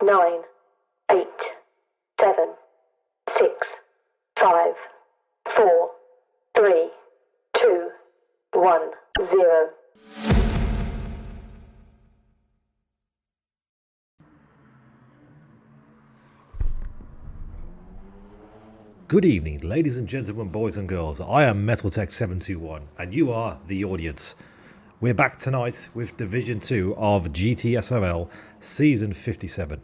9, 8, 7, 6, 5, 4, 3, 2, 1, 0. Good evening, ladies and gentlemen, boys and girls. I am MetalTech721, and you are the audience. We're back tonight with Division 2 of GTSRL Season 57.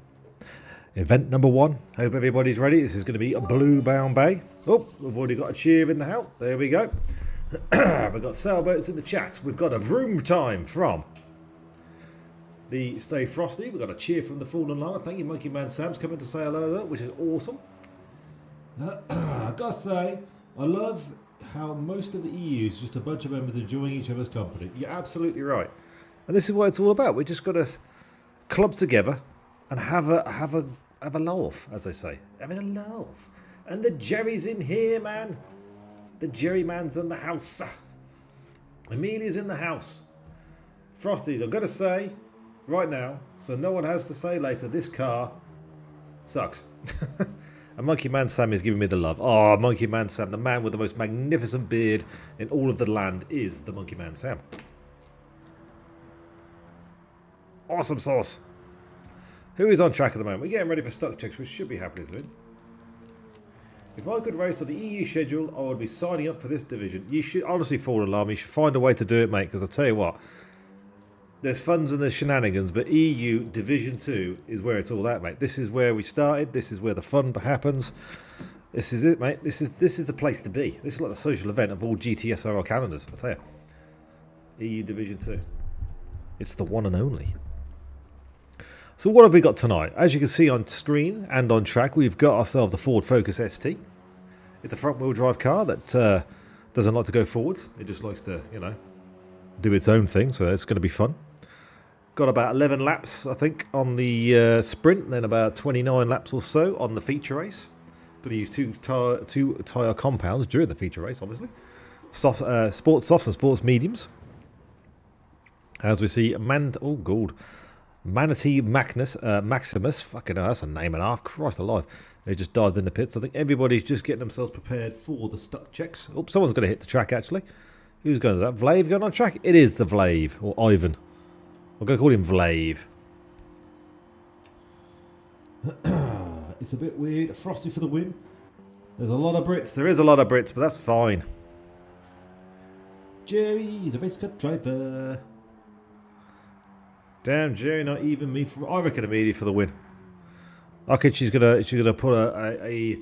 Event number 1. Hope everybody's ready. This is going to be a Blue Bound Bay. Oh, we've already got a cheer in the house. There we go. We've got sailboats in the chat. We've got a vroom time from the Stay Frosty. We've got a cheer from the Fallen Llama. Thank you, Monkey Man Sam's coming to say hello, which is awesome. I gotta say, I love how most of the EU is just a bunch of members enjoying each other's company. You're absolutely right, and this is what it's all about. We just got to club together and have a laugh, as they say, having a laugh. And the Jerry's in here, man. The Jerry man's in the house. Amelia's in the house. Frosty, I've got to say right now, so no one has to say later, this car sucks. And Monkey Man Sam is giving me the love. Oh, Monkey Man Sam, the man with the most magnificent beard in all of the land, is the Monkey Man Sam. Awesome sauce. Who is on track at the moment? We're getting ready for stock checks, which should be happening soon. If I could race on the EU schedule, I would be signing up for this division. You should honestly fall in alarm. You should find a way to do it, mate, because I'll tell you what. There's funds and there's shenanigans, but EU Division 2 is where it's all at, mate. This is where we started. This is where the fun happens. This is it, mate. This is the place to be. This is like the social event of all GTSRL calendars, I tell you. EU Division 2. It's the one and only. So what have we got tonight? As you can see on screen and on track, we've got ourselves the Ford Focus ST. It's a front-wheel drive car that doesn't like to go forwards. It just likes to, you know, do its own thing, so it's going to be fun. Got about 11 laps, I think, on the sprint, and then about 29 laps or so on the feature race. Going to use two tyre compounds during the feature race, obviously. Sports softs and sports mediums. As we see, Manatee Maximus. Fucking hell, that's a name and a half. Christ alive. They just dived in the pits. I think everybody's just getting themselves prepared for the stuck checks. Oh, someone's going to hit the track, actually. Who's going to that? Vlave going on track? It is the Vlave, or Ivan. I'm going to call him Vlave. It's a bit weird. Frosty for the win. There's a lot of Brits. There is a lot of Brits, but that's fine. Jerry's a race car driver. Damn, Jerry, not even me. I reckon Amelia for the win. I reckon she's gonna put a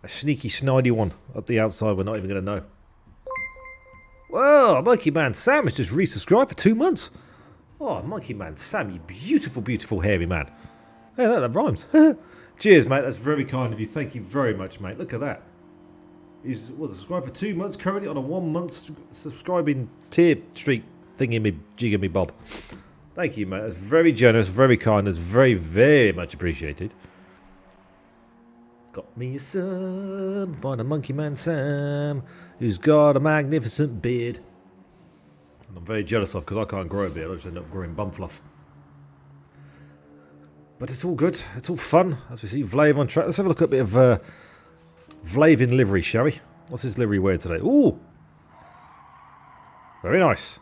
sneaky, snidey one up the outside. We're not even gonna know. Whoa, Monkey Man Sam has just resubscribed for 2 months. Oh, Monkey Man Sam, you beautiful, beautiful hairy man. Hey, that rhymes. Cheers, mate. That's very kind of you. Thank you very much, mate. Look at that. He's subscribed for 2 months, currently on a 1 month subscribing tier streak thingy me, jigging me bob. Thank you, mate. That's very generous, very kind. That's very, very much appreciated. Got me a sub by the Monkey Man Sam, who's got a magnificent beard. And I'm very jealous of, because I can't grow a beard. I just end up growing bum fluff. But it's all good. It's all fun. As we see Vlave on track. Let's have a look at a bit of Vlave in livery, shall we? What's his livery wearing today? Ooh! Very nice.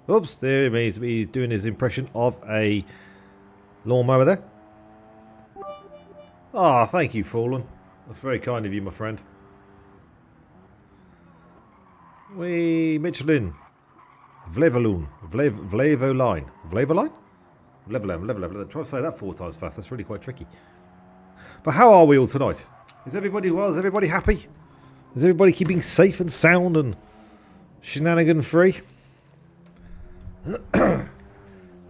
Oops, there he is. He's doing his impression of a lawnmower there. Ah, oh, thank you, Fallen. That's very kind of you, my friend. Wee, Michelin. Vlevoline. Vlevoline. Vlevoline? Vlevoline. Try to say that 4 times fast. That's really quite tricky. But how are we all tonight? Is everybody well? Is everybody happy? Is everybody keeping safe and sound and shenanigan free?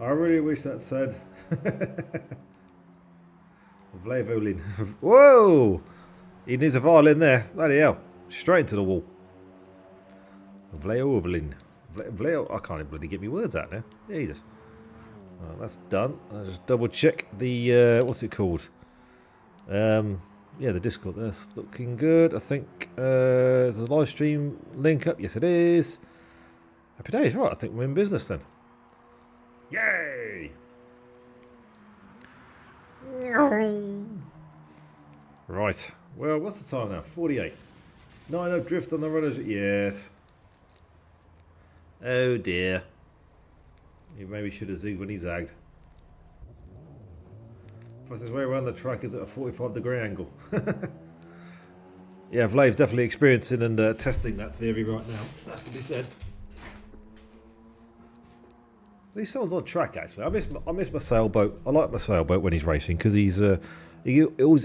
I really wish that said Vlevoline. Whoa! He needs a violin there. Bloody hell. Straight into the wall. Vlevoline. I can't even bloody get me words out now. Jesus. Well, that's done. I'll just double check the what's it called? Yeah, the Discord. That's looking good. I think there's a live stream link up. Yes, it is. Happy days. Right, I think we're in business then. Yay! Right. Well, what's the time now? 48. Not enough drift on the runners. Yes. Oh dear. You maybe should have zigged when he zagged. Fastest way around the track is at a 45-degree angle. Yeah, Vlav's definitely experiencing and testing that theory right now. That's to be said. At least someone's on track, actually. I miss my sailboat. I like my sailboat when he's racing because he's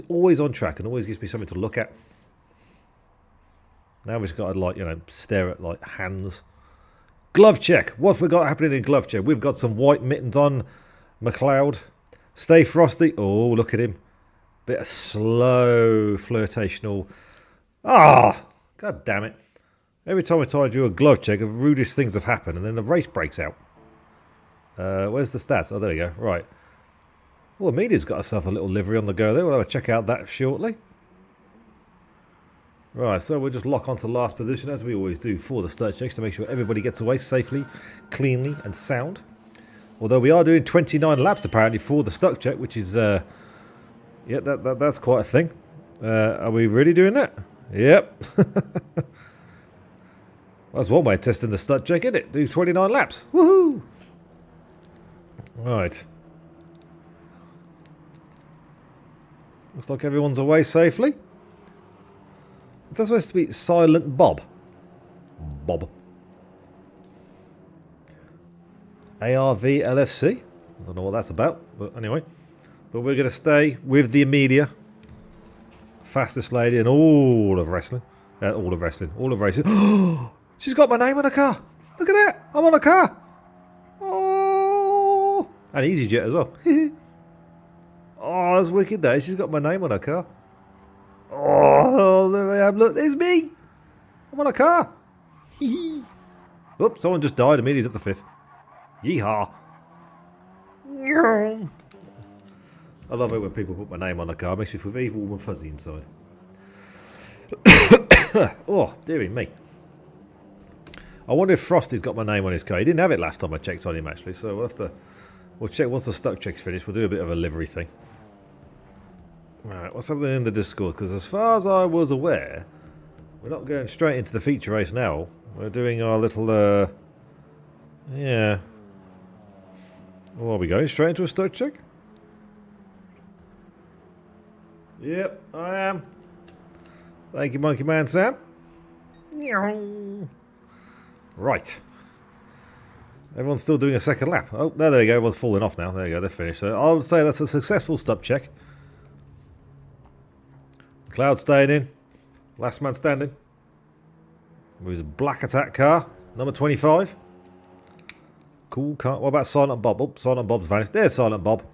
always on track and always gives me something to look at. Now we've got to, like, you know, stare at, like, hands. Glove check. What have we got happening in glove check? We've got some white mittens on McLeod. Stay frosty. Oh, look at him. Bit of slow flirtational. Ah, god damn it. Every time I try to do a glove check, the rudest things have happened and then the race breaks out. Where's the stats? Oh, there we go. Right. Well, Amelia's got herself a little livery on the go there. We'll have a check out that shortly. Right, so we'll just lock onto last position as we always do for the start checks to make sure everybody gets away safely, cleanly and sound. Although we are doing 29 laps apparently for the stuck check, which is, yeah, that's quite a thing. Are we really doing that? Yep. That's one way of testing the stuck check, isn't it? Do 29 laps. Woohoo! Right. Looks like everyone's away safely. That's supposed to be Silent Bob. Bob. ARV LFC. I don't know what that's about, but anyway. But we're going to stay with the Amelia. Fastest lady in all of wrestling. All of wrestling. All of racing. She's got my name on her car. Look at that. I'm on a car. Oh. And EasyJet as well. Oh, that's wicked though. She's got my name on her car. Oh, there I am. Look, there's me. I'm on a car. Oops, someone just died. Amelia's up to 5th. Yeehaw. I love it when people put my name on a car. It makes me feel very warm and fuzzy inside. Oh, dearie me. I wonder if Frosty's got my name on his car. He didn't have it last time I checked on him, actually. So we'll check once the stuck check's finished. We'll do a bit of a livery thing. Right, what's happening in the Discord? Because as far as I was aware, we're not going straight into the feature race now. We're doing our little, yeah. Oh, are we going straight into a stuck check? Yep, I am. Thank you, Monkey Man Sam. Right. Everyone's still doing a second lap. Oh, there we go. Everyone's falling off now. There you go. They're finished. So I would say that's a successful stuck check. Cloud staying in. Last man standing. With his black attack car. Number 25. Cool car. What about Silent Bob? Oh, Silent Bob's vanished. There's Silent Bob.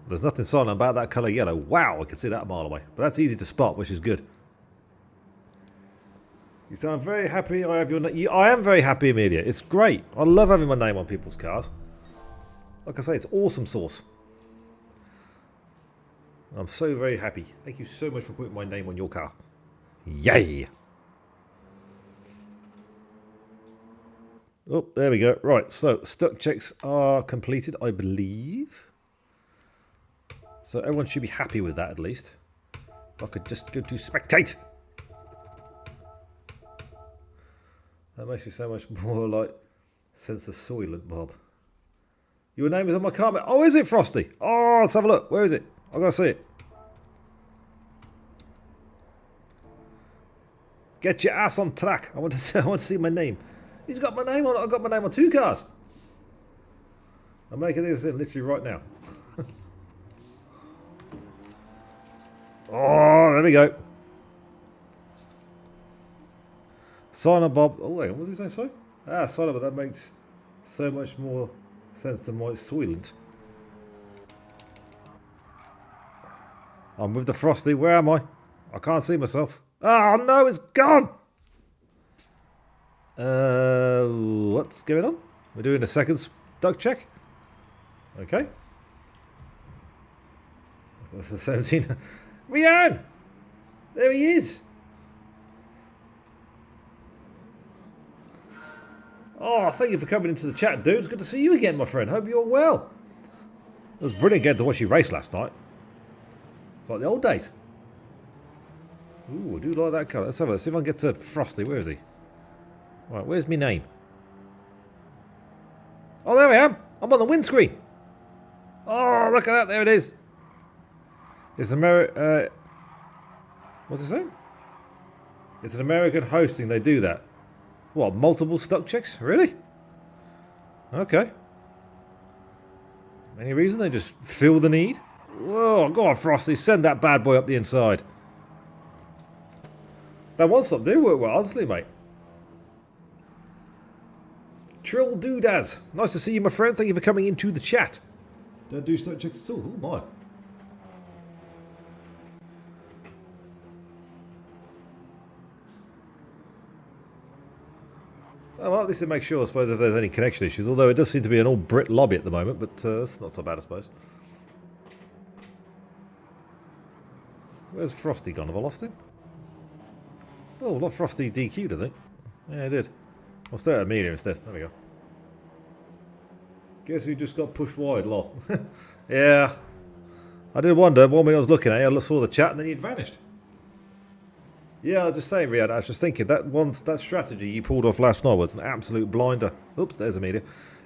There's nothing silent about that colour yellow. Wow, I can see that a mile away. But that's easy to spot, which is good. You sound very happy. I have your name. I am very happy, Amelia. It's great. I love having my name on people's cars. Like I say, it's awesome sauce. I'm so very happy. Thank you so much for putting my name on your car. Yay! Oh, there we go. Right, so stuck checks are completed, I believe. So everyone should be happy with that at least. If I could just go to spectate. That makes me so much more like Sensor Soylent Bob. Your name is on my car. Oh, is it Frosty? Oh, let's have a look. Where is it? I've got to see it. Get your ass on track. I want to see my name. He's got my name on. I've got my name on 2 cars. I'm making this in literally right now. Oh, there we go. Silent Bob. Oh, wait, what was he saying? Sorry? Ah, Silent Bob. That makes so much more sense than my Soylent. I'm with the Frosty. Where am I? I can't see myself. Oh, no, it's gone. What's going on? We're doing a second duck check. Okay. 17. Rian! There he is! Oh, thank you for coming into the chat, dude. It's good to see you again, my friend. Hope you're well. It was brilliant getting to watch you race last night. It's like the old days. Ooh, I do like that colour. Let's have a look. See if I can get to Frosty. Where is he? Right, where's my name? Oh, there I am. I'm on the windscreen. Oh, look at that. There it is. It's what's it saying? It's an American hosting. They do that. What, multiple stock checks? Really? Okay. Any reason? They just feel the need? Whoa, go on, Frosty. Send that bad boy up the inside. That one stop do work well, honestly, mate. Trill Doodaz. Nice to see you, my friend. Thank you for coming into the chat. Don't do stock checks at all. Oh, my. Oh, well, at least to make sure, I suppose, if there's any connection issues. Although it does seem to be an all-Brit lobby at the moment, but that's not so bad, I suppose. Where's Frosty gone? Have I lost him? Oh, not Frosty DQ'd, I think. Yeah, I did. I'll stay at Amelia instead. There we go. Guess who just got pushed wide, lol. Yeah. I did wonder, one minute I was looking at you, I saw the chat and then he'd vanished. Yeah, I was just saying, Riyadh, I was just thinking, that strategy you pulled off last night was an absolute blinder. Oops, there's Amelia.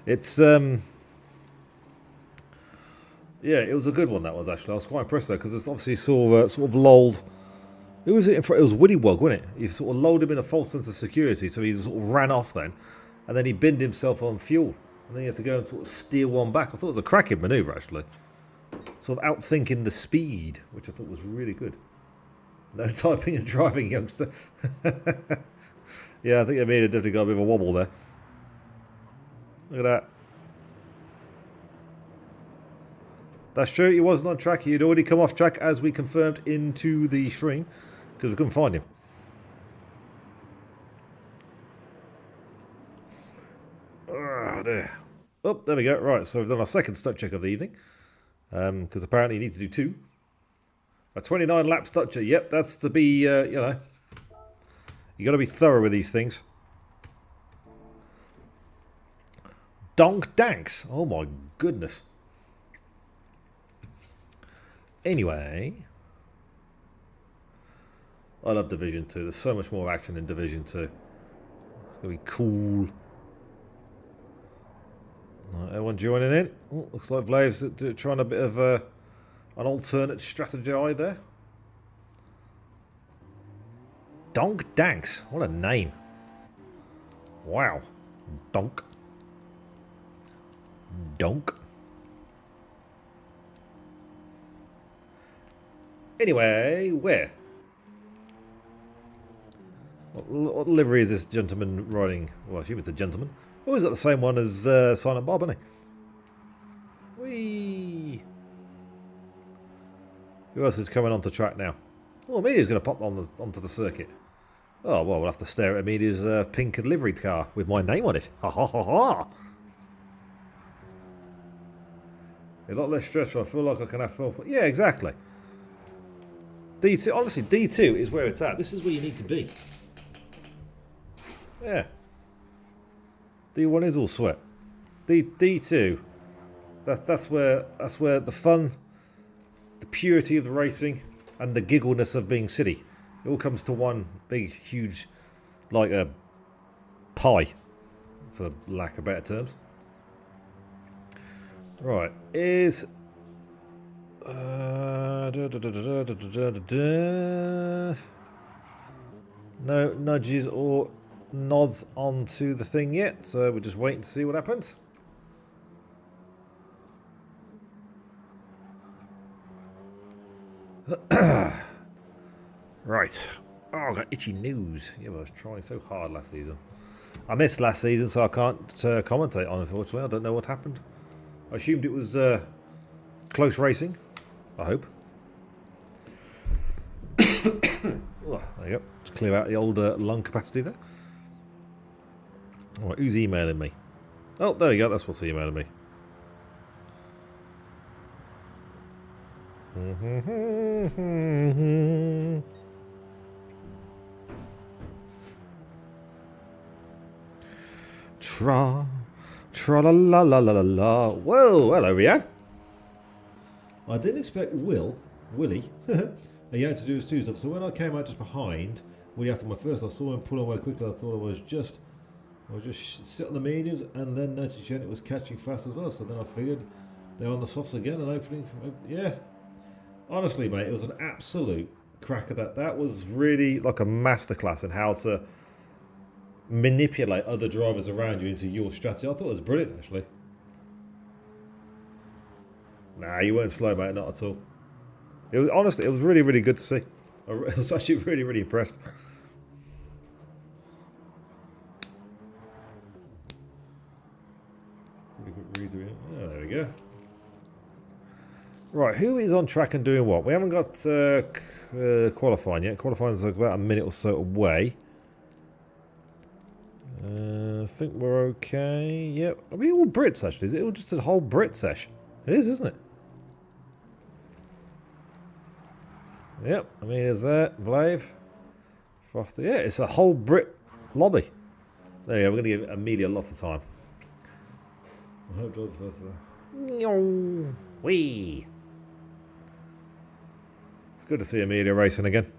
It's, yeah, it was a good one, that was, actually. I was quite impressed, though, because it's obviously sort of lulled. Who was it in front? It was Woodywog, wasn't it? He sort of lulled him in a false sense of security, so he sort of ran off then. And then he binned himself on fuel. And then he had to go and sort of steer one back. I thought it was a cracking manoeuvre, actually. Sort of outthinking the speed, which I thought was really good. No typing and driving, youngster. Yeah, I think Amelia definitely got a bit of a wobble there. Look at that. That's true, he wasn't on track. He had already come off track as we confirmed into the stream, because we couldn't find him. There. Oh, there we go. Right, so we've done our second stuck check of the evening. Because apparently you need to do 2. A 29 lap stuck check. Yep, that's to be, you know. You got to be thorough with these things. Donk Danks. Oh my goodness. Anyway. I love Division 2. There's so much more action in Division 2. It's going to be cool. Right, everyone joining in. Oh, looks like Vlav's trying a bit of an alternate strategy there. Donk Danks. What a name. Wow. Donk. Donk. Anyway, where? What livery is this gentleman riding? Well, I assume it's a gentleman. Oh, he's got the same one as Silent Bob, hasn't he? Whee! Who else is coming onto track now? Oh, Amelia's going to pop onto the circuit. Oh, well, we'll have to stare at Amelia's pink liveried car with my name on it. Ha ha ha ha! A lot less stressful. I feel like I can have fun. Yeah, exactly. D2, honestly, D2 is where it's at. This is where you need to be. Yeah. D1 is all sweat. D2, that's where the fun, the purity of the racing, and the giggleness of being city. It all comes to one big, huge, like a pie, for lack of better terms. Right, is no nudges or nods onto the thing yet, so we're just waiting to see what happens. Right. Oh, I got itchy news. Yeah, but I was trying so hard last season. I missed last season, so I can't commentate on it, unfortunately. I don't know what happened. I assumed it was close racing. I hope. Oh, there you go. Just clear out the old lung capacity there. Alright, who's emailing me? Oh, there you go. That's what's emailing me. Tra la la la la la la. Whoa, hello, Riyadh. I didn't expect Willie, he had to do his two stuff. So when I came out just behind, Willie after my first, I saw him pull away quickly. I thought I was just sit on the mediums, and then noticed it was catching fast as well. So then I figured they're on the softs again and opening. Yeah, honestly, mate, it was an absolute cracker. That was really like a masterclass in how to manipulate other drivers around you into your strategy. I thought it was brilliant, actually. Nah, you weren't slow, mate, not at all. It was honestly, it was really, really good to see. I was actually really, really impressed. Oh, there we go. Right, who is on track and doing what? We haven't got qualifying yet. Qualifying is about a minute or so away. I think we're okay. Yep. Are we all Brits, actually? Is it all just a whole Brit sesh? It is, isn't it? Yep. I mean, is that Vlave? Foster. Yeah, it's a whole Brit lobby. There you go. We're going to give Amelia a lot of time. I hope George first. Wee. It's good to see Amelia racing again.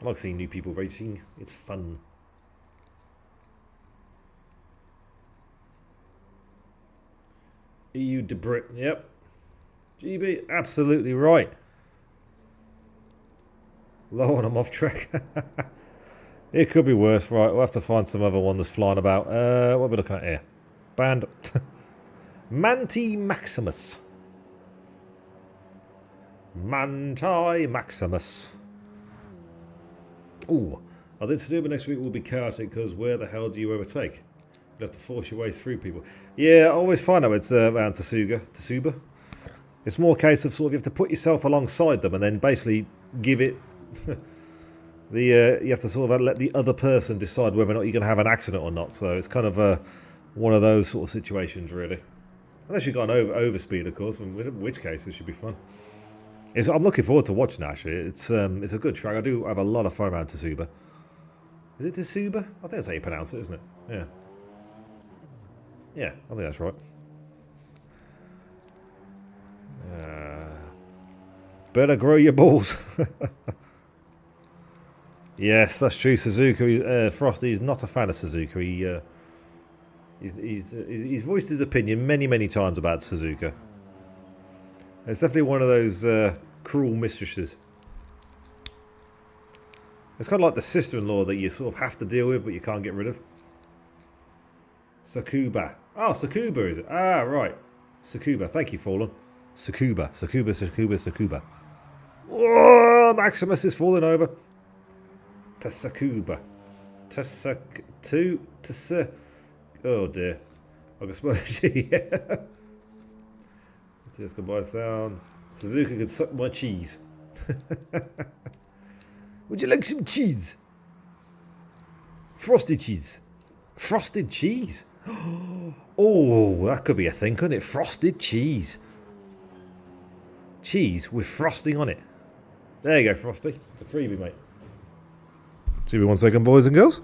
I like seeing new people racing. It's fun. EU de Brit. Yep. GB, absolutely right. Low on, I'm off track. It could be worse, right? We'll have to find some other one that's flying about. What are we looking at here? Band. Manti Maximus. Manti Maximus. Ooh. I think Tsunoda next week will be chaotic because where the hell do you overtake? You have to force your way through people. Yeah, I always find out it's around Tsuba. It's more a case of sort of you have to put yourself alongside them and then basically give it you have to sort of let the other person decide whether or not you're going to have an accident or not. So it's kind of one of those sort of situations, really. Unless you've got an overspeed, of course, in which case it should be fun. I'm looking forward to watching it, actually. It's a good track. I do have a lot of fun around Tsuba. Is it Tsuba? I think that's how you pronounce it, isn't it? Yeah. Yeah, I think that's right. Better grow your balls. Yes, that's true. Suzuka, Frosty is not a fan of Suzuka. He's voiced his opinion many times about Suzuka. It's definitely one of those cruel mistresses. It's kind of like the sister-in-law that you sort of have to deal with, but you can't get rid of. Sakuba. Oh, Sakuba is it? Ah, right. Sakuba. Thank you, Fallen. Sakuba. Oh, Maximus is falling over. Sakuba. Oh dear. I can smell yeah. Let's go by sound. Suzuka could suck my cheese. Would you like some cheese? Frosted cheese. Frosted cheese. Oh, that could be a thing, couldn't it? Frosted cheese. Cheese with frosting on it. There you go, Frosty. It's a freebie, mate. Give me 1 second, boys and girls.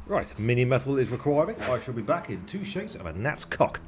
Right, mini metal is requiring. I shall be back in 2 shakes of a gnat's cock.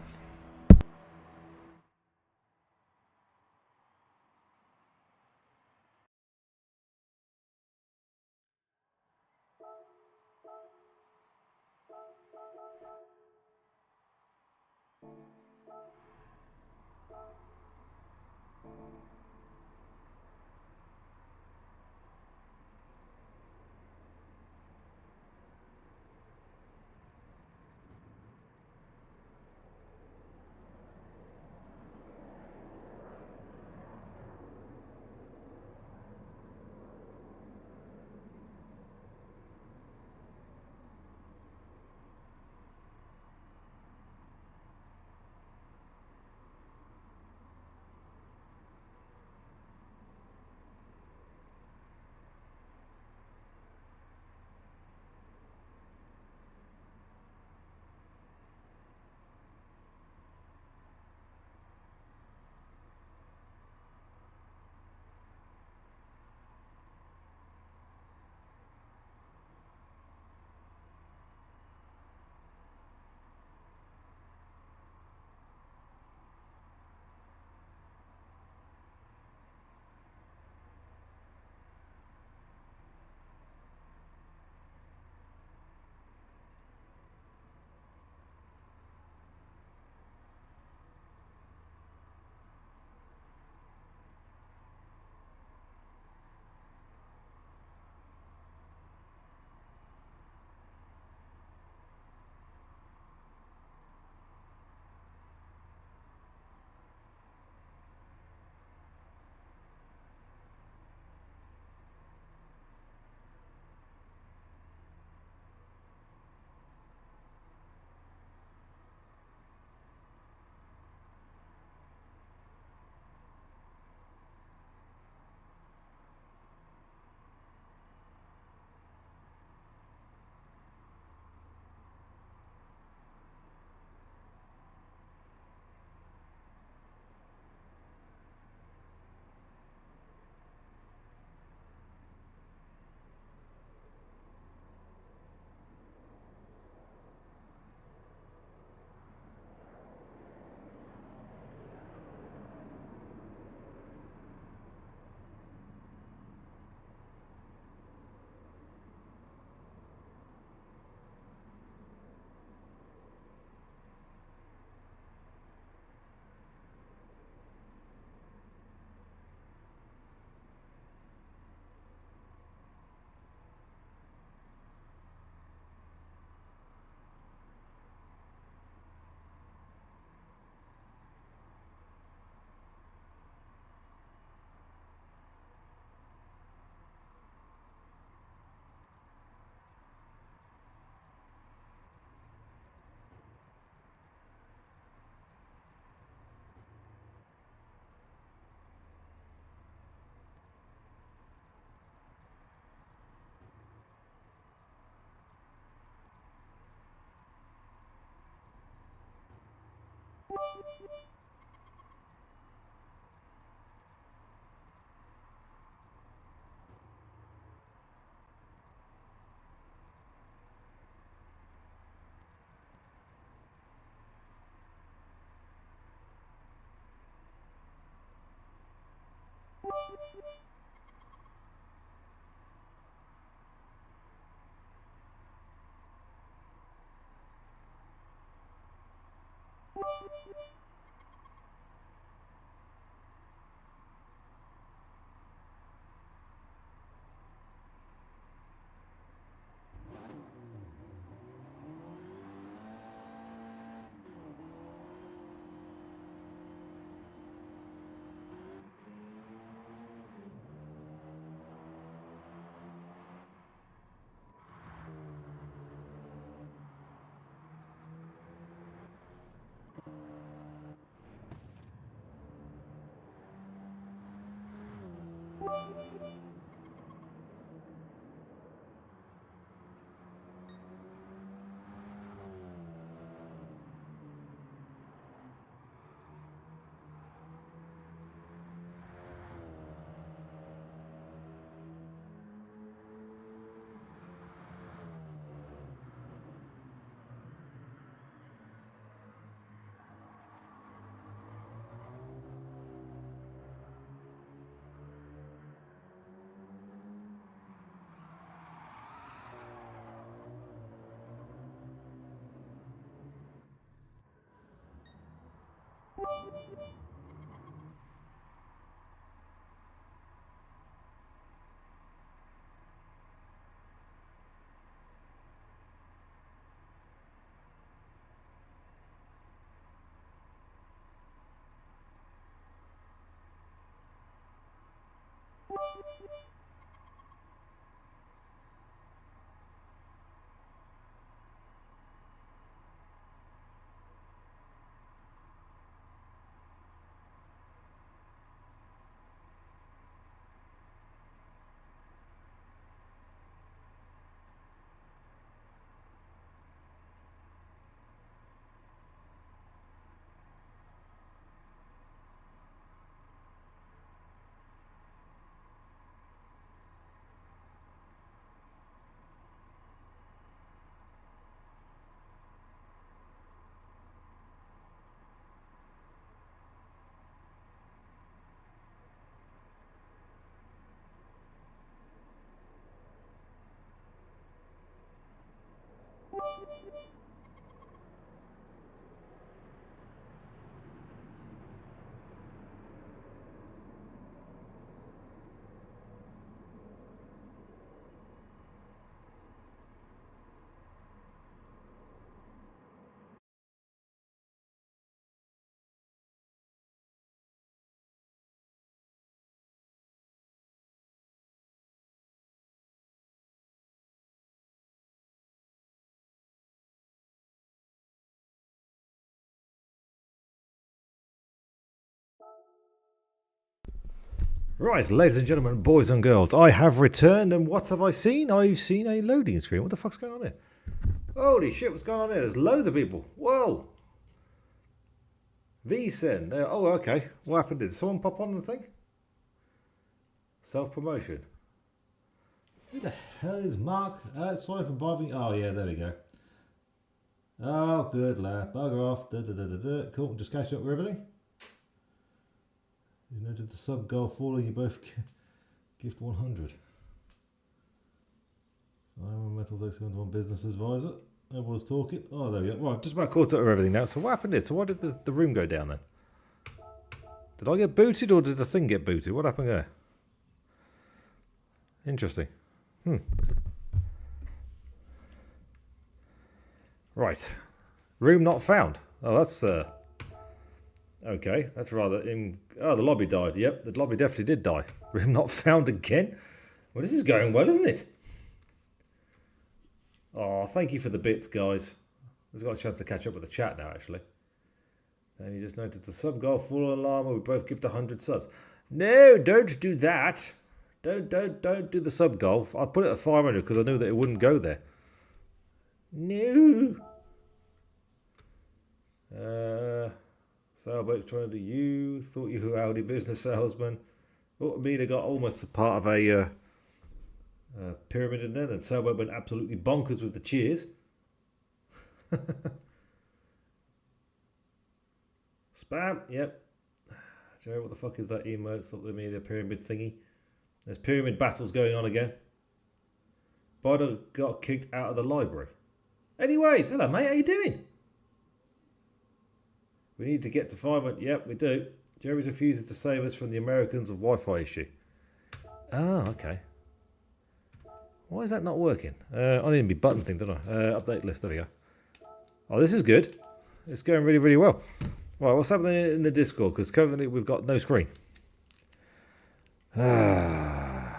Right, ladies and gentlemen, boys and girls, I have returned, and what have I seen? I've seen a loading screen. What the fuck's going on here? Holy shit, what's going on here? There's loads of people. Whoa. VSend. Oh, okay. What happened? Did someone pop on the thing? Self-promotion. Who the hell is Mark? Sorry for bothering. Oh, yeah, there we go. Oh, good lad. Bugger off. Cool. Just catching up with everything. You noted the sub goal falling. You both gift 100. I'm a MetalTech721 business advisor. Everyone's talking. Oh, there we go. Well, I've just about caught up with everything now. So what happened here? So why did the room go down then? Did I get booted or did the thing get booted? What happened there? Interesting. Right. Room not found. Oh, that's okay. That's rather oh, the lobby died. Yep, the lobby definitely did die. Room not found again. Well, this is going well, isn't it? Oh, thank you for the bits, guys. I've got a chance to catch up with the chat now, actually. And you just noted the sub goal full alarm. We both give 100 subs. No, don't do that. Don't do the sub goal. I put it at 500 because I knew that it wouldn't go there. No. Sailboat's trying to do you. Thought you were Audi business salesman. Thought me they got almost a part of a pyramid in there. Then Sailboat went absolutely bonkers with the cheers. Spam, yep. Joe, what the fuck is that emote? Thought they made a pyramid thingy. There's pyramid battles going on again. Bodo got kicked out of the library. Anyways, hello mate, how you doing? We need to get to 500. Yep, we do. Jerry's refusing to save us from the Americans of Wi-Fi issue. Oh, okay. Why is that not working? I need to be button thing, don't I? Update list, there we go. Oh, this is good. It's going really, really well. Right, what's happening in the Discord? Because currently we've got no screen. You're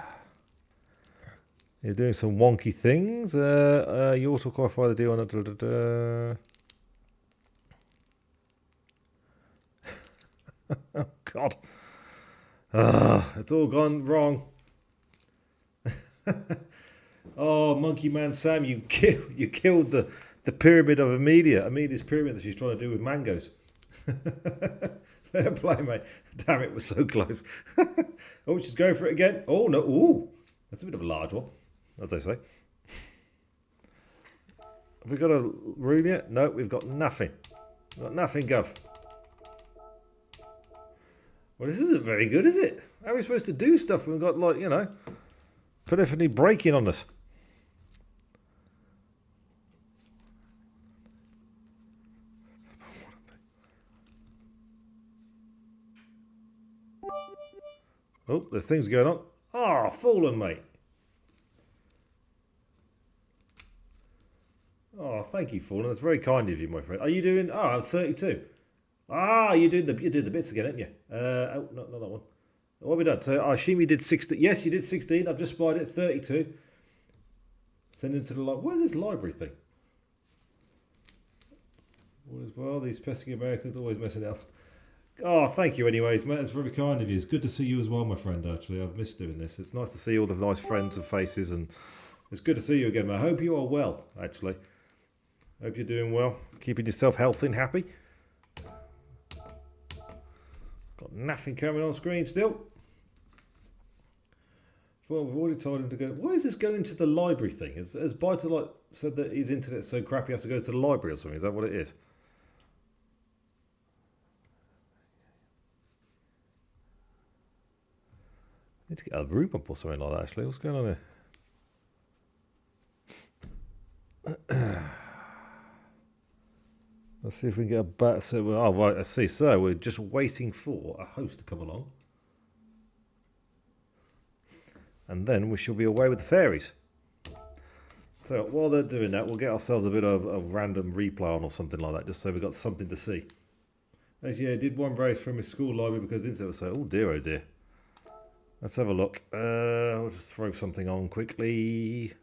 doing some wonky things. You also qualify the deal on it. Oh, God. it's all gone wrong. Oh, Monkey Man Sam, you killed the pyramid of Amelia's pyramid that she's trying to do with mangoes. Fair play, mate. Damn, it was so close. Oh, she's going for it again. Oh, no. Ooh, that's a bit of a large one, as they say. Have we got a room yet? No, we've got nothing. Got nothing, Gov. Well, this isn't very good, is it? How are we supposed to do stuff when we've got, like, you know, polyphony breaking on us? Oh, there's things going on. Oh, fallen, mate. Oh, thank you, Fallen. That's very kind of you, my friend. Are you doing... Oh, I'm 32. Ah, you did the bits again, aren't you? Oh, not that one. What have we done? So I assume you did 16. Yes, you did 16. I've just spied it. 32. Send it to the library. Where's this library thing? All is well. These pesky Americans always messing it up. Oh, thank you anyways, mate. That's very kind of you. It's good to see you as well, my friend, actually. I've missed doing this. It's nice to see all the nice friends and faces, and it's good to see you again, mate. I hope you are well, actually. Hope you're doing well. Keeping yourself healthy and happy. Got nothing coming on screen still. Well, we've already told him to go. Why is this going to the library thing? Has Byte said that his internet's so crap he has to go to the library or something? Is that what it is? I need to get a room up or something like that, actually. What's going on here? Let's see if we can get a bat. So, oh, right, I see. So we're just waiting for a host to come along. And then we shall be away with the fairies. So while they're doing that, we'll get ourselves a bit of a random replay on or something like that, just so we've got something to see. Actually, yeah, I did one race from his school library because it was so, oh dear. Let's have a look. I'll just throw something on quickly.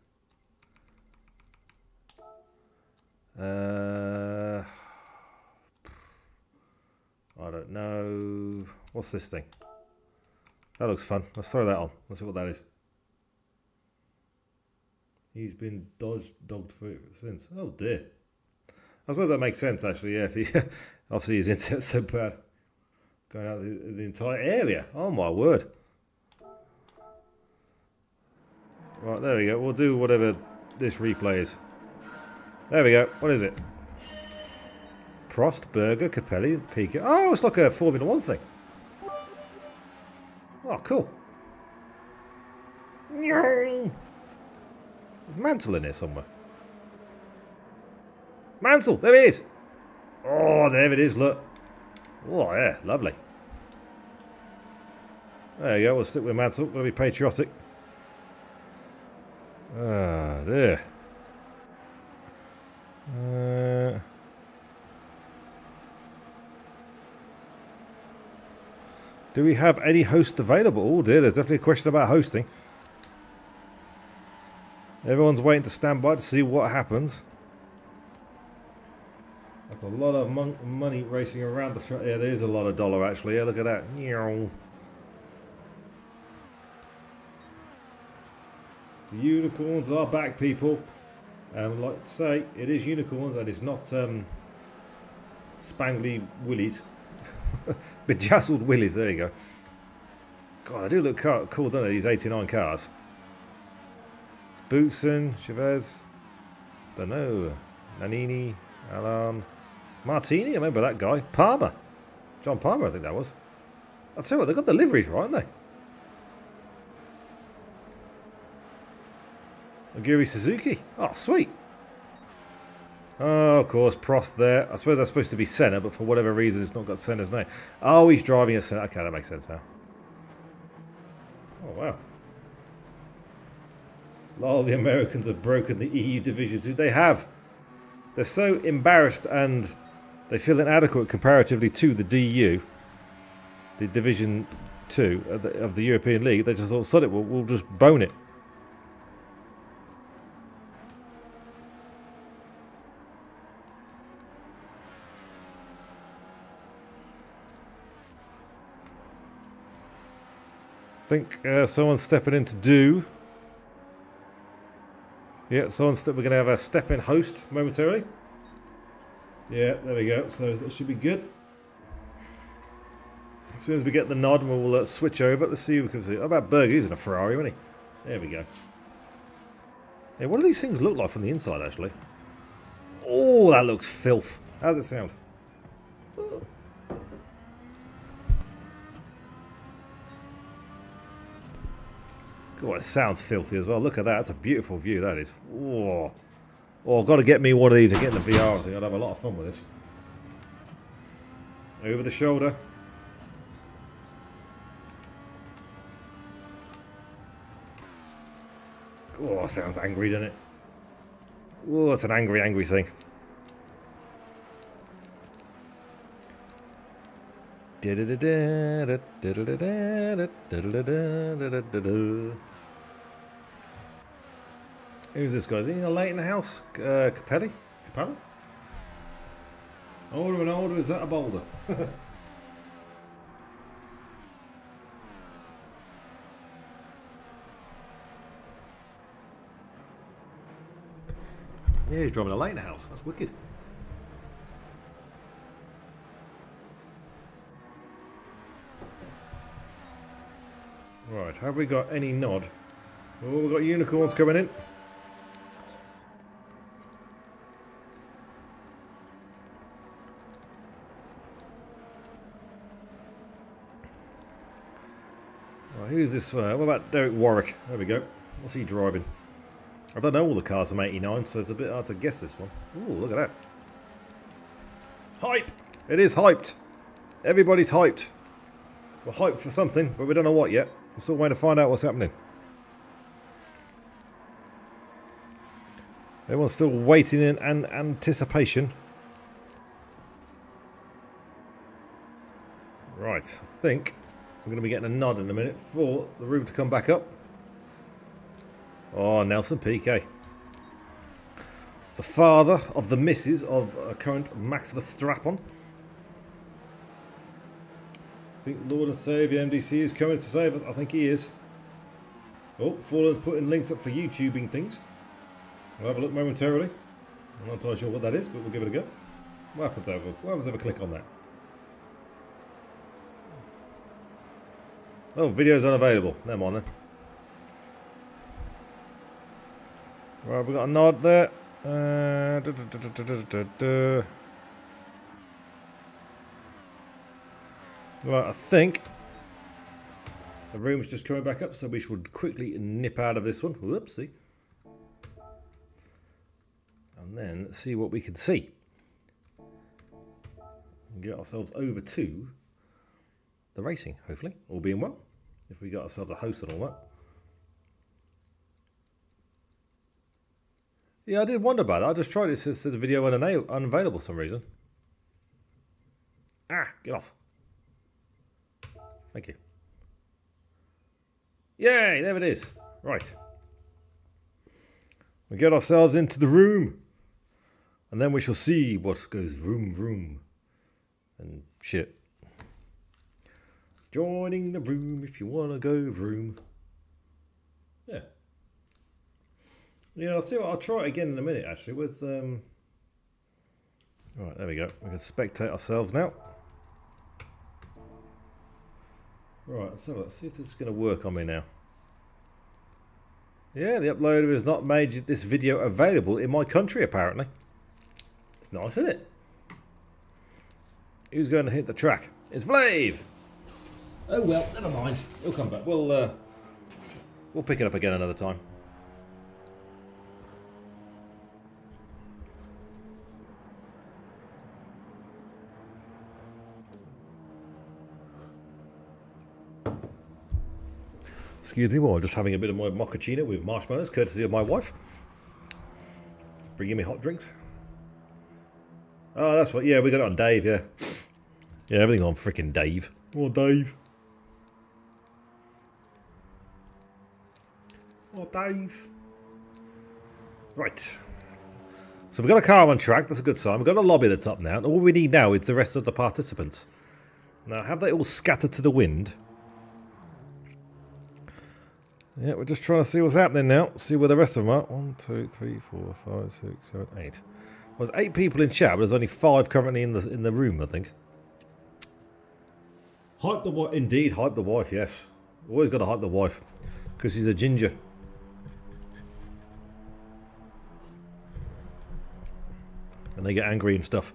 I don't know. What's this thing? That looks fun. Let's throw that on. Let's see what that is. He's been dogged for it since. Oh dear. I suppose that makes sense actually, yeah. If he, obviously his internet's so bad. Going out the entire area. Oh my word. Right, there we go. We'll do whatever this replay is. There we go. What is it? Prost, Berger, Capelli, Piquet. Oh, it's like a Formula 1 thing. Oh, cool. Mansell in here somewhere. Mansell, there he is. Oh, there it is, look. Oh, yeah, lovely. There you go, we'll stick with Mansell. We'll be patriotic. Ah, there. Do we have any hosts available? Oh dear, there's definitely a question about hosting. Everyone's waiting to stand by to see what happens. That's a lot of money racing around the track. Yeah, there is a lot of dollar actually. Yeah, look at that. The unicorns are back, people. Like to say, it is unicorns and it's not spangly willies. Bejazzled willies, there you go. God, they do look cool, don't they, these 89 cars. It's Boutsen, Chavez, don't know, Nannini, Alan, Martini, I remember that guy. Palmer, John Palmer, I think that was. I'll tell you what, they've got the liveries right, haven't they? Aguri Suzuki, oh sweet. Oh, of course, Prost there. I suppose that's supposed to be Senna, but for whatever reason it's not got Senna's name. Oh, he's driving a Senna. Okay, that makes sense now. Oh, wow. A lot of the Americans have broken the EU Division 2. They have. They're so embarrassed and they feel inadequate comparatively to the DU, the Division 2 of the European League. They just thought, sod it, we'll just bone it. I think someone's stepping in to do. Yeah, we're going to have a step-in host momentarily. Yeah, there we go. So that should be good. As soon as we get the nod, we'll switch over. Let's see if we can see. How about Berger using a Ferrari, wasn't he? There we go. Yeah, what do these things look like from the inside, actually? Oh, that looks filth. How's it sound? God, it sounds filthy as well. Look at that. That's a beautiful view, that is. Oh, I've got to get me one of these and get in the VR. I think I'd have a lot of fun with this. Over the shoulder. Oh, sounds angry, doesn't it? Oh, it's an angry, angry thing. Who's this guy? Is he late in the house? Capelli? Capelli? Older and older, is that a boulder? Yeah, he's driving a late in the house. That's wicked. Right, have we got any nod? Oh, we've got unicorns coming in. Right, who's this? What about Derek Warwick? There we go. What's he driving? I don't know all the cars from 89, so it's a bit hard to guess this one. Ooh, look at that. Hype! It is hyped. Everybody's hyped. We're hyped for something, but we don't know what yet. We're still waiting to find out what's happening. Everyone's still waiting in anticipation. Right, I think we're going to be getting a nod in a minute for the room to come back up. Oh, Nelson Piquet. The father of the missus of current Max Verstappen. I think Lord and Saviour MDC is coming to save us. I think he is. Oh, Fallen's putting links up for YouTubing things. We'll have a look momentarily. I'm not entirely sure what that is, but we'll give it a go. What happens if I click on that? Oh, video's unavailable. Never mind then. Right, we've got a nod there. Right, I think the room's just coming back up, so we should quickly nip out of this one. Whoopsie. And then see what we can see. And get ourselves over to the racing, hopefully, all being well. If we got ourselves a host and all that. Yeah, I did wonder about it. I just tried it. It says the video unavailable for some reason. Ah, get off. Thank you. Yay, there it is. Right. We get ourselves into the room. And then we shall see what goes vroom vroom. And shit. Joining the room if you want to go vroom. Yeah. Yeah, I'll try it again in a minute actually with Right, there we go. We can spectate ourselves now. Right, so let's see if this is going to work on me now. Yeah, the uploader has not made this video available in my country apparently. It's nice, isn't it? Who's going to hit the track? It's Vlave! Oh well, never mind. He'll come back. We'll pick it up again another time. Excuse me, while I'm just having a bit of my mochaccino with marshmallows, courtesy of my wife. Bringing me hot drinks. Oh, that's what. Yeah, we got it on Dave. Yeah, yeah, everything's on freaking Dave. Oh, Dave. Oh, Dave. Right. So we've got a car on track. That's a good sign. We've got a lobby that's up now. And all we need now is the rest of the participants. Now, have they all scattered to the wind? Yeah, we're just trying to see what's happening now. See where the rest of them are. 1, 2, 3, 4, 5, 6, 7, 8. Well, there's 8 people in chat, but there's only 5 currently in the room, I think. Hype the wife. Indeed, hype the wife, yes. Always got to hype the wife. Because she's a ginger. And they get angry and stuff.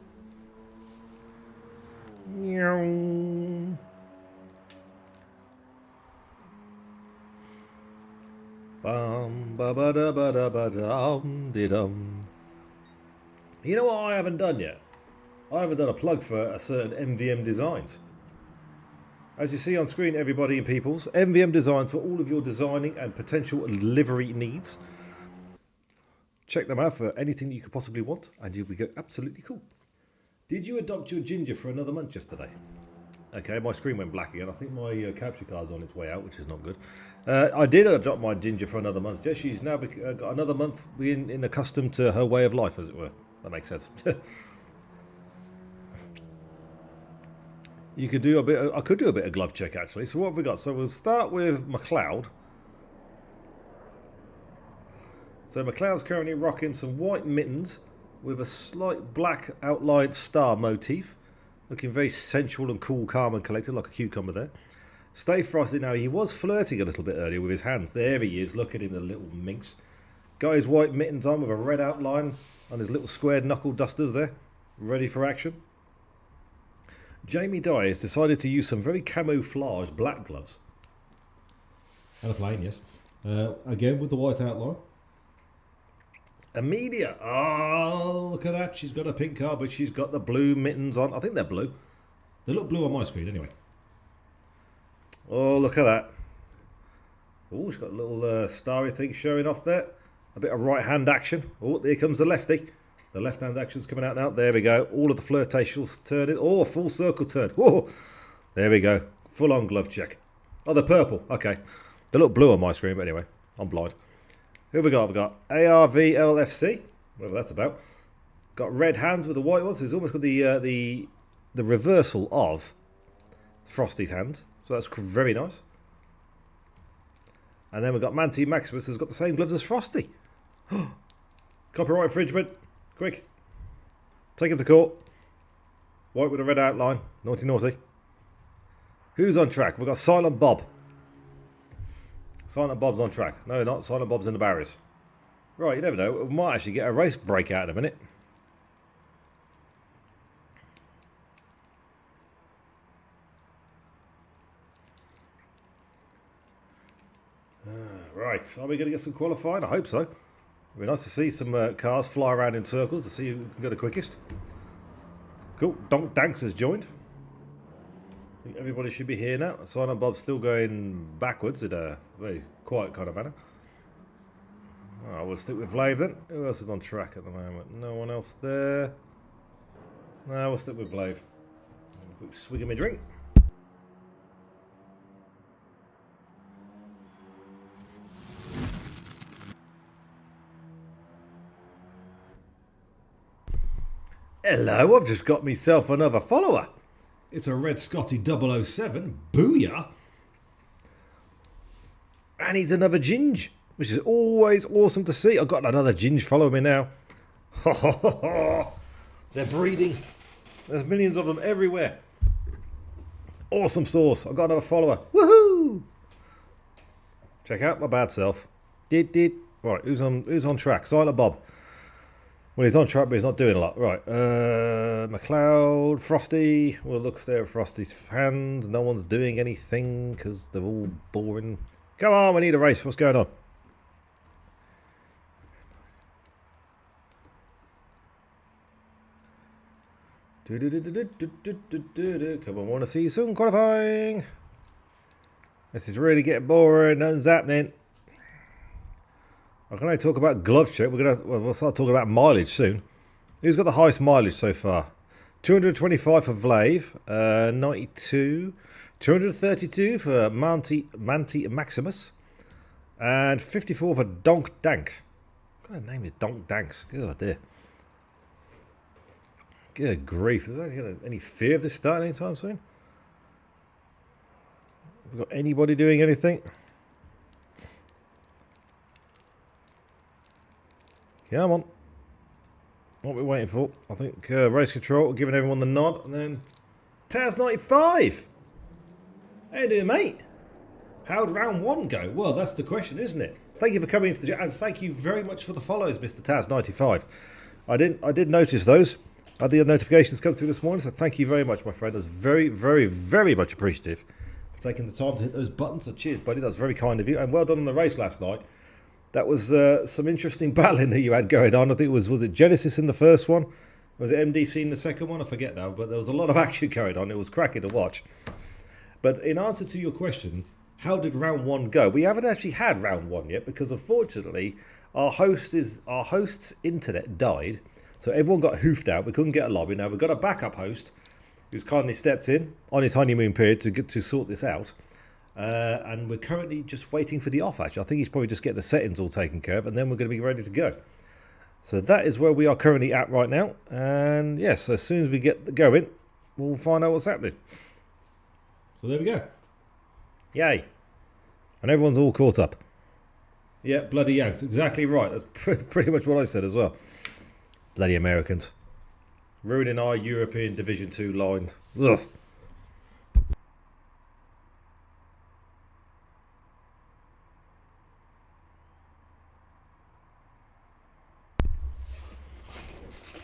Meow. Bum ba ba da ba da ba dum de dum. You know what I haven't done yet? I haven't done a plug for a certain MVM Designs. As you see on screen, everybody and peoples, MVM Designs for all of your designing and potential livery needs. Check them out for anything you could possibly want, and you'll be absolutely cool. Did you adopt your ginger for another month yesterday? Okay, my screen went black again. I think my capture card's on its way out, which is not good. I did adopt my ginger for another month. Yes, she's now got another month being accustomed to her way of life, as it were. That makes sense. You could do a bit. I could do a bit of glove check actually. So what have we got? So we'll start with McLeod. So McLeod's currently rocking some white mittens with a slight black outlined star motif. Looking very sensual and cool, calm and collected, like a cucumber there. Stay frosty now. He was flirting a little bit earlier with his hands. There he is. Look at him, the little minx. Got his white mittens on with a red outline on his little squared knuckle dusters there. Ready for action. Jamie Dye has decided to use some very camouflage black gloves. And a plain, yes. Again with the white outline. Amelia, oh look at that, she's got a pink card but she's got the blue mittens on. I think they're blue. They look blue on my screen anyway. Oh look at that. Oh, she's got a little starry thing showing off there. A bit of right hand action. Oh, here comes the lefty. The left hand action's coming out now. There we go. All of the flirtations turning. Oh, a full circle turn. Whoa. There we go. Full on glove check. Oh, they're purple. Okay. They look blue on my screen, but anyway, I'm blind. Who have we got? We've got ARVLFC, whatever that's about. Got red hands with the white ones. So it's almost got the reversal of Frosty's hands. So that's very nice. And then we've got Manti Maximus who's got the same gloves as Frosty. Copyright infringement. Quick. Take him to court. White with a red outline. Naughty, naughty. Who's on track? We've got Silent Bob. Silent Bob's on track. No, not. Silent Bob's in the barriers. Right, you never know. We might actually get a race break out in a minute. Right, are we going to get some qualifying? I hope so. It'd be nice to see some cars fly around in circles to see who can go the quickest. Cool. Donk Danks has joined. I think everybody should be here now. Silent Bob's still going backwards in a very quiet kind of manner. Oh, we'll stick with Vlave then. Who else is on track at the moment? No one else there. No, we'll stick with Vlave. Quick swig of my drink. Hello, I've just got myself another follower. It's a Red Scotty 007. Booyah. And he's another Ginge, which is always awesome to see. I've got another Ginge following me now. They're breeding. There's millions of them everywhere. Awesome sauce. I've got another follower. Woohoo! Check out my bad self. Right, who's on track? Silent Bob. Well, he's on track, but he's not doing a lot. Right, McLeod, Frosty. We'll look there at Frosty's hands. No one's doing anything because they're all boring. Come on, we need a race. What's going on? Come on, want to see you soon qualifying. This is really getting boring. Nothing's happening. I can only talk about glove check. We'll start talking about mileage soon. Who's got the highest mileage so far? 225 for Vlave, 92, 232 for Manti Maximus, and 54 for Donk Danks. What kind of name is Donk Danks? Good dear. Good grief. Is there any fear of this starting anytime soon? Have we got anybody doing anything? Come on. What are we waiting for? I think race control, giving everyone the nod, and then Taz95. How you doing, mate? How'd round 1 go? Well, that's the question, isn't it? Thank you for coming into the chat, and thank you very much for the follows, Mr. Taz95. I did notice those. I had the notifications come through this morning, so thank you very much, my friend. That's very, very, very much appreciative for taking the time to hit those buttons. So cheers, buddy. That's very kind of you, and well done on the race last night. That was some interesting battling that you had going on. I think was it Genesis in the first one? Was it MDC in the second one? I forget now, but there was a lot of action going on. It was cracking to watch. But in answer to your question, how did round 1 go? We haven't actually had round 1 yet because unfortunately our host's internet died, so everyone got hoofed out. We couldn't get a lobby. Now we've got a backup host who's kindly stepped in on his honeymoon period to sort this out. And we're currently just waiting for the off, actually. I think he's probably just getting the settings all taken care of, and then we're going to be ready to go. So that is where we are currently at right now. And yes, as soon as we get going, we'll find out what's happening. So there we go. Yay. And everyone's all caught up. Yeah, bloody Yanks. Exactly right. That's pretty much what I said as well. Bloody Americans. Ruining our European Division 2 line. Ugh.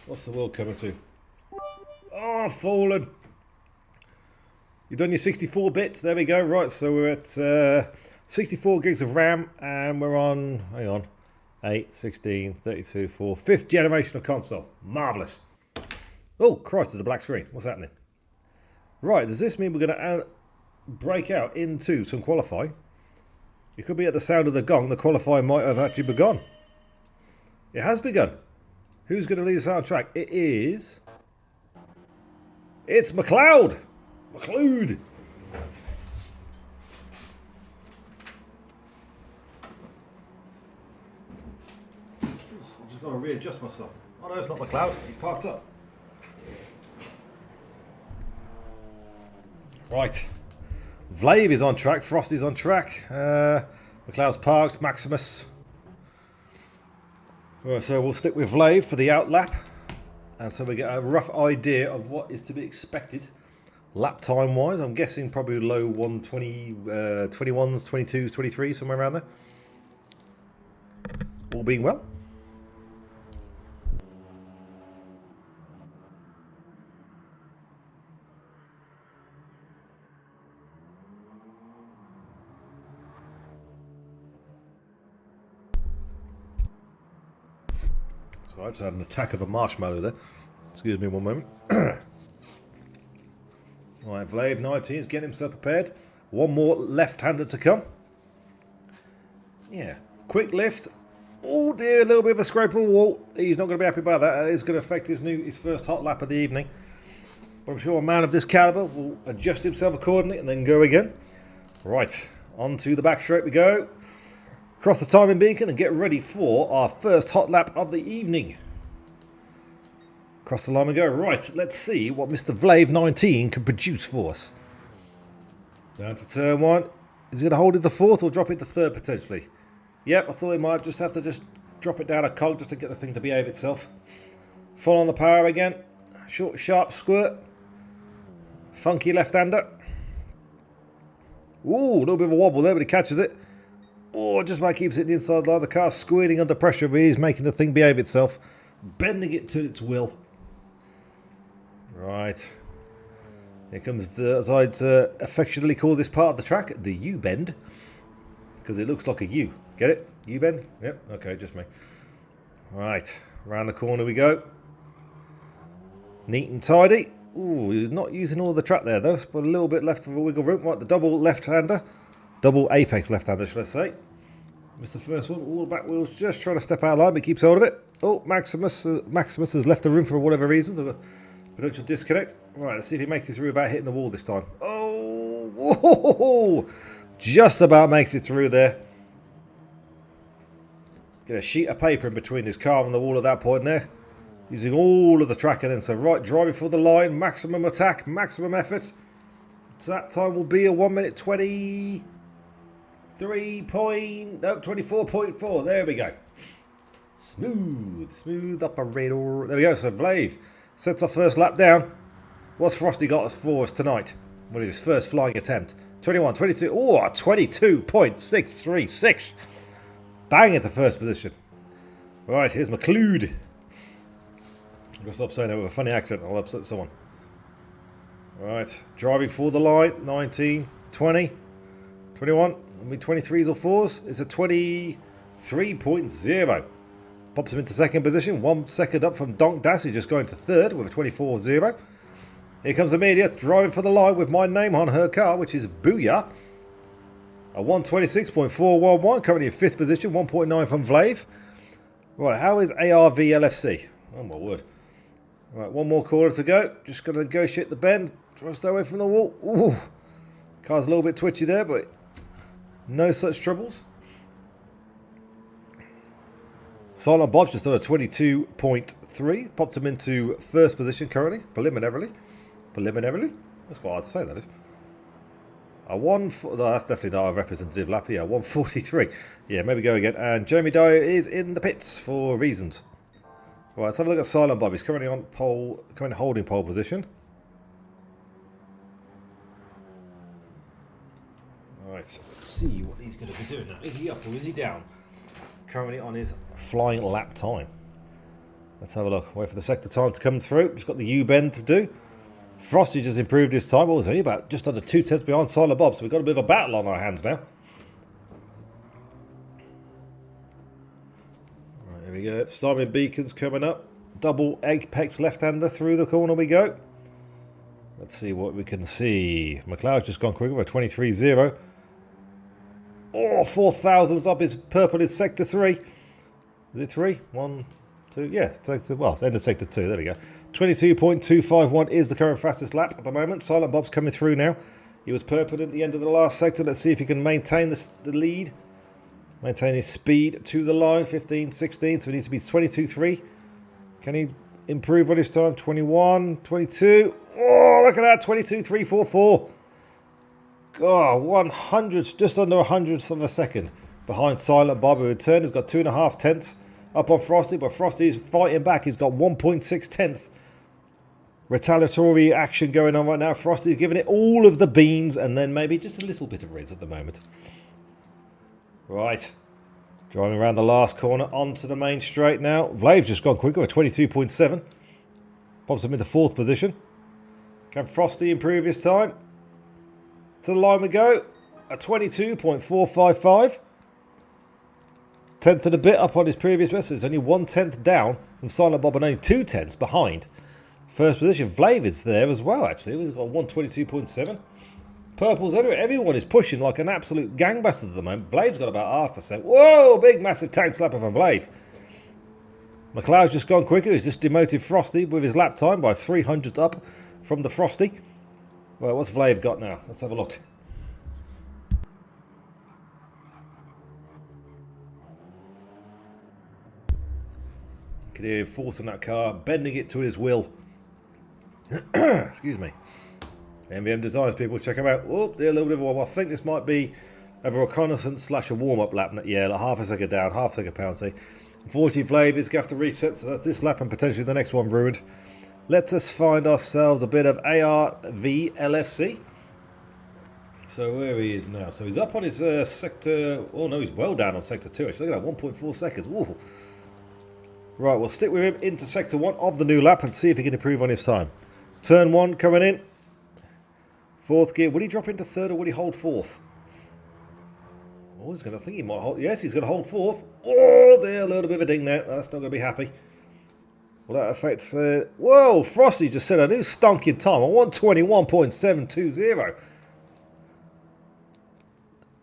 What's the world coming to? Oh, fallen. You've done your 64 bits. There we go. Right, so we're at 64 gigs of RAM, and we're on, hang on, 8, 16, 32, 4, 5th generation of console. Marvellous. Oh, Christ, there's a black screen. What's happening? Right, does this mean we're going to break out into some qualifying? It could be at the sound of the gong. The qualifying might have actually begun. It has begun. Who's going to lead us out on track? It is... It's McLeod! McLeod! I've just got to readjust myself. Oh no, it's not McLeod. He's parked up. Right. Vlave is on track. Frosty's on track. McLeod's parked. Maximus. Right, so we'll stick with Vlave for the out lap. And so we get a rough idea of what is to be expected lap time wise. I'm guessing probably low 120, 21s, 22s, 23s, somewhere around there. All being well. So I just had an attack of a marshmallow there. Excuse me one moment. Alright, Vlave 19 is getting himself prepared. One more left-hander to come. Yeah, quick lift. Oh dear, a little bit of a scrape on the wall. He's not going to be happy about that. That is going to affect his first hot lap of the evening. But I'm sure a man of this calibre will adjust himself accordingly and then go again. Right, on to the back straight we go. Cross the timing beacon and get ready for our first hot lap of the evening. Cross the line we go. Right, let's see what Mr. Vlave 19 can produce for us. Down to turn 1. Is he going to hold it to 4th or drop it to 3rd potentially? Yep, I thought he might just have to just drop it down a cog just to get the thing to behave itself. Full on the power again. Short, sharp squirt. Funky left-hander. Ooh, a little bit of a wobble there, but he catches it. Oh, just about keeps it in the inside line. The car's squirting under pressure, but he's making the thing behave itself. Bending it to its will. Right. Here comes, as I'd affectionately call this part of the track, the U-bend. Because it looks like a U. Get it? U-bend? Yep, okay, just me. Right, round the corner we go. Neat and tidy. Ooh, he's not using all the track there though. But a little bit left of a wiggle room. Right, the double left-hander. Double apex left-hander, should I say. Missed the first one. All the back wheels just trying to step out of line, but he keeps hold of it. Oh, Maximus has left the room for whatever reason. A potential disconnect. Right, let's see if he makes it through without hitting the wall this time. Oh, whoa, just about makes it through there. Get a sheet of paper in between his car and the wall at that point there. Using all of the track and then. So right, driving for the line, maximum attack, maximum effort. So that time will be a 1 minute 24.4. There we go. Smooth operator. There we go. So Vlave sets our first lap down. What's Frosty got us for us tonight? What is his first flying attempt? 21, 22. Oh, 22.636. Bang into first position. Right, here's McLeod. I'm going to stop saying that with a funny accent. I'll upset someone. Right, driving for the line. 19, 20, 21. I mean 23s or 4s. It's a 23.0. Pops him into second position. 1 second up from Donk Das, who's just going to third with a 24.0. Here comes Amelia, driving for the line with my name on her car, which is Booyah. A 126.411, currently in 5th position, 1.9 from Vlave. Right, how is ARV LFC? Oh my word. Right, one more corner to go. Just going to negotiate the bend. Try to stay away from the wall. Ooh. Car's a little bit twitchy there, but no such troubles. Silent Bob's just on a 22.3. Popped him into first position currently, preliminarily. That's quite hard to say, that is. No, that's definitely not a representative lap here. 143. Yeah, maybe go again. And Jeremy Dyer is in the pits for reasons. Right, let's have a look at Silent Bob. He's currently on pole, currently holding pole position. Alright, let's see what he's going to be doing now. Is he up or is he down? Currently on his flying lap time. Let's have a look. Wait for the sector time to come through. Just got the U-bend to do. Frosty just improved his time. What was he? About just under 2 tenths behind Silent Bob. So we've got a bit of a battle on our hands now. Right, here we go. Simon Beacon's coming up. Double apex left-hander through the corner we go. Let's see what we can see. McLeod's just gone quicker with a 23.0. Oh, 4,000's up. His purple is sector 3. Is it 3? 1, 2. Yeah, well, it's end of sector 2. There we go. 22.251 is the current fastest lap at the moment. Silent Bob's coming through now. He was purple at the end of the last sector. Let's see if he can maintain the lead. Maintain his speed to the line. 15, 16. So he needs to be 22.3. Can he improve on his time? 21, 22. Oh, look at that. 22.344. God, 100, just under 100th of a second behind Silent Bob, who in turn has got 2.5 tenths up on Frosty, but Frosty is fighting back. He's got 1.6 tenths retaliatory action going on right now. Frosty's giving it all of the beans and then maybe just a little bit of Riz at the moment. Right, driving around the last corner onto the main straight now. Vlave's just gone quicker, a 22.7. Pops him into 4th position. Can Frosty improve his time? To the line we go, a 22.455. 10th and a bit up on his previous best, so it's only 1 tenth down from Silent Bob and only 2 tenths behind first position. Vlave is there as well, actually. He's got 122.7. Purple's everywhere. Everyone is pushing like an absolute gangbusters at the moment. Vlave's got about 0.5%. Whoa, big massive tank slapper from Vlave. McLeod's just gone quicker. He's just demoted Frosty with his lap time by 300 up from the Frosty. Well, what's Vlave got now? Let's have a look. You can hear him forcing that car, bending it to his will. Excuse me. MVM Designs, people, check them out. Oh, they're a little bit of a wobble. I think this might be a reconnaissance / a warm-up lap. Yeah, like half a second down, half a second penalty. Unfortunately, Vlave is going to have to reset, so that's this lap and potentially the next one ruined. Let us find ourselves a bit of ARV LFC. So where he is now. So he's up on his sector. Oh no, he's well down on sector 2. Actually, look at that, 1.4 seconds. Ooh. Right, we'll stick with him into sector 1 of the new lap and see if he can improve on his time. Turn 1 coming in. 4th gear. Will he drop into 3rd or will he hold 4th? Oh, he's going to think he might hold. Yes, he's going to hold 4th. Oh, there, a little bit of a ding there. That's not going to be happy. Well, that affects... whoa, Frosty just set a new stonking time on 121.720.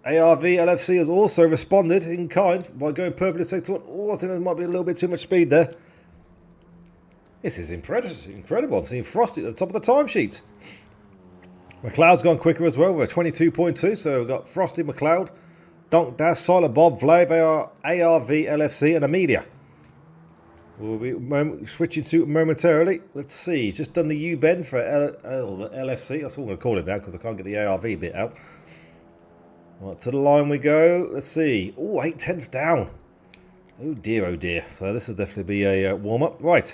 ARV LFC has also responded in kind by going purple in sector 1. Oh, I think there might be a little bit too much speed there. This is incredible. I'm seeing Frosty at the top of the timesheet. McLeod's gone quicker as well with a 22.2. So we've got Frosty, McLeod, Donk Das, Silent Bob, Vlave, ARV LFC, and Amelia. We'll be switching to momentarily. Let's see. Just done the U-bend for the LFC. That's what I'm going to call it now because I can't get the ARV bit out. Right, to the line we go. Let's see. Oh, 8 tenths down. Oh dear. So this will definitely be a warm-up. Right.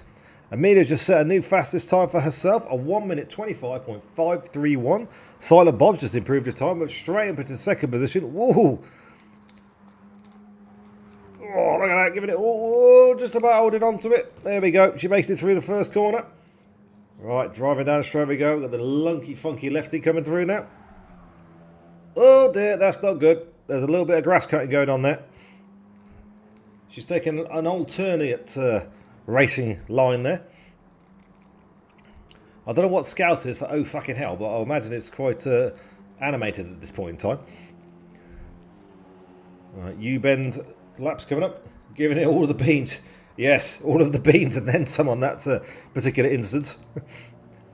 Amelia just set a new fastest time for herself, a 1 minute 25.531. Silent Bob's just improved his time, but straight up into second position. Whoa! Oh, look at that, giving it, oh, just about holding on to it. There we go. She makes it through the first corner. Right, driving down straight we go. Got the lunky, funky lefty coming through now. Oh dear, that's not good. There's a little bit of grass cutting going on there. She's taking an alternate racing line there. I don't know what Scouse is for oh fucking hell, but I imagine it's quite animated at this point in time. Right, U-bend laps coming up, giving it all of the beans. Yes, all of the beans and then some on that particular instance.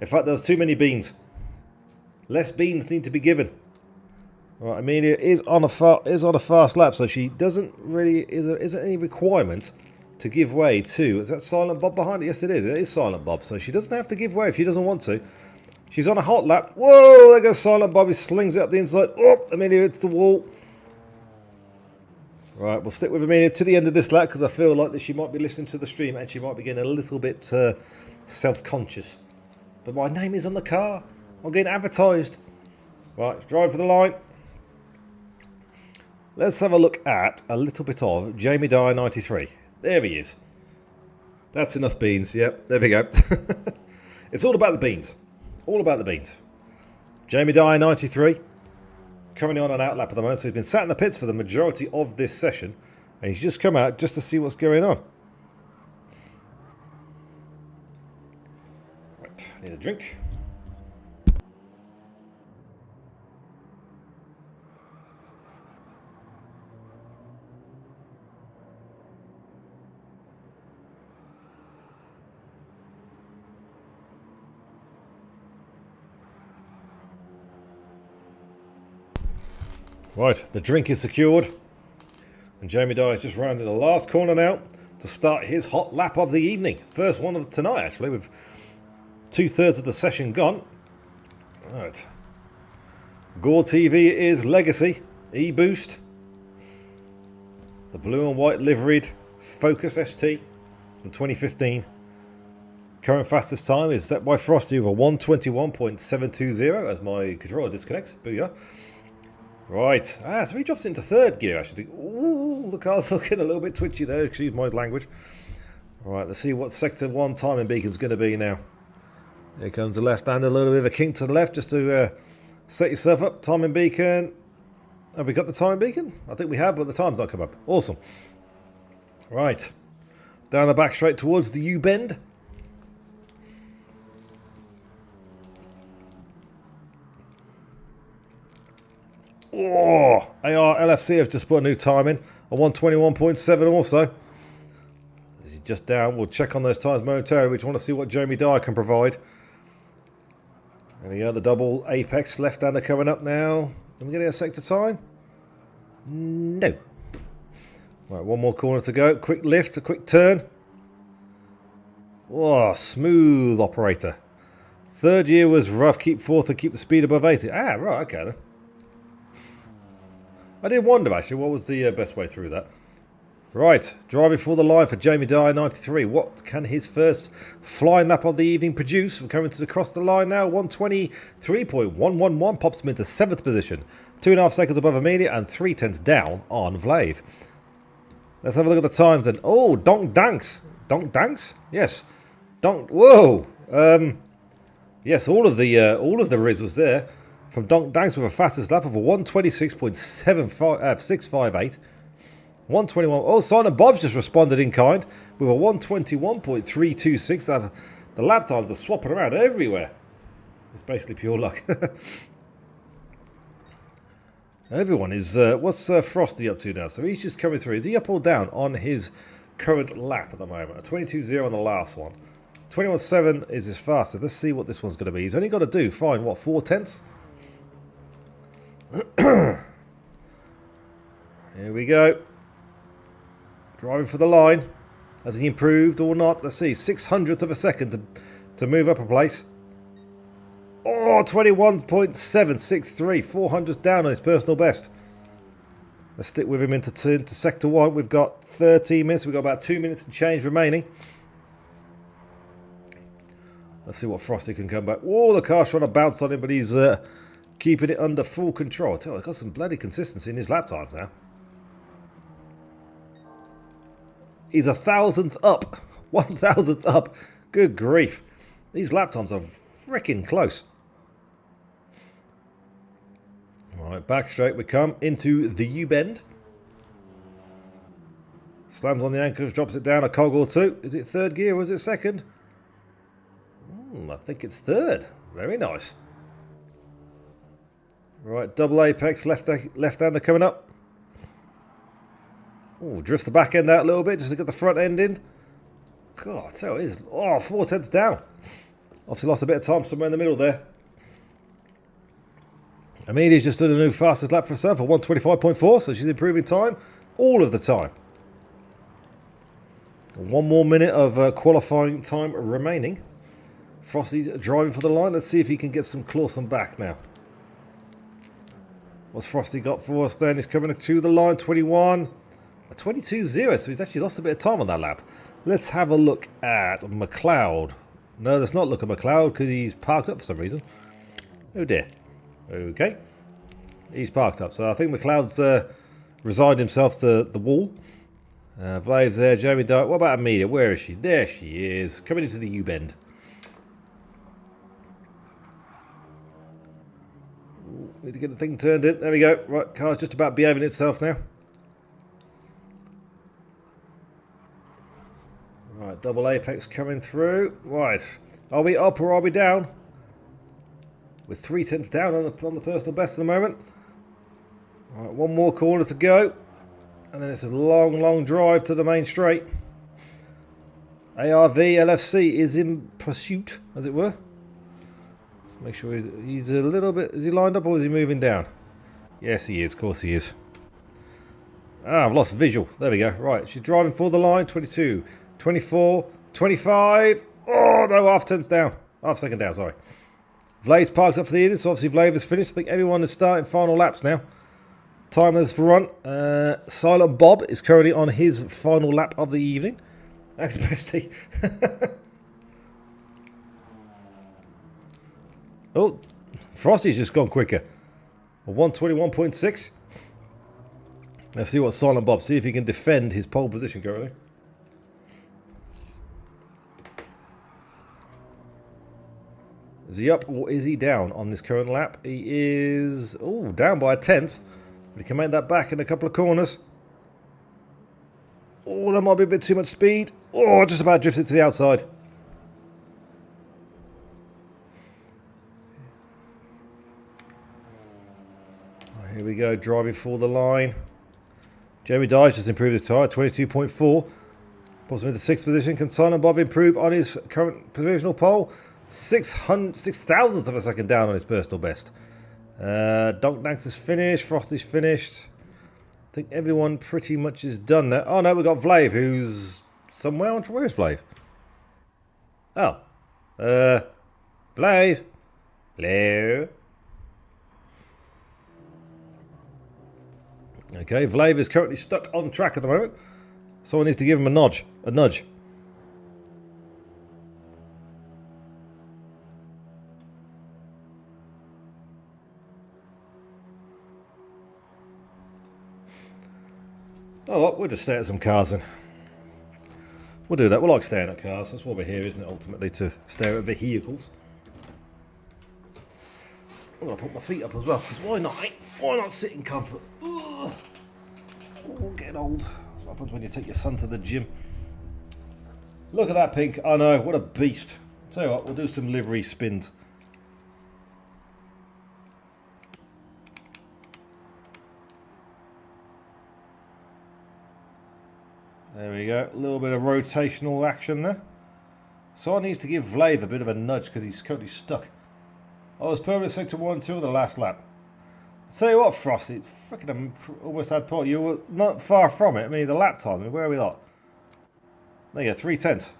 In fact, there was too many beans. Less beans need to be given. Right, Amelia is on a fast lap, so she doesn't really isn't any requirement to give way to. Is that Silent Bob behind it? Yes, it is. It is Silent Bob, so she doesn't have to give way if she doesn't want to. She's on a hot lap. Whoa! There goes Silent Bob. He slings it up the inside. Oh, Amelia hits the wall. Right, we'll stick with Amelia to the end of this lap because I feel like that she might be listening to the stream and she might be getting a little bit self-conscious. But my name is on the car. I'm getting advertised. Right, drive for the line. Let's have a look at a little bit of Jamie Dyer 93. There he is. That's enough beans. Yep, there we go. It's all about the beans. All about the beans. Jamie Dyer 93. Currently on an outlap at the moment, so he's been sat in the pits for the majority of this session. And he's just come out just to see what's going on. Right, need a drink. Right, the drink is secured. And Jamie Dyer is just rounding the last corner now to start his hot lap of the evening. First one of tonight, actually, with 2/3 of the session gone. Right. Gore TV is Legacy, E-Boost. The blue and white liveried Focus ST from 2015. Current fastest time is set by Frosty with a 121.720 as my controller disconnects. Booyah. Right, so he drops into third gear actually. Ooh, the car's looking a little bit twitchy there, excuse my language. Right, let's see what sector 1 timing beacon's going to be now. Here comes the left hand, a little bit of a kink to the left just to set yourself up. Timing beacon. Have we got the timing beacon? I think we have, but the time's not come up. Awesome. Right, down the back straight towards the U-bend. Oh, AR LFC have just put a new time in, a 121.7 also. As he's just down, we'll check on those times momentarily. We just want to see what Jamie Dyer can provide. There we go, the double apex left-hander coming up now. Are we getting a sector time? No. Right, one more corner to go. Quick lift, a quick turn. Oh, smooth operator. Third year was rough. Keep fourth and keep the speed above 80. Ah, right, okay then. I did wonder actually what was the best way through that. Right, driving for the line for Jamie Dyer 93. What can his first flying lap of the evening produce? We're coming to across the line now. 123.111 pops him into 7th position. 2.5 seconds above Amelia and 3/10 down on Vlave. Let's have a look at the times then. Oh, Donk Danks. Donk Danks? Yes. Donk. Whoa. Yes, all of the Riz was there. From Donk Danks with a fastest lap of a 126.658. 121. Oh, Silent Bob's just responded in kind with a 121.326. The lap times are swapping around everywhere. It's basically pure luck. Everyone is... what's Frosty up to now? So he's just coming through. Is he up or down on his current lap at the moment? A 22.0 on the last one. 21.7 is his fastest. Let's see what this one's going to be. He's only got to do, fine, what, 4/10? Here we go. Driving for the line. Has he improved or not? Let's see. 600th of a second to move up a place. Oh, 21.763. 400 down on his personal best. Let's stick with him into sector 1. We've got 13 minutes. We've got about 2 minutes and change remaining. Let's see what Frosty can come back. Oh, the car's trying to bounce on him, but he's keeping it under full control. I tell you, he's got some bloody consistency in his lap times now. He's 1,000th up. 1,000th up. Good grief. These lap times are freaking close. Alright, back straight we come into the U-bend. Slams on the anchors, drops it down a cog or two. Is it third gear or is it second? I think it's third. Very nice. Right, double apex, left-hander coming up. Oh, drifts the back end out a little bit just to get the front end in. God, so it is. Oh, 4 tenths down. Obviously lost a bit of time somewhere in the middle there. Amelia's just done a new fastest lap for herself at 125.4, so she's improving time all of the time. 1 more minute of qualifying time remaining. Frosty's driving for the line. Let's see if he can get some Clawson back now. What's Frosty got for us then? He's coming to the line, 21. A 22.0, so he's actually lost a bit of time on that lap. Let's have a look at McLeod. No, let's not look at McLeod because he's parked up for some reason. Oh dear. Okay. He's parked up. So I think McLeod's resigned himself to the wall. Vlave's there. Jeremy Dart. What about Amelia? Where is she? There she is. Coming into the U-bend. Need to get the thing turned in. There we go. Right, car's just about behaving itself now. Right, double apex coming through. Right, are we up or are we down? With 3 tenths down on the personal best at the moment. Right, 1 more corner to go. And then it's a long, long drive to the main straight. ARV LFC is in pursuit, as it were. Make sure he's a little bit... Is he lined up or is he moving down? Yes, he is. Of course he is. Ah, I've lost visual. There we go. Right, she's driving for the line. 22, 24, 25. Oh, no, half tenths down. Half second down, sorry. Vlave's parked up for the evening, so obviously Vlave has finished. I think everyone is starting final laps now. Timers run. Silent Bob is currently on his final lap of the evening. Thanks, bestie. Oh, Frosty's just gone quicker. 121.6. Let's see what Silent Bob, see if he can defend his pole position currently. Is he up or is he down on this current lap? He is, oh, down by a tenth. But he can make that back in a couple of corners. Oh, that might be a bit too much speed. Oh, just about drifted to the outside. Here we go, driving for the line. Jamie Dyche just improved his tyre, 22.4. Pops him into 6th position. Can Silent Bob improve on his current provisional pole? 6,000ths of a second down on his personal best. Donkdanks is finished. Frosty's finished. I think everyone pretty much is done there. Oh no, we've got Vlave who's somewhere. Where's Vlave? Oh. Vlave. Hello. Okay, Vlave is currently stuck on track at the moment. Someone needs to give him a nudge. Oh, well, we'll just stare at some cars then. We'll do that. We like staring at cars. That's why we're here, isn't it, ultimately, to stare at vehicles. I'm going to put my feet up as well, because why not, eh? Why not sit in comfort? Ugh. Oh, getting old. That's what happens when you take your son to the gym. Look at that pink. I know, what a beast. Tell you what, we'll do some livery spins. There we go, a little bit of rotational action there. Someone needs to give Vlave a bit of a nudge because he's currently stuck. I was permanent sector 1 and 2 on the last lap. I'll tell you what, Frosty, freaking almost had point. You were not far from it. I mean, the lap time, I mean, where are we at? There you go, 3 tenths.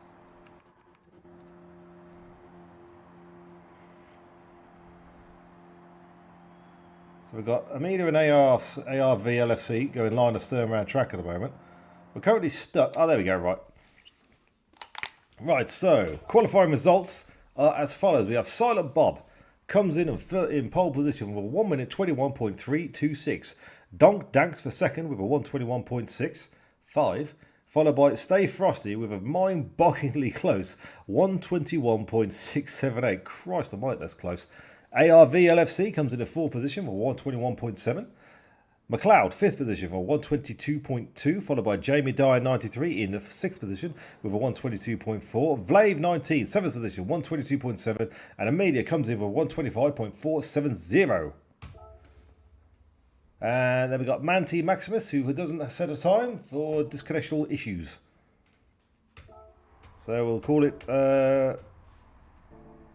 So we've got Amelia and ARV LFC going line of stern around track at the moment. We're currently stuck. Oh, there we go, right. Right, so qualifying results are as follows. We have Silent Bob comes in pole position with a 1 minute 21.326. Donk Danks for second with a 121.65. Followed by Stay Frosty with a mind-bogglingly close 121.678. Christ almighty, that's close. ARV LFC comes in a 4th position with 121.7. McLeod, 5th position for 122.2, followed by Jamie Dyer, 93, in the 6th position with a 122.4. Vlave, 19, 7th position, 122.7. And Amelia comes in with 125.470. And then we got Manti Maximus, who doesn't set a time for disconnectional issues. So we'll call it, what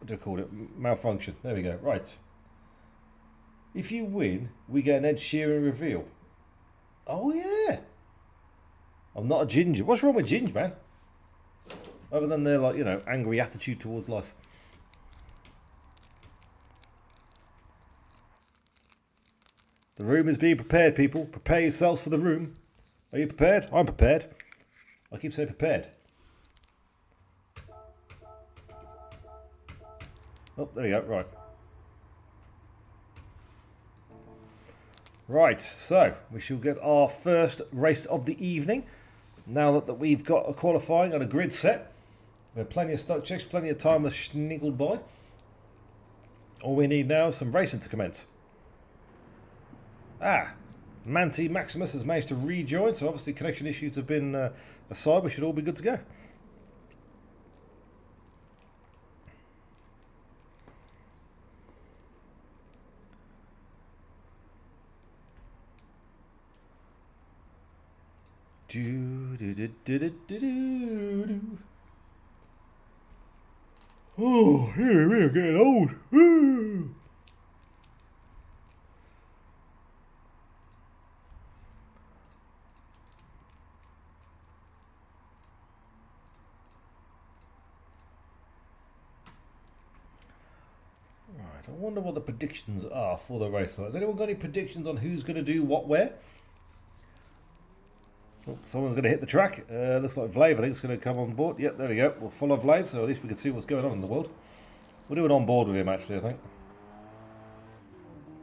do you call it? Malfunction. There we go. Right. If you win, we get an Ed Sheeran reveal. Oh, yeah. I'm not a ginger. What's wrong with ginger, man? Other than their, like, you know, angry attitude towards life. The room is being prepared, people. Prepare yourselves for the room. Are you prepared? I'm prepared. I keep saying prepared. Oh, there we go. Right. Right, so we shall get our first race of the evening. Now that we've got a qualifying and a grid set, we have plenty of stock checks, plenty of time has sniggled by. All we need now is some racing to commence. Manti Maximus has managed to rejoin, so obviously connection issues have been aside. We should all be good to go. Oh, here we're getting old. Woo. Right, I wonder what the predictions are for the race. Has anyone got any predictions on who's going to do what where? Oh, someone's going to hit the track. Looks like Vlave, I think, is going to come on board. Yep, there we go. We'll follow Vlave, so at least we can see what's going on in the world. We'll do it on board with him, actually, I think.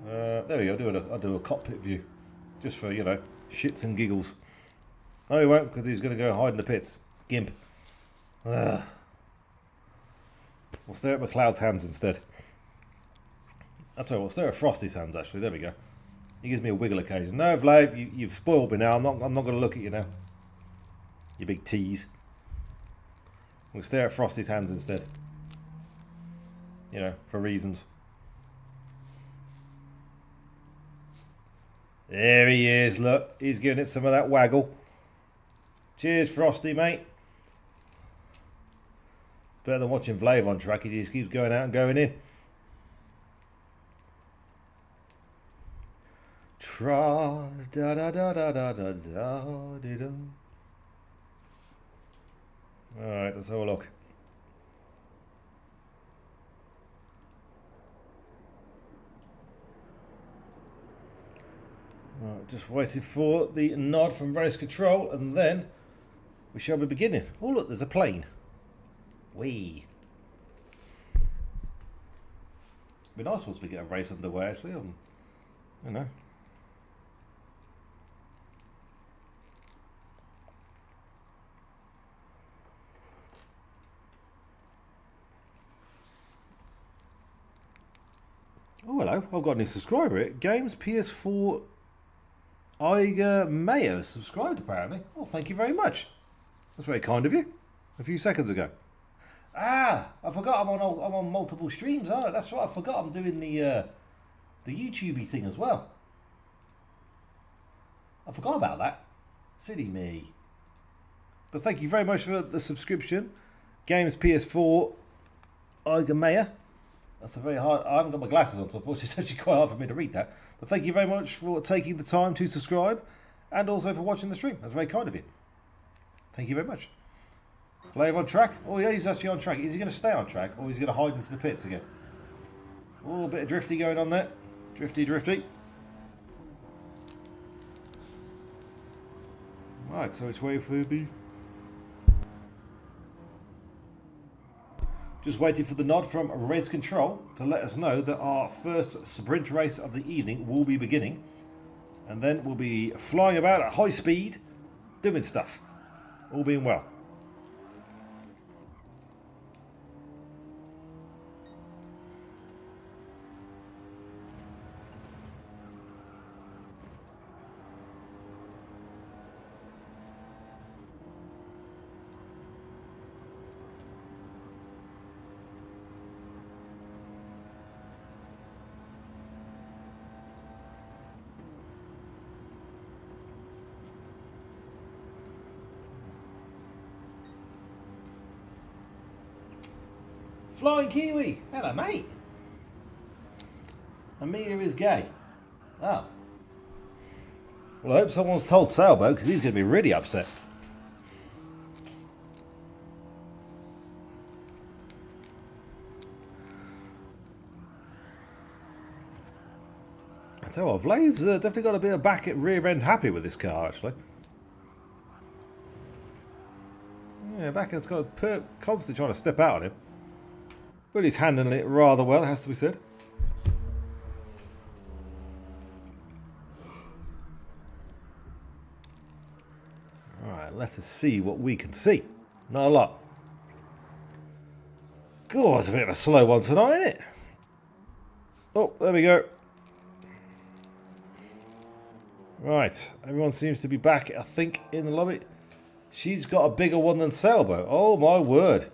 There we go. I'll do a cockpit view. Just for, you know, shits and giggles. No, he won't, because he's going to go hide in the pits. Gimp. We'll stare at McLeod's hands instead. I'll tell you what, stare at Frosty's hands, actually. There we go. He gives me a wiggle occasion. No, Vlave, you've spoiled me now. I'm not going to look at you now. You big tease. We'll stare at Frosty's hands instead. You know, for reasons. There he is, look. He's giving it some of that waggle. Cheers, Frosty, mate. It's better than watching Vlave on track. He just keeps going out and going in. Tra da da da da da da da da. Alright, let's have a look. Right, just waiting for the nod from race control, and then we shall be beginning. Oh look, there's a plane. Whee! It'd be nice once we get a race underway, actually. You know. Oh, hello. I've got a new subscriber. Games PS4 Iger Mayo subscribed, apparently. Oh, thank you very much. That's very kind of you. A few seconds ago. I forgot I'm on multiple streams, aren't I? That's right. I forgot I'm doing the YouTubey thing as well. I forgot about that. Silly me. But thank you very much for the subscription. Games PS4 Iger Mayo. That's a very hard... I haven't got my glasses on, so unfortunately it's actually quite hard for me to read that. But thank you very much for taking the time to subscribe and also for watching the stream. That's very kind of you. Thank you very much. Vlave on track? Oh yeah, he's actually on track. Is he going to stay on track or is he going to hide into the pits again? Oh, a bit of drifty going on there. Drifty, drifty. Right, so it's waiting for the... Just waiting for the nod from race control to let us know that our first sprint race of the evening will be beginning. And then we'll be flying about at high speed, doing stuff. All being well. Flying Kiwi! Hello, mate! Amelia is gay. Oh. Well, I hope someone's told Sailboat, because he's going to be really upset. I tell you what, Vlave's definitely got a bit of back at rear end happy with this car, actually. Yeah, back end's got constantly trying to step out on him. But he's handling it rather well, it has to be said. Alright, let us see what we can see. Not a lot. God, it's a bit of a slow one tonight, isn't it? Oh, there we go. Right, everyone seems to be back, I think, in the lobby. She's got a bigger one than Sailboat. Oh, my word.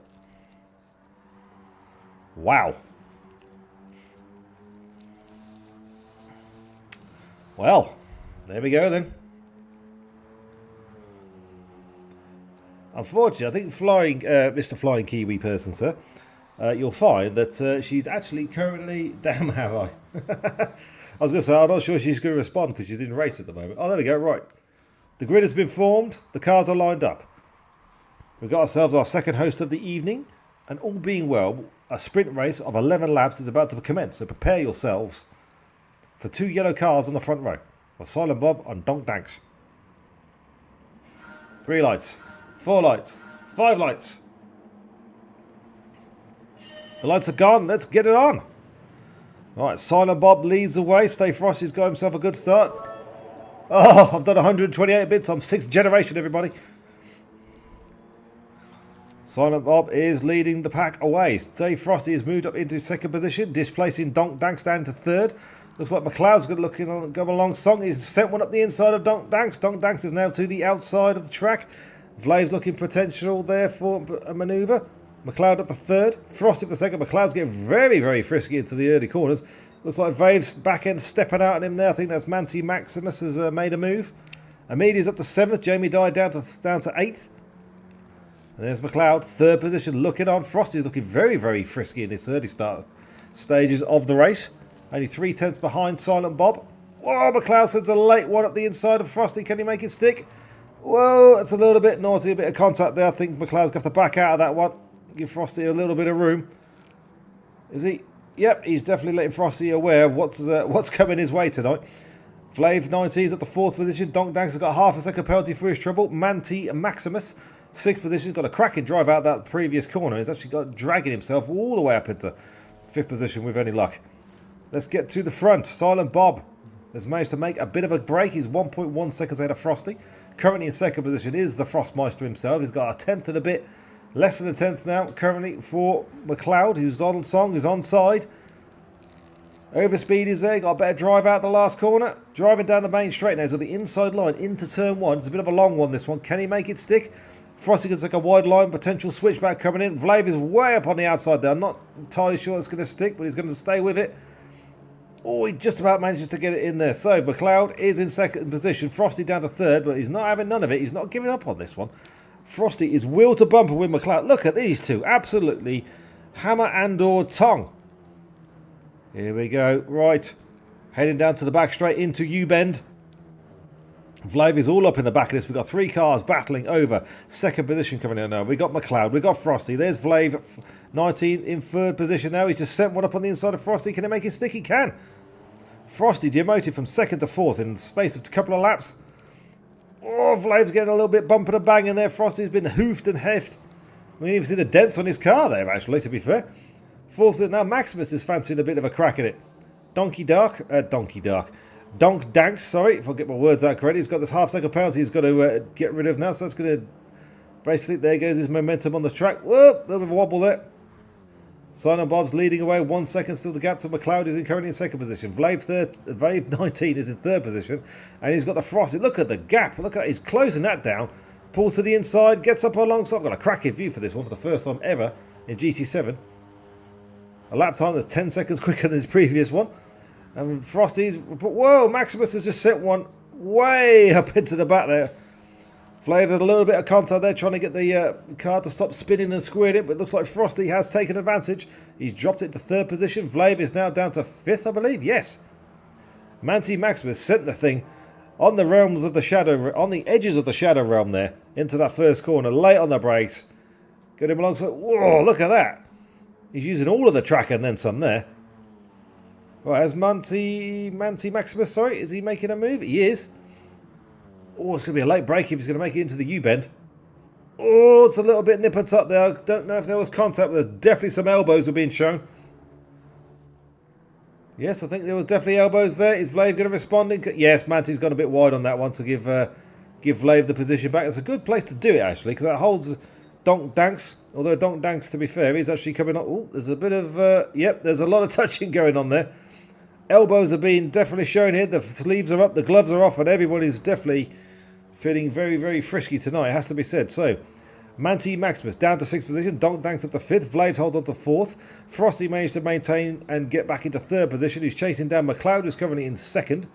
Wow. Well, there we go then. Unfortunately, I think Mr. Flying Kiwi person, sir, you'll find that she's actually currently... Damn, have I? I was going to say, I'm not sure she's going to respond because she's in race at the moment. Oh, there we go, right. The grid has been formed. The cars are lined up. We've got ourselves our second host of the evening. And all being well, a sprint race of 11 laps is about to commence. So prepare yourselves for 2 yellow cars on the front row. Of Silent Bob and Donk Danks. 3 lights. 4 lights. 5 lights. The lights are gone. Let's get it on. Right, Silent Bob leads the way. Stay Frosty's got himself a good start. Oh, I've done 128 bits. I'm 6th generation, everybody. Silent Bob is leading the pack away. Stay Frosty has moved up into 2nd position, displacing Donk Danks down to 3rd. Looks like McLeod's going along song. He's sent one up the inside of Donk Danks. Donk Danks is now to the outside of the track. Vlave's looking potential there for a manoeuvre. McLeod up the 3rd. Frosty up the 2nd. McLeod's getting very, very frisky into the early corners. Looks like Vave's back end stepping out on him there. I think that's Manti Maximus has made a move. Amelia's up to 7th. Jamie died down to 8th. And there's McLeod, 3rd position, looking on. Frosty's looking very, very frisky in this early start stages of the race. Only 3/10 behind Silent Bob. Whoa, McLeod sends a late one up the inside of Frosty. Can he make it stick? Whoa, that's a little bit naughty, a bit of contact there. I think McLeod's got to back out of that one. Give Frosty a little bit of room. Is he? Yep, he's definitely letting Frosty aware of what's coming his way tonight. Vlave 19 is at the 4th position. Donk Danks has got half a second penalty for his trouble. Manti Maximus, 6th position, got a cracking drive out that previous corner. He's actually got dragging himself all the way up into 5th position with any luck. Let's get to the front. Silent Bob has managed to make a bit of a break. He's 1.1 seconds ahead of Frosty. Currently in 2nd position is the Frostmeister himself. He's got a 10th and a bit. Less than a 10th now currently for McLeod, who's on song, who's onside. Overspeed is there, got a better drive out the last corner. Driving down the main straight now, he's got the inside line into turn 1. It's a bit of a long one, this one. Can he make it stick? Frosty can take a wide line, potential switchback coming in. Vlave is way up on the outside there. I'm not entirely sure it's going to stick, but he's going to stay with it. Oh, he just about manages to get it in there. So, McLeod is in 2nd position. Frosty down to 3rd, but he's not having none of it. He's not giving up on this one. Frosty is wheel to bumper with McLeod. Look at these two. Absolutely hammer and or tongue. Here we go. Right. Heading down to the back straight into U-bend. Vlave is all up in the back of this. We've got 3 cars battling over 2nd position coming in now. We've got McLeod. We've got Frosty. There's Vlave, 19 in 3rd position now. He's just sent one up on the inside of Frosty. Can he make it stick? He can. Frosty demoted from 2nd to 4th in the space of a couple of laps. Oh, Oh, Vlave's getting a little bit bump and a bang in there. Frosty's been hoofed and heft. We didn't even see the dents on his car there, actually, to be fair. Fourth, now Maximus is fancying a bit of a crack at it. Donk Danks, sorry, if I get my words out correctly. He's got this half-second penalty he's got to get rid of now, so that's going to... Basically, there goes his momentum on the track. Whoop, a little bit of a wobble there. Simon Bob's leading away, 1 second still the gap to McLeod, who's currently in second position. Vlave 19 is in third position, and he's got the Frosty. Look at the gap, look at that, he's closing that down. Pulls to the inside, gets up alongside. I've got a cracking view for this one for the first time ever in GT7. A lap time that's 10 seconds quicker than his previous one. And Frosty's, whoa, Maximus has just sent one way up into the back there. Vlave had a little bit of contact there trying to get the car to stop spinning and squaring it, but it looks like Frosty has taken advantage. He's dropped it to third position. Vlave is now down to fifth, I believe. Yes. Manti Maximus sent the thing on the realms of the shadow, on the edges of the shadow realm there, into that first corner, late on the brakes. Got him alongside. Whoa, look at that. He's using all of the track and then some there. Right, as Manti Maximus, sorry, is he making a move? He is. Oh, it's going to be a late break if he's going to make it into the U-bend. Oh, it's a little bit nip and tuck there. I don't know if there was contact, but there's definitely some elbows were being shown. Yes, I think there was definitely elbows there. Is Vlave going to respond? Yes, Manti's gone a bit wide on that one to give Vlave the position back. It's a good place to do it, actually, because that holds Donk Danks. Although Donk Danks, to be fair, he's actually coming up. Oh, there's a bit of... yep, there's a lot of touching going on there. Elbows are being definitely shown here. The sleeves are up, the gloves are off, and everybody's definitely feeling very, very frisky tonight, it has to be said. So, Manti Maximus down to sixth position. Donk Danks up to fifth. Vlave holds on to fourth. Frosty managed to maintain and get back into third position. He's chasing down McLeod, who's currently in second,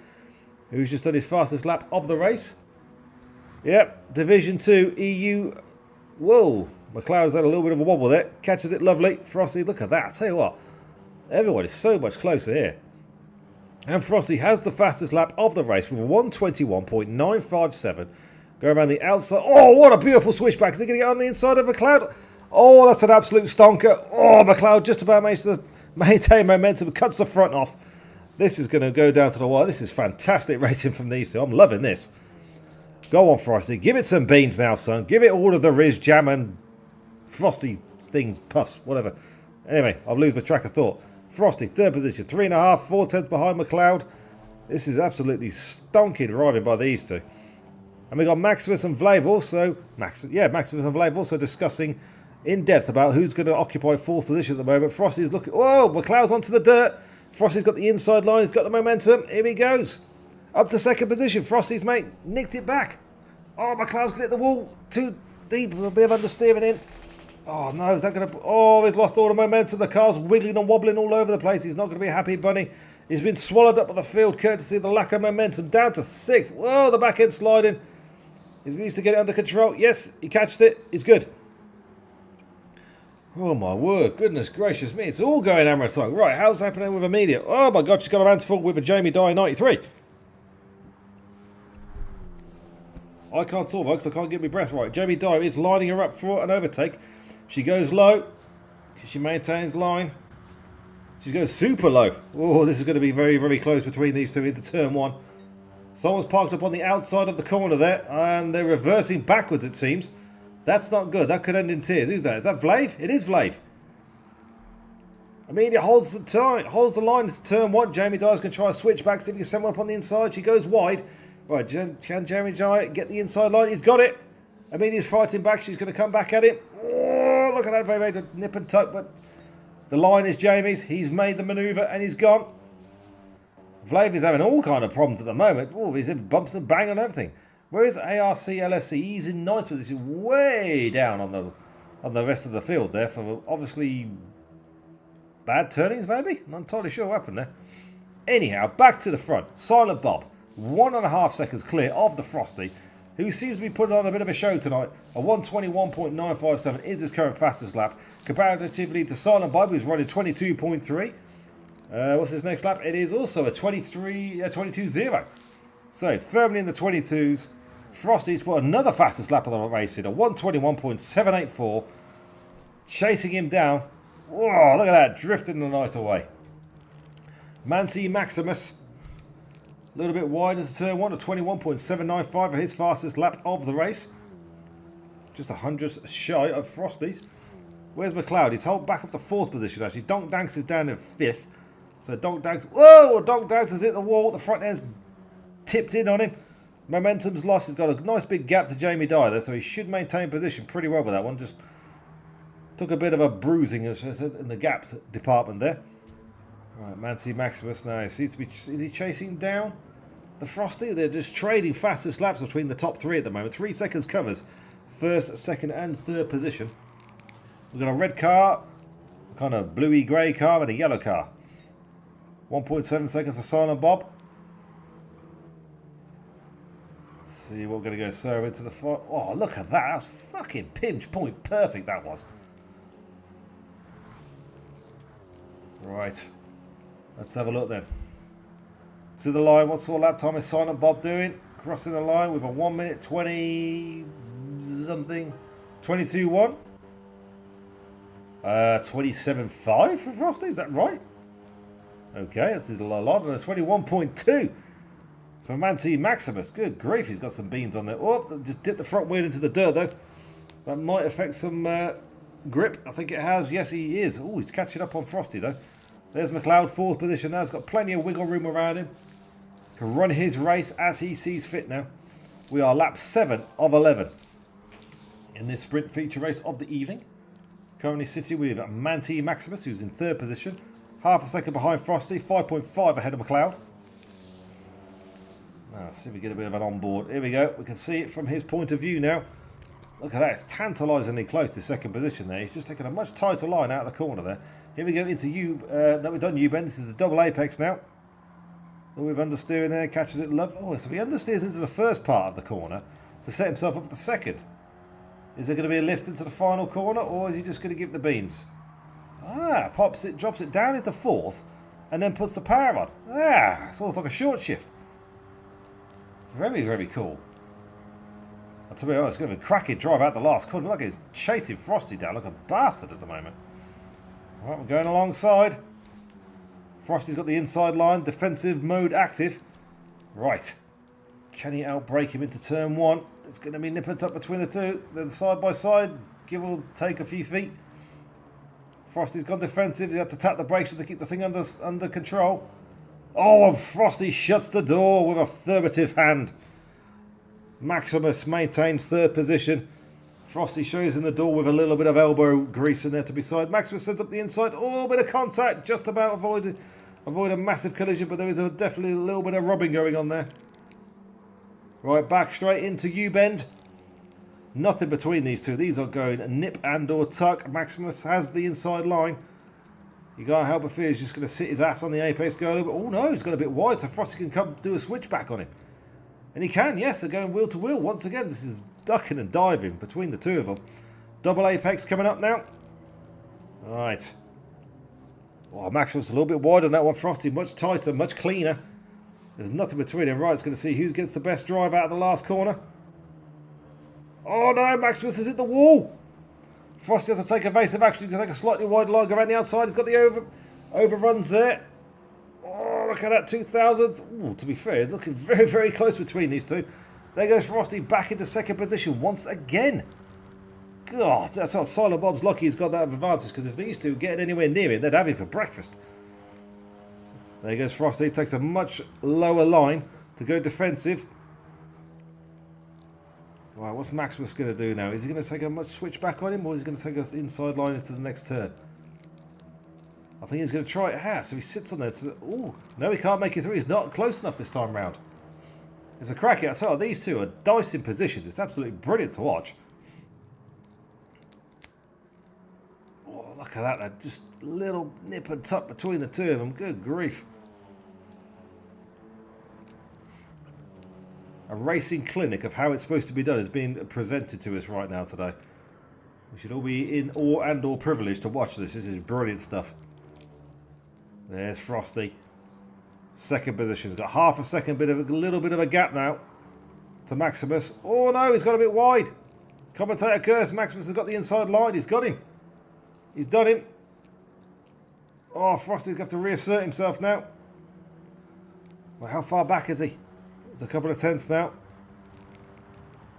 who's just done his fastest lap of the race. Yep, Division 2 EU. Whoa, McLeod's had a little bit of a wobble there. Catches it lovely. Frosty, look at that. I tell you what, everyone is so much closer here. And Frosty has the fastest lap of the race with a 121.957. Go around the outside. Oh, what a beautiful switchback. Is he going to get on the inside of McLeod? Oh, that's an absolute stonker. Oh, McLeod just about managed to maintain momentum. Cuts the front off. This is going to go down to the wire. This is fantastic racing from these two. I'm loving this. Go on, Frosty. Give it some beans now, son. Give it all of the Riz, jam, and Frosty things, puffs, whatever. Anyway, I've lost my track of thought. Frosty, third position. 3.5, 4 tenths behind McLeod. This is absolutely stonking driving by these two. And we got Maximus and Vlave also. Maximus and Vlave also discussing in depth about who's going to occupy fourth position at the moment. Frosty's looking. Oh, McLeod's onto the dirt. Frosty's got the inside line. He's got the momentum. Here he goes. Up to second position. Frosty's mate nicked it back. Oh, McLeod's going to hit the wall. Too deep. A bit of understeering in. Oh, no. Is that going to... Oh, he's lost all the momentum. The car's wiggling and wobbling all over the place. He's not going to be a happy bunny. He's been swallowed up by the field courtesy of the lack of momentum. Down to sixth. Whoa, the back end sliding. He needs to get it under control. Yes, he catched it. He's good. Oh, my word. Goodness gracious me. It's all going hammer song. Right, how's happening with Amelia? Oh, my God. She's got her hands full with a Jamie Dye 93. I can't talk, folks. I can't get my breath right. Jamie Dye is lining her up for an overtake. She goes low. She maintains line. She goes super low. Oh, this is going to be very, very close between these two into turn one. Someone's parked up on the outside of the corner there, and they're reversing backwards, it seems. That's not good. That could end in tears. Who's that? Is that Vlave? It is Vlave. Amelia holds the line into turn one. Jamie Dye's going to try a switch back, see if he can send one up on the inside. She goes wide. Right, can Jamie Dye get the inside line? He's got it. Amelia's fighting back. She's going to come back at it. Oh, look at that. Very, very nip and tuck, but the line is Jamie's. He's made the manoeuvre and he's gone. Vlave is having all kind of problems at the moment. Oh, he's in bumps and bang on everything. Where is ARC LSC? He's in ninth position, way down on the rest of the field there for obviously bad turnings, maybe? Not entirely sure what happened there. Anyhow, back to the front. Silent Bob, 1.5 seconds clear of the Frosty, who seems to be putting on a bit of a show tonight. A 121.957 is his current fastest lap, comparatively to Silent Bob, who's running 22.3. What's his next lap? It is also a 22.0. So, firmly in the 22s. Frosty's put another fastest lap of the race in, a 121.784. Chasing him down. Whoa, look at that, drifting the night away. Manti Maximus. A little bit wide into turn 1 at 21.795 for his fastest lap of the race. Just 100 shy of Frosty's. Where's McLeod? He's held back up to 4th position actually. Donk Danks is down in 5th. So Donk Danks, whoa! Donk Danks has hit the wall. The front end's tipped in on him. Momentum's lost. He's got a nice big gap to Jamie Dyer there, so he should maintain position pretty well with that one. Just took a bit of a bruising in the gap department there. Right, Manti Maximus now seems to be. Is he chasing down the Frosty? They're just trading fastest laps between the top 3 at the moment. 3 seconds covers 1st, 2nd, and 3rd position. We've got a red car, a kind of bluey grey car, and a yellow car. 1.7 seconds for Silent Bob. Let's see what we're going to go serve into the front. Oh, look at that. That's fucking pinch point perfect, that was. Right. Let's have a look then. To the line. What sort of lap time is Silent Bob doing? Crossing the line with a 1 minute 20 something. 22.1. 27.5 for Frosty. Is that right? Okay, this is a lot. And a 21.2 for Manti Maximus. Good grief, he's got some beans on there. Oh, just dipped the front wheel into the dirt though. That might affect some grip. I think it has. Yes, he is. Oh, he's catching up on Frosty though. There's McLeod, 4th position now. He's got plenty of wiggle room around him. Can run his race as he sees fit now. We are lap 7 of 11 in this sprint feature race of the evening. Currently sitting with Manti Maximus, who's in 3rd position. Half a second behind Frosty, 5.5 ahead of McLeod. Now, let's see if we get a bit of an onboard. Here we go. We can see it from his point of view now. Look at that. It's tantalisingly close to 2nd position there. He's just taken a much tighter line out of the corner there. Here we go into no, we've done U-bend. This is a double apex now. Oh, we've understeering there. Catches it lovely. Oh, so he understeers into the first part of the corner to set himself up for the 2nd. Is there going to be a lift into the final corner, or is he just going to give the beans? Ah, pops it, drops it down into 4th, and then puts the power on. Ah, it's almost like a short shift. Very, very cool. I'll tell you what, it's going to be a cracking drive out the last corner. Look, he's chasing Frosty down like a bastard at the moment. Right, we're going alongside. Frosty's got the inside line, defensive mode active. Right. Can he outbrake him into turn 1? It's going to be nipping up between the two. Then side by side, give or take a few feet. Frosty's gone defensive. He had to tap the brakes to keep the thing under control. Oh, and Frosty shuts the door with a affirmative hand. Maximus maintains 3rd position. Frosty shows in the door with a little bit of elbow grease in there to be side. Maximus sends up the inside. Oh, bit of contact. Just about avoid a massive collision, but there is definitely a little bit of rubbing going on there. Right, back straight into U-bend. Nothing between these two. These are going nip and or tuck. Maximus has the inside line. You can't help but fear he's just going to sit his ass on the apex, go a little bit. Oh no, he's got a bit wide, so Frosty can come do a switchback on him. And he can, yes, they're going wheel to wheel. Once again, this is ducking and diving between the two of them. Double apex coming up now. Right. Oh, Maximus a little bit wide on that one. Frosty much tighter, much cleaner. There's nothing between him. Right, it's going to see who gets the best drive out of the last corner. Oh no, Maximus is hit the wall. Frosty has to take evasive action. He's going to take a slightly wide line, go around the outside. He's got the overruns there. Oh, look at that, 2000. Ooh, to be fair, it's looking very, very close between these two. There goes Frosty back into 2nd position once again. God, that's how Silent Bob's lucky he's got that advantage, because if these two get anywhere near him, they'd have him for breakfast. So, there goes Frosty, takes a much lower line to go defensive. Right, what's Maximus going to do now? Is he going to take a much switch back on him, or is he going to take us inside line into the next turn? I think he's going to try it. So he sits on there. Oh, no, he can't make it through. He's not close enough this time round. There's a crack outside. These two are dicing positions. It's absolutely brilliant to watch. Oh, look at that. They're just a little nip and tuck between the two of them. Good grief. A racing clinic of how it's supposed to be done is being presented to us right now today. We should all be in awe and or privileged to watch this. This is brilliant stuff. There's Frosty. 2nd position. He's got half a second, a little bit of a gap now to Maximus. Oh no, he's got a bit wide. Commentator curse. Maximus has got the inside line. He's got him. He's done him. Oh, Frosty's going to have to reassert himself now. Well, how far back is he? There's a couple of tenths now.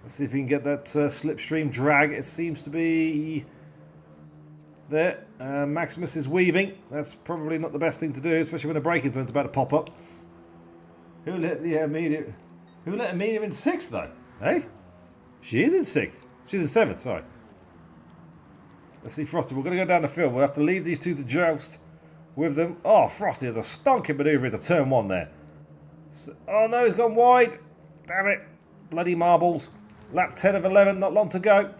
Let's see if he can get that slipstream drag. It seems to be there. Maximus is weaving. That's probably not the best thing to do, especially when a braking zone's about to pop up. Who let the medium? Who let a medium in 6th though? Hey, she is in 6th. She's in 7th. Sorry. Let's see Frosty. We're going to go down the field. We'll have to leave these two to joust with them. Oh, Frosty has a stonking manoeuvre into turn 1 there. So, oh no, he's gone wide. Damn it. Bloody marbles. Lap 10 of 11, not long to go.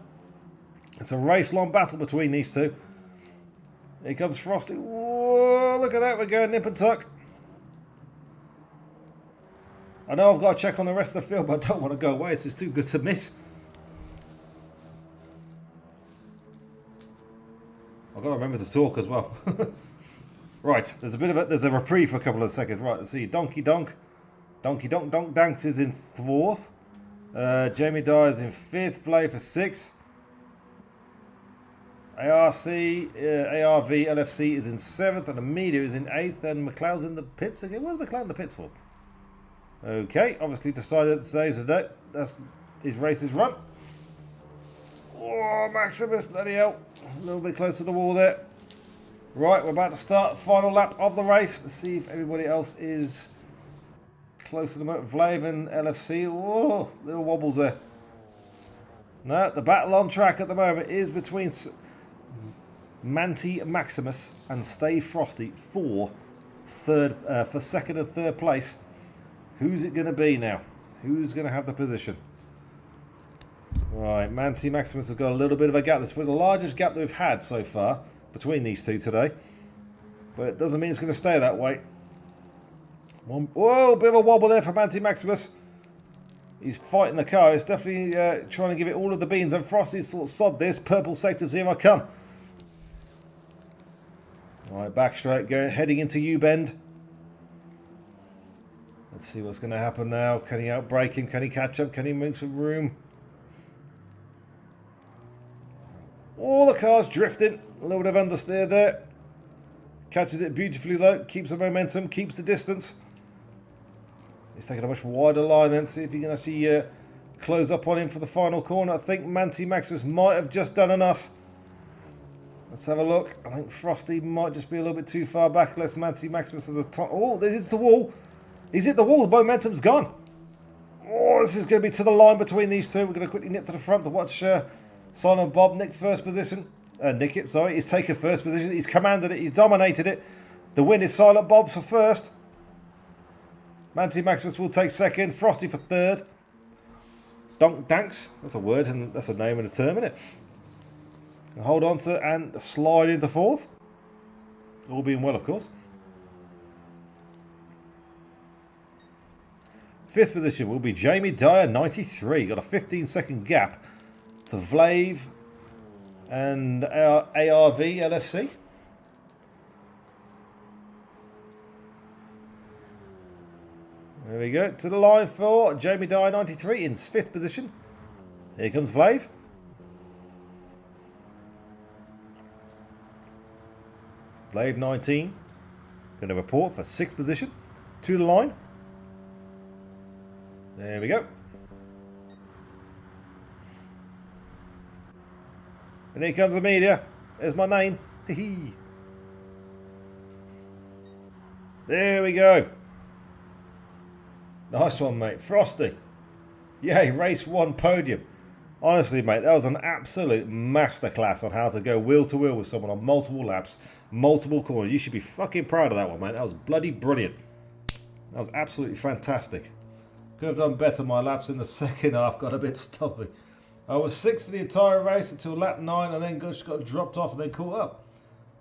It's a race-long battle between these two. Here comes Frosty. Whoa, look at that. We're going nip and tuck. I know I've got to check on the rest of the field, but I don't want to go away. It's just too good to miss. I've got to remember to talk as well. Right, there's a reprieve for a couple of seconds. Right, let's see. Donkey Donk Danks is in 4th. Jamie Dyer is in 5th. Flay for 6th. ARV LFC is in 7th, and Amelia is in 8th, and McLeod's in the pits again. What's McLeod in the pits for? Okay, obviously decided today's the day. That's his race is run. Oh, Maximus, bloody hell. A little bit close to the wall there. Right, we're about to start the final lap of the race. Let's see if everybody else is close to the motor. Vlave and LFC. Oh, little wobbles there. No, the battle on track at the moment is between Manti Maximus and Stay Frosty for 2nd and 3rd place. Who's it going to be now? Who's going to have the position? Right, Manti Maximus has got a little bit of a gap. This is the largest gap that we've had so far between these two today. But it doesn't mean it's going to stay that way. Whoa, bit of a wobble there for Manti Maximus. He's fighting the car. He's definitely trying to give it all of the beans. And Frosty's sort of sod this. Purple sectors, here I come. Right, back straight, heading into U-bend. Let's see what's going to happen now. Can he outbrake him? Can he catch up? Can he make some room? Oh, the car's drifting. A little bit of understeer there. Catches it beautifully though. Keeps the momentum. Keeps the distance. He's taking a much wider line then. See if he can actually close up on him for the final corner. I think Manti Maximus might have just done enough. Let's have a look. I think Frosty might just be a little bit too far back. Unless Manti Maximus has a top. Oh, there's the wall. He's hit the wall. The momentum's gone. Oh, this is going to be to the line between these two. We're going to quickly nip to the front to watch Silent Bob nick first position. He's taken first position. He's commanded it. He's dominated it. The win is Silent Bob's for 1st. Manti Maximus will take 2nd. Frosty for 3rd. Danks. That's a word and that's a name and a term, isn't it? And hold on to and slide into 4th. All being well, of course. 5th position will be Jamie Dyer, 93. Got a 15-second gap to Vlave and ARV LFC. There we go. To the line for Jamie Dyer, 93 in 5th position. Here comes Vlave. Vlave, 19. Going to report for 6th position. To the line. There we go. And here comes Amelia. There's my name. There we go. Nice one, mate. Frosty. Yay, race 1 podium. Honestly, mate, that was an absolute masterclass on how to go wheel to wheel with someone on multiple laps, multiple corners. You should be fucking proud of that one, mate. That was bloody brilliant. That was absolutely fantastic. Could have done better. My laps in the second half got a bit stubby. I was 6th for the entire race until lap 9 and then just got dropped off and then caught up.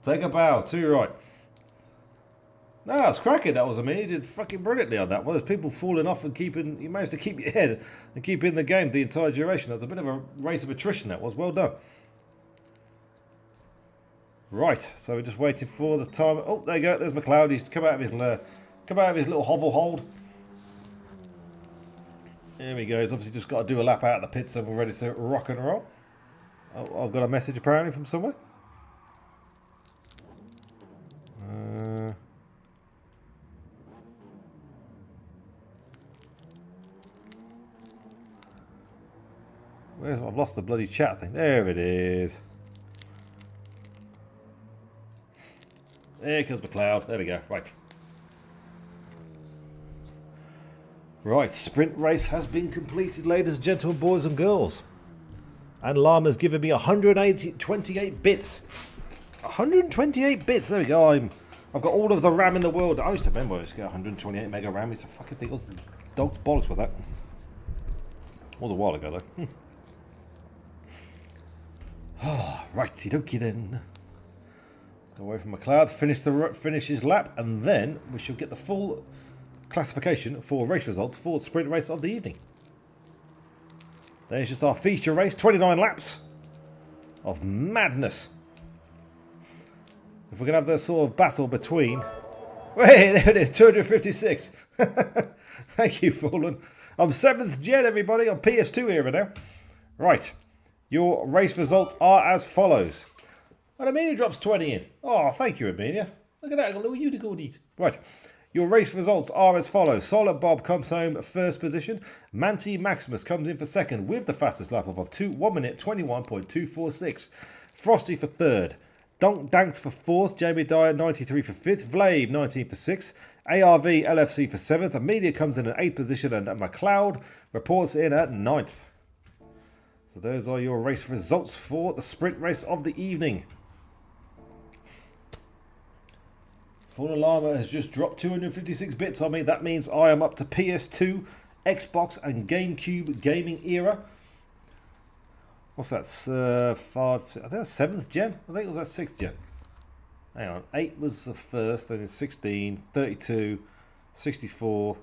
Take a bow, to your right. No, it's cracking. That was, I mean, he did fucking brilliantly on that one. There's people falling off and keeping, you managed to keep your head and keep in the game the entire duration. That was a bit of a race of attrition, that was. Well done. Right, so we're just waiting for the time. Oh, there you go. There's McLeod. He's come out of his little hovel hold. There we go. He's obviously just got to do a lap out of the pits and we're ready to rock and roll. Oh, I've got a message apparently from somewhere. I've lost the bloody chat thing. There it is. There comes McLeod. There we go. Right. Right, sprint race has been completed, ladies and gentlemen, boys and girls. And Llama's given me 128 bits. 128 bits. There we go. I've got all of the RAM in the world. I used to remember I used to get 128 mega RAM. It's a fucking thing. What's the dog's bollocks with that? It was a while ago though. Righty dokie then. Go away from McLeod, finish his lap, and then we shall get the full classification for race results for the sprint race of the evening. There's just our feature race, 29 laps of madness. If we're going to have the sort of battle between... Wait, there it is, 256. Thank you, Fallen. I'm 7th Gen, everybody, on PS2 era now. Right, your race results are as follows. And Amelia drops 20 in. Oh, thank you, Amelia. Look at that, a little unicorn. Right, your race results are as follows. Solid Bob comes home first position. Manti Maximus comes in for second with the fastest lap of 1 minute 21.246. Frosty for third. Donk Danks for fourth. Jamie Dyer 93 for fifth. Vlave 19 for sixth. ARV LFC for seventh. Amelia comes in at 8th position, and McLeod reports in at 9th. So those are your race results for the sprint race of the evening. Fallen Llama has just dropped 256 bits on me. That means I am up to PS2, Xbox and GameCube gaming era. What's that? 5, 6, I think that's 7th gen. I think it was that 6th gen. Hang on. 8 was the first, then it's 16, 32, 64,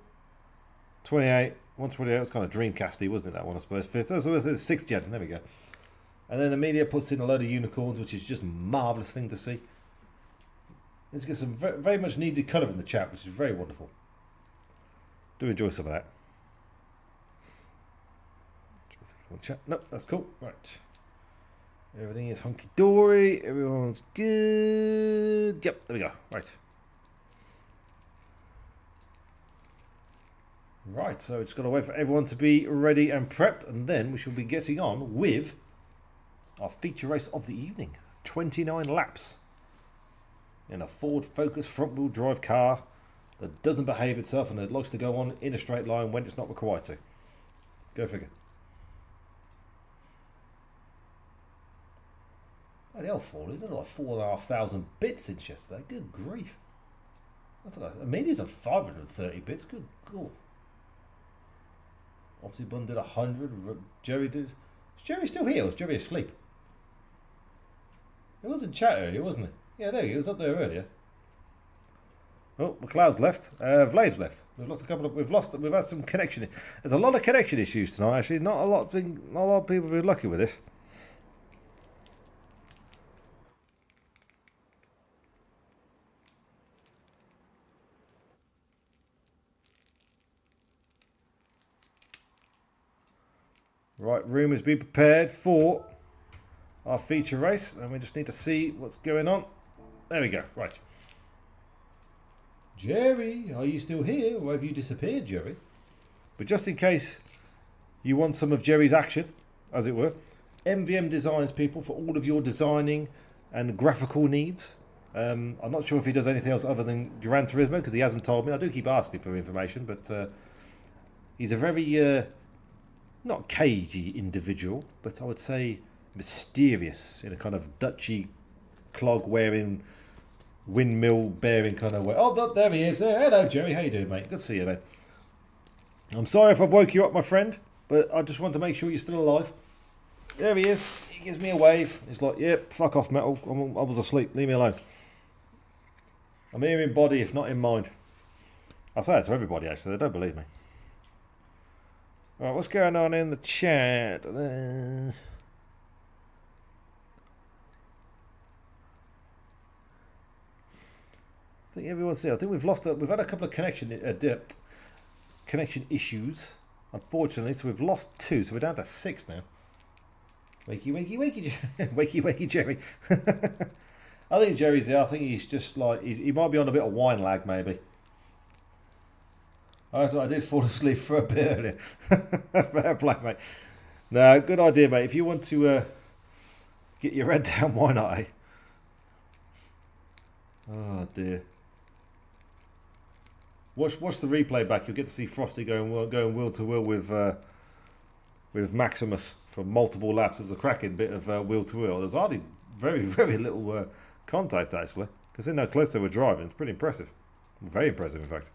28, 128. It was kind of Dreamcasty, wasn't it, that one, I suppose? 5th. So it was the 6th gen. There we go. And then the media puts in a load of unicorns, which is just a marvellous thing to see. Let's get some very, very much needed colour in the chat, which is very wonderful. Do enjoy some of that. Chat. No, that's cool. Right. Everything is hunky-dory. Everyone's good. Yep, there we go. Right. Right, so it's got to wait for everyone to be ready and prepped, and then we shall be getting on with our feature race of the evening. 29 laps in a Ford Focus front-wheel drive car that doesn't behave itself and that likes to go on in a straight line when it's not required to. Go figure. Bloody hell, Ford, it's like 4,500 bits in yesterday. Good grief. That's like, Amelia's at 530 bits. Good cool. Obviously, Bun did 100. Jerry did. Is Jerry still here or is Jerry asleep? He was in chat earlier, wasn't he? Yeah, there he was up there earlier. Oh, McLeod's left. Vlave's left. We've lost a couple of. We've had some connection. There's a lot of connection issues tonight. Actually, not a lot of people have been lucky with this. Right, room has been prepared for our feature race, and we just need to see what's going on. There we go. Right. Jerry, are you still here, or have you disappeared, Jerry? But just in case you want some of Jerry's action, as it were, MVM Designs, people, for all of your designing and graphical needs. I'm not sure if he does anything else other than Gran Turismo, because he hasn't told me. I do keep asking for information, but he's a very... not cagey individual, but I would say mysterious in a kind of Dutchy clog wearing, windmill bearing kind of way. Oh, there he is. There. Hello, Jerry. How you doing, mate? Good to see you, mate. I'm sorry if I've woke you up, my friend, but I just want to make sure you're still alive. There he is. He gives me a wave. He's like, yep, fuck off, Metal. I was asleep. Leave me alone. I'm here in body, if not in mind. I say it to everybody, actually. They don't believe me. Right, what's going on in the chat? I think everyone's here. I think we've lost. We've had a couple of connection issues, unfortunately. So we've lost 2. So we're down to 6 now. Wakey, wakey, wakey, wakey, wakey, Jerry. I think Jerry's there. I think he's just like he might be on a bit of wine lag, maybe. I did fall asleep for a bit earlier. Fair play, mate. No, good idea, mate. If you want to get your head down, why not, eh? Oh, dear. Watch the replay back. You'll get to see Frosty going wheel to wheel with Maximus for multiple laps. It was a cracking bit of wheel to wheel. There's hardly very little contact, actually, because they know how close they were driving. It's pretty impressive. Very impressive, in fact.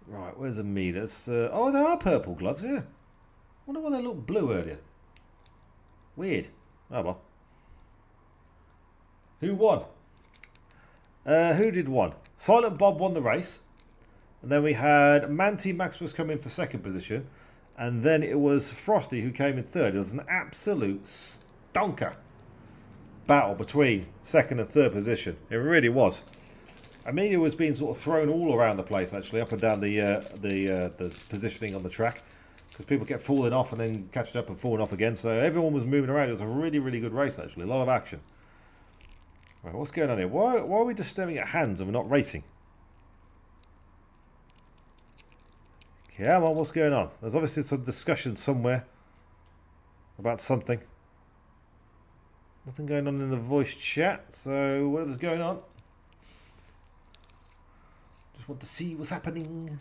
Right, where's the meters? Oh, there are purple gloves, yeah. I wonder why they looked blue earlier. Weird. Oh, well. Who won? Who did one? Silent Bob won the race. And then we had Manti Maximus come in for second position. And then it was Frosty who came in third. It was an absolute stonker battle between second and third position. It really was. Amelia was being sort of thrown all around the place, actually, up and down the positioning on the track, because people kept falling off and then catching up and falling off again. So everyone was moving around. It was a really good race, actually. A lot of action. Right, what's going on here? Why are we just staring at hands and we're not racing? Come on, what's going on? There's obviously some discussion somewhere about something. Nothing going on in the voice chat, so whatever's going on. Just want to see what's happening.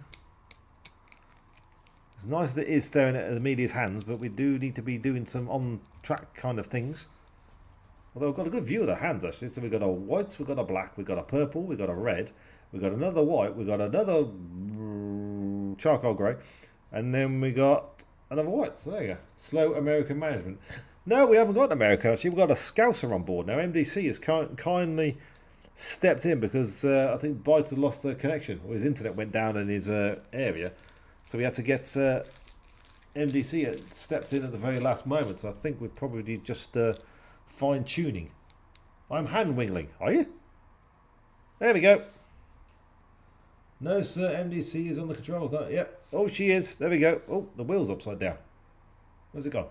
As nice as it is staring at the media's hands, but we do need to be doing some on-track kind of things. Although I've got a good view of the hands, actually. So we've got a white, we've got a black, we've got a purple, we've got a red, we've got another white, we've got another charcoal grey, and then we got another white. So there you go. Slow American management. No, we haven't got an American, actually. We've got a Scouser on board now. MDC has kindly stepped in because I think Bytes had lost the connection, or his internet went down in his area. So we had to get MDC stepped in at the very last moment. So I think we're probably just fine-tuning. I'm hand-wingling. Are you? There we go. No, sir. MDC is on the controls. No, yep. Oh, she is. There we go. Oh, the wheel's upside down. Where's it gone?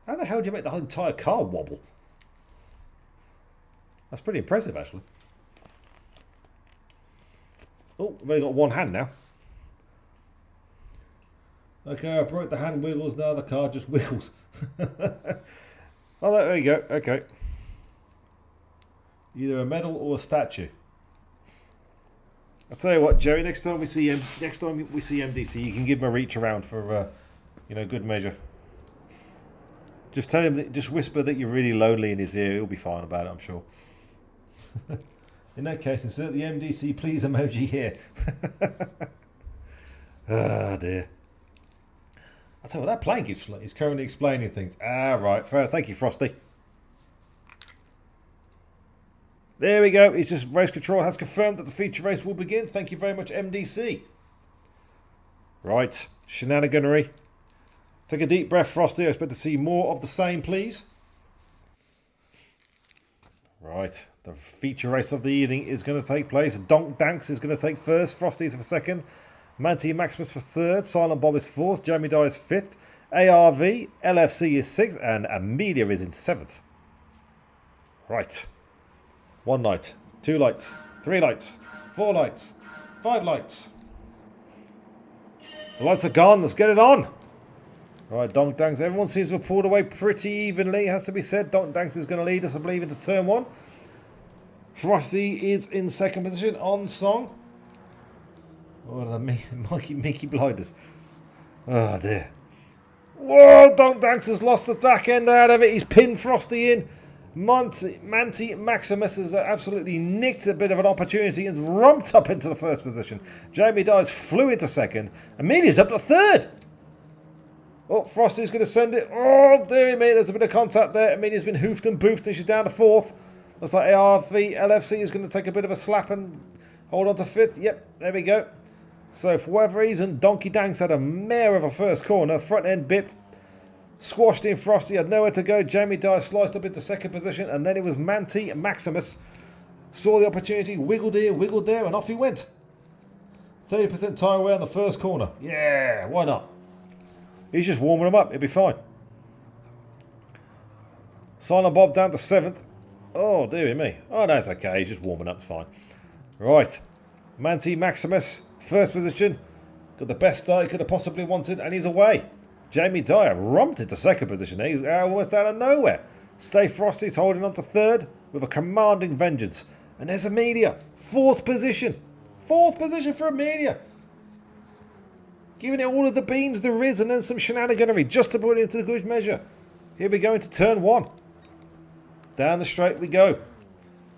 How the hell do you make the whole entire car wobble? That's pretty impressive, actually. Oh, we've only got one hand now. Okay, I broke the hand wiggles. Now the car just wiggles. Oh, there you go. Okay. Either a medal or a statue. I'll tell you what, Jerry. Next time we see MDC, you can give him a reach around for, good measure. Just tell him, just whisper that you're really lonely in his ear. He'll be fine about it, I'm sure. In that case, insert the MDC please emoji here. Ah, dear. I'll tell you what, that plane is currently explaining things. Ah, right. Fair. Thank you, Frosty. There we go. It's just race control has confirmed that the feature race will begin. Thank you very much, MDC. Right. Shenaniganery. Take a deep breath, Frosty. I expect to see more of the same, please. Right. The feature race of the evening is going to take place. Donk Danks is going to take first. Frosty's for second. Manti Maximus for third. Silent Bob is fourth. Jeremy Dye is fifth. ARV, LFC is sixth. And Amelia is in seventh. Right. 1 light. 2 lights. 3 lights. 4 lights. 5 lights. The lights are gone. Let's get it on. Right, Donk Danks. Everyone seems to have pulled away pretty evenly, has to be said. Donk Danks is going to lead us, I believe, into turn 1. Frosty is in second position on song. Oh, the Mickey Blinders. Oh, dear. Whoa, Donk Danks has lost the back end out of it. He's pinned Frosty in. Manti Maximus has absolutely nicked a bit of an opportunity and rumped up into the first position. Jamie Dyes flew into second. Amelia's up to third. Oh, Frosty's going to send it. Oh, dearie me, there's a bit of contact there. Amelia's been hoofed and boofed and she's down to fourth. Looks like ARV LFC is going to take a bit of a slap and hold on to fifth. Yep, there we go. So, for whatever reason, Donkey Danks had a mare of a first corner. Front end bit. Squashed in Frosty, had nowhere to go. Jamie Dye sliced up into second position. And then it was Manti Maximus. Saw the opportunity, wiggled here, wiggled there, and off he went. 30% tyre away on the first corner. Yeah, why not? He's just warming them up. It'll be fine. Silent Bob down to 7th. Oh, dearie me. Oh, no, it's okay. He's just warming up. It's fine. Right. Manti Maximus, first position. Got the best start he could have possibly wanted, and he's away. Jamie Dyer romped into second position. He's almost out of nowhere. Stay Frosty's holding on to third with a commanding vengeance. And there's Amelia. Fourth position. Fourth position for Amelia. Giving it all of the beans there is, and then some shenaniganery just to put it into good measure. Here we go into turn 1. Down the straight we go.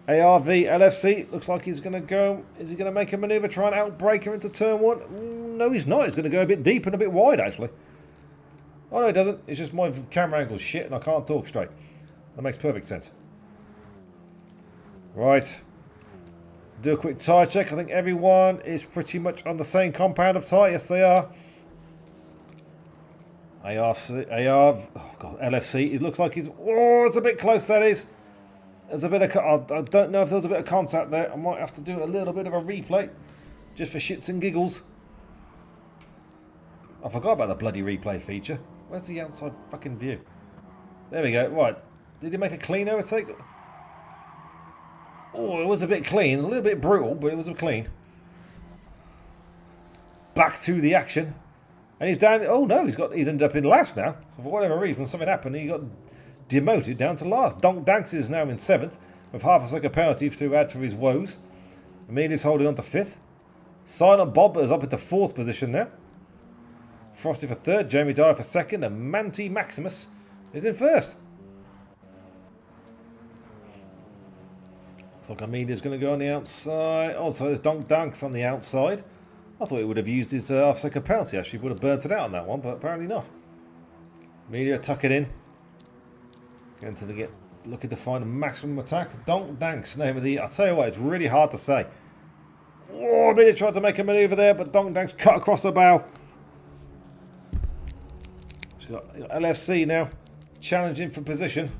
ARV LFC looks like he's going to go. Is he going to make a manoeuvre, try and outbrake her into turn 1? No, he's not. He's going to go a bit deep and a bit wide, actually. Oh, no, he doesn't. It's just my camera angle's shit and I can't talk straight. That makes perfect sense. Right. Do a quick tyre check. I think everyone is pretty much on the same compound of tyre. Yes, they are. LFC. It looks like he's... Oh, it's a bit close, that is. There's a bit of... I don't know if there's a bit of contact there. I might have to do a little bit of a replay. Just for shits and giggles. I forgot about the bloody replay feature. Where's the outside fucking view? There we go. Right. Did he make a clean overtake? Oh, it was a bit clean. A little bit brutal, but it was a clean. Back to the action. And he's down... Oh, no. He's ended up in last now. For whatever reason, something happened. He got demoted down to last. Donk Danks is now in 7th. With half a second penalty to add to his woes. Amelia's holding on to 5th. Silent Bob is up into 4th position now. Frosty for 3rd. Jamie Dyer for 2nd. And Manti Maximus is in 1st. Looks like Amelia's going to go on the outside. Oh, so there's Donk Danks on the outside. I thought he would have used his half-second penalty, actually. Would have burnt it out on that one, but apparently not. Amelia tuck it in. Going to looking to find a maximum attack. Donk Danks, name of the... I'll tell you what, it's really hard to say. Oh, Amelia tried to make a manoeuvre there, but Donk Danks cut across the bow. She's got LSC now, challenging for position.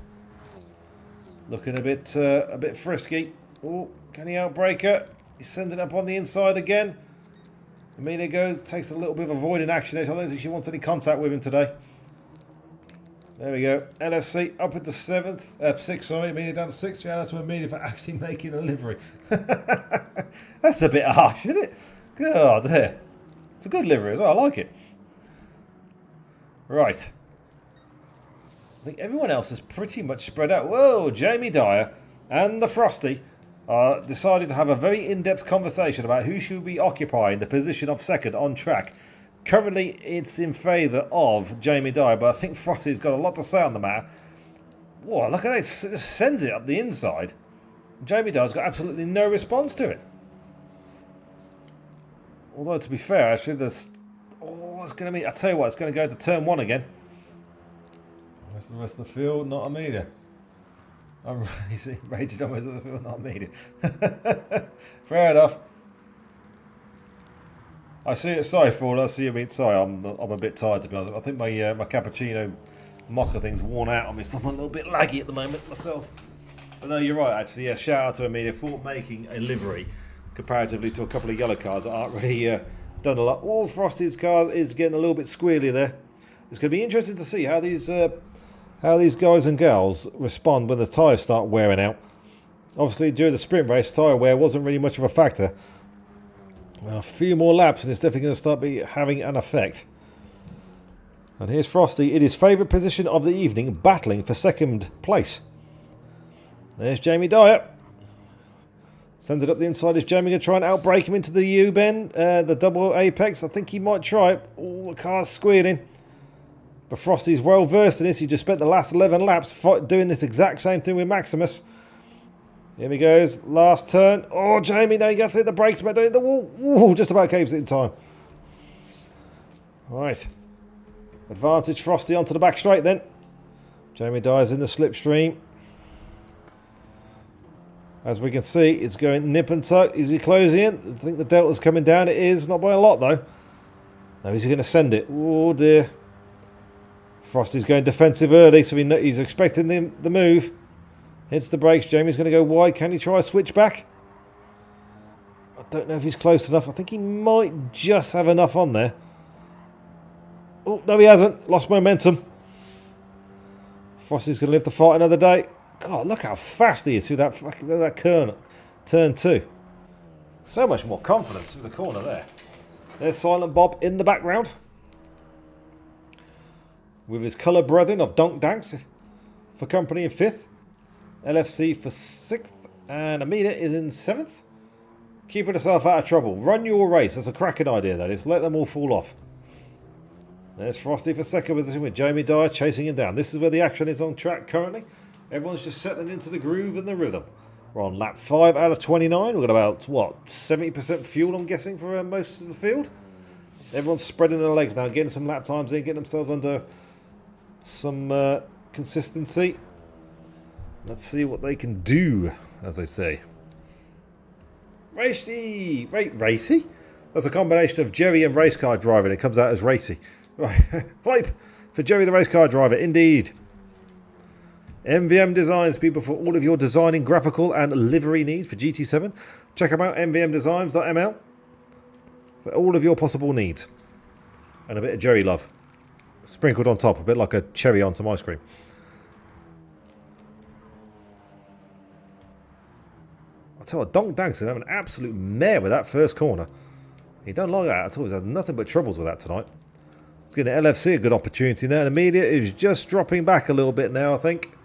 Looking a bit frisky. Oh, can he outbrake her? He's sending up on the inside again. Amelia goes, takes a little bit of avoiding action. I don't think she wants any contact with him today. There we go. LFC up into 7th. 6th, sorry. Amelia down to 6th. Yeah, that's Amelia for actually making a livery. That's a bit harsh, isn't it? God, there. It's a good livery as well. I like it. Right. I think everyone else is pretty much spread out. Whoa, Jamie Dyer and the Frosty decided to have a very in-depth conversation about who should be occupying the position of 2nd on track. Currently, it's in favour of Jamie Dyer, but I think Frosty's got a lot to say on the matter. Whoa, look at it. It sends it up the inside. Jamie Dyer's got absolutely no response to it. Although, to be fair, actually, there's... Oh, it's going to be... I tell you what, it's going to go to turn 1 again. Where's the rest of the field? Not Amelia. I'm raging on the rest of the field, not Amelia. Fair enough. I see it. Sorry, Ford. I see you. Sorry, I'm a bit tired, to be honest. I think my cappuccino mocha thing's worn out on me, so I'm a little bit laggy at the moment myself. But no, you're right, actually. Yeah, shout out to Amelia for making a livery comparatively to a couple of yellow cars that aren't really done a lot. Oh, Frosty's car is getting a little bit squealy there. It's going to be interesting to see how these guys and gals respond when the tyres start wearing out. Obviously, during the sprint race, tyre wear wasn't really much of a factor. A few more laps and it's definitely going to start having an effect. And here's Frosty in his favourite position of the evening, battling for 2nd place. There's Jamie Dyer. Sends it up the inside. Is Jamie going to try and outbrake him into the U-bend? The double apex? I think he might try it. Oh, the car's squealing. But Frosty's well versed in this. He just spent the last 11 laps doing this exact same thing with Maximus. Here he goes. Last turn. Oh, Jamie, now he gets to hit the brakes, but the wall. Ooh, just about keeps it in time. Right. Advantage Frosty onto the back straight then. Jamie Dyer's in the slipstream. As we can see, it's going nip and tuck. Is he closing in? I think the delta's coming down. It is. Not by a lot, though. Now, is he going to send it? Oh, dear. Frosty's going defensive early, so he's expecting the move. Hits the brakes. Jamie's going to go wide. Can he try a switch back? I don't know if he's close enough. I think he might just have enough on there. Oh, no, he hasn't. Lost momentum. Frosty's going to live to fight another day. God, look how fast he is through that turn 2. So much more confidence through the corner there. There's Silent Bob in the background, with his colour brethren of Donk Danks for company in 5th, LFC for 6th, and Amina is in 7th. Keeping herself out of trouble. Run your race. That's a cracking idea, that is. Let them all fall off. There's Frosty for 2nd position with Jamie Dyer chasing him down. This is where the action is on track currently. Everyone's just settling into the groove and the rhythm. We're on lap 5 out of 29. We've got about, what, 70% fuel, I'm guessing, for most of the field. Everyone's spreading their legs now, getting some lap times in, getting themselves under some consistency. Let's see what they can do, as they say. Racy! Racy? That's a combination of Jerry and race car driving. It comes out as racy. Right. Hype for Jerry the race car driver, indeed. MVM Designs, people, for all of your designing, graphical and livery needs for GT7. Check them out, mvmdesigns.ml, for all of your possible needs. And a bit of Jerry love. Sprinkled on top, a bit like a cherry on some ice cream. I tell you what, Donk Danks is having an absolute mare with that first corner. He don't like that at all. He's had nothing but troubles with that tonight. He's giving LFC a good opportunity now. And Amelia is just dropping back a little bit now, I think.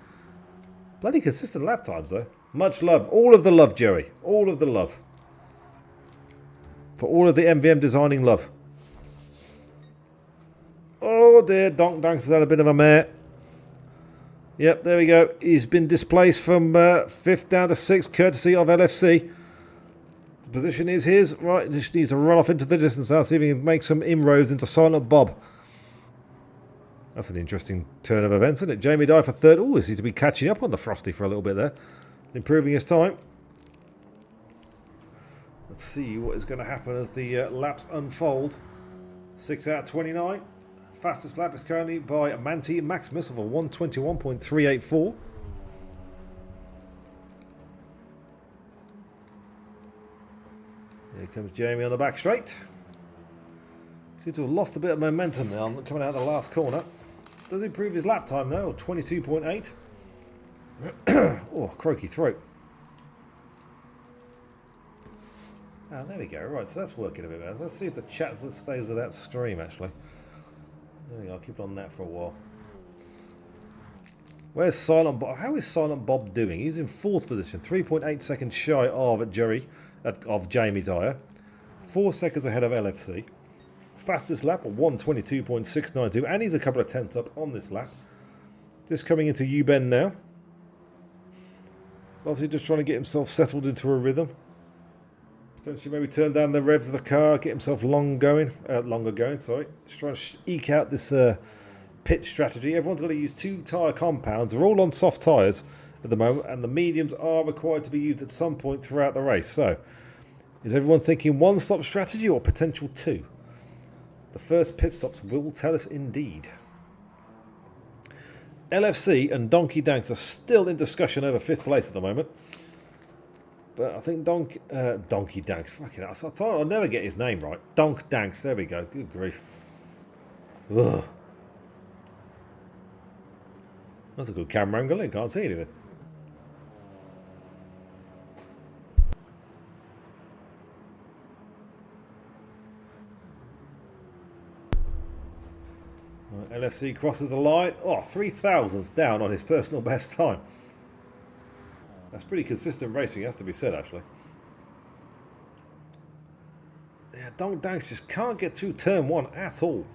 Bloody consistent lap times, though. Much love. All of the love, Jerry. All of the love. For all of the MVM designing love. Oh dear, Donk Danks has had a bit of a mare. Yep, there we go. He's been displaced from 5th down to 6th, courtesy of LFC. The position is his. Right, just needs to run off into the distance now, see if he can make some inroads into Silent Bob. That's an interesting turn of events, isn't it? Jamie Dye for 3rd. Oh, he seems to be catching up on the Frosty for a little bit there. Improving his time. Let's see what is going to happen as the laps unfold. 6 out of 29. Fastest lap is currently by Manti Maximus of a 121.384. Here comes Jamie on the back straight. Seems to have lost a bit of momentum now coming out of the last corner. Does improve his lap time though, 22.8. Oh, croaky throat. Ah, there we go. Right, so that's working a bit better. Let's see if the chat stays with that scream actually. There we go, I'll keep it on that for a while. Where's Silent Bob? How is Silent Bob doing? He's in 4th position, 3.8 seconds shy of Jamie Dyer. 4 seconds ahead of LFC. Fastest lap, 122.692, and he's a couple of tenths up on this lap. Just coming into U-Bend now. He's obviously just trying to get himself settled into a rhythm. Potentially maybe turn down the revs of the car, get himself longer going, sorry. Just trying to eke out this pit strategy. Everyone's got to use 2 tyre compounds. They're all on soft tyres at the moment, and the mediums are required to be used at some point throughout the race. So, is everyone thinking 1-stop strategy or potential 2? The first pit stops will tell us indeed. LFC and Donkey Danks are still in discussion over 5th place at the moment. But I think Donkey Danks, fucking hell, I'll never get his name right. Donk Danks, there we go. Good grief. Ugh. That's a good camera angle, I can't see anything. Right, LFC crosses the line. Oh, 3,000's down on his personal best time. That's pretty consistent racing, has to be said, actually. Yeah, Donk Danks just can't get through turn 1 at all.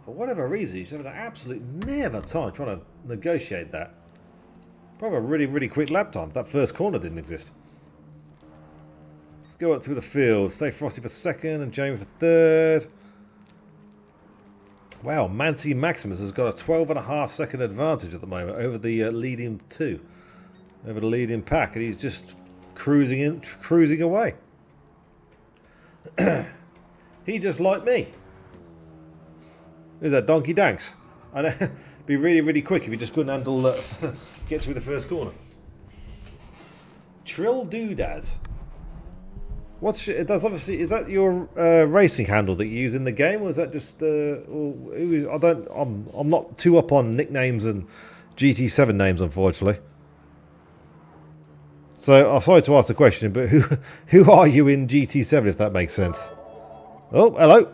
For whatever reason, he's having an absolute never time trying to negotiate that. Probably a really, really quick lap time. That first corner didn't exist. Let's go up through the field. Stay Frosty for 2nd and Jamie for 3rd. Wow, Manti Maximus has got a 12.5 second advantage at the moment over the leading 2. Over the leading pack, and he's just cruising away. He just like me. Who's that? Donkey Danks. I know. Be really, really quick if he just couldn't handle get through the first corner. Trill Doodaz. That's obviously, is that your racing handle that you use in the game, or is that just? I'm not too up on nicknames and GT7 names, unfortunately. So I'm sorry to ask the question, but who are you in GT7, if that makes sense? Oh, hello.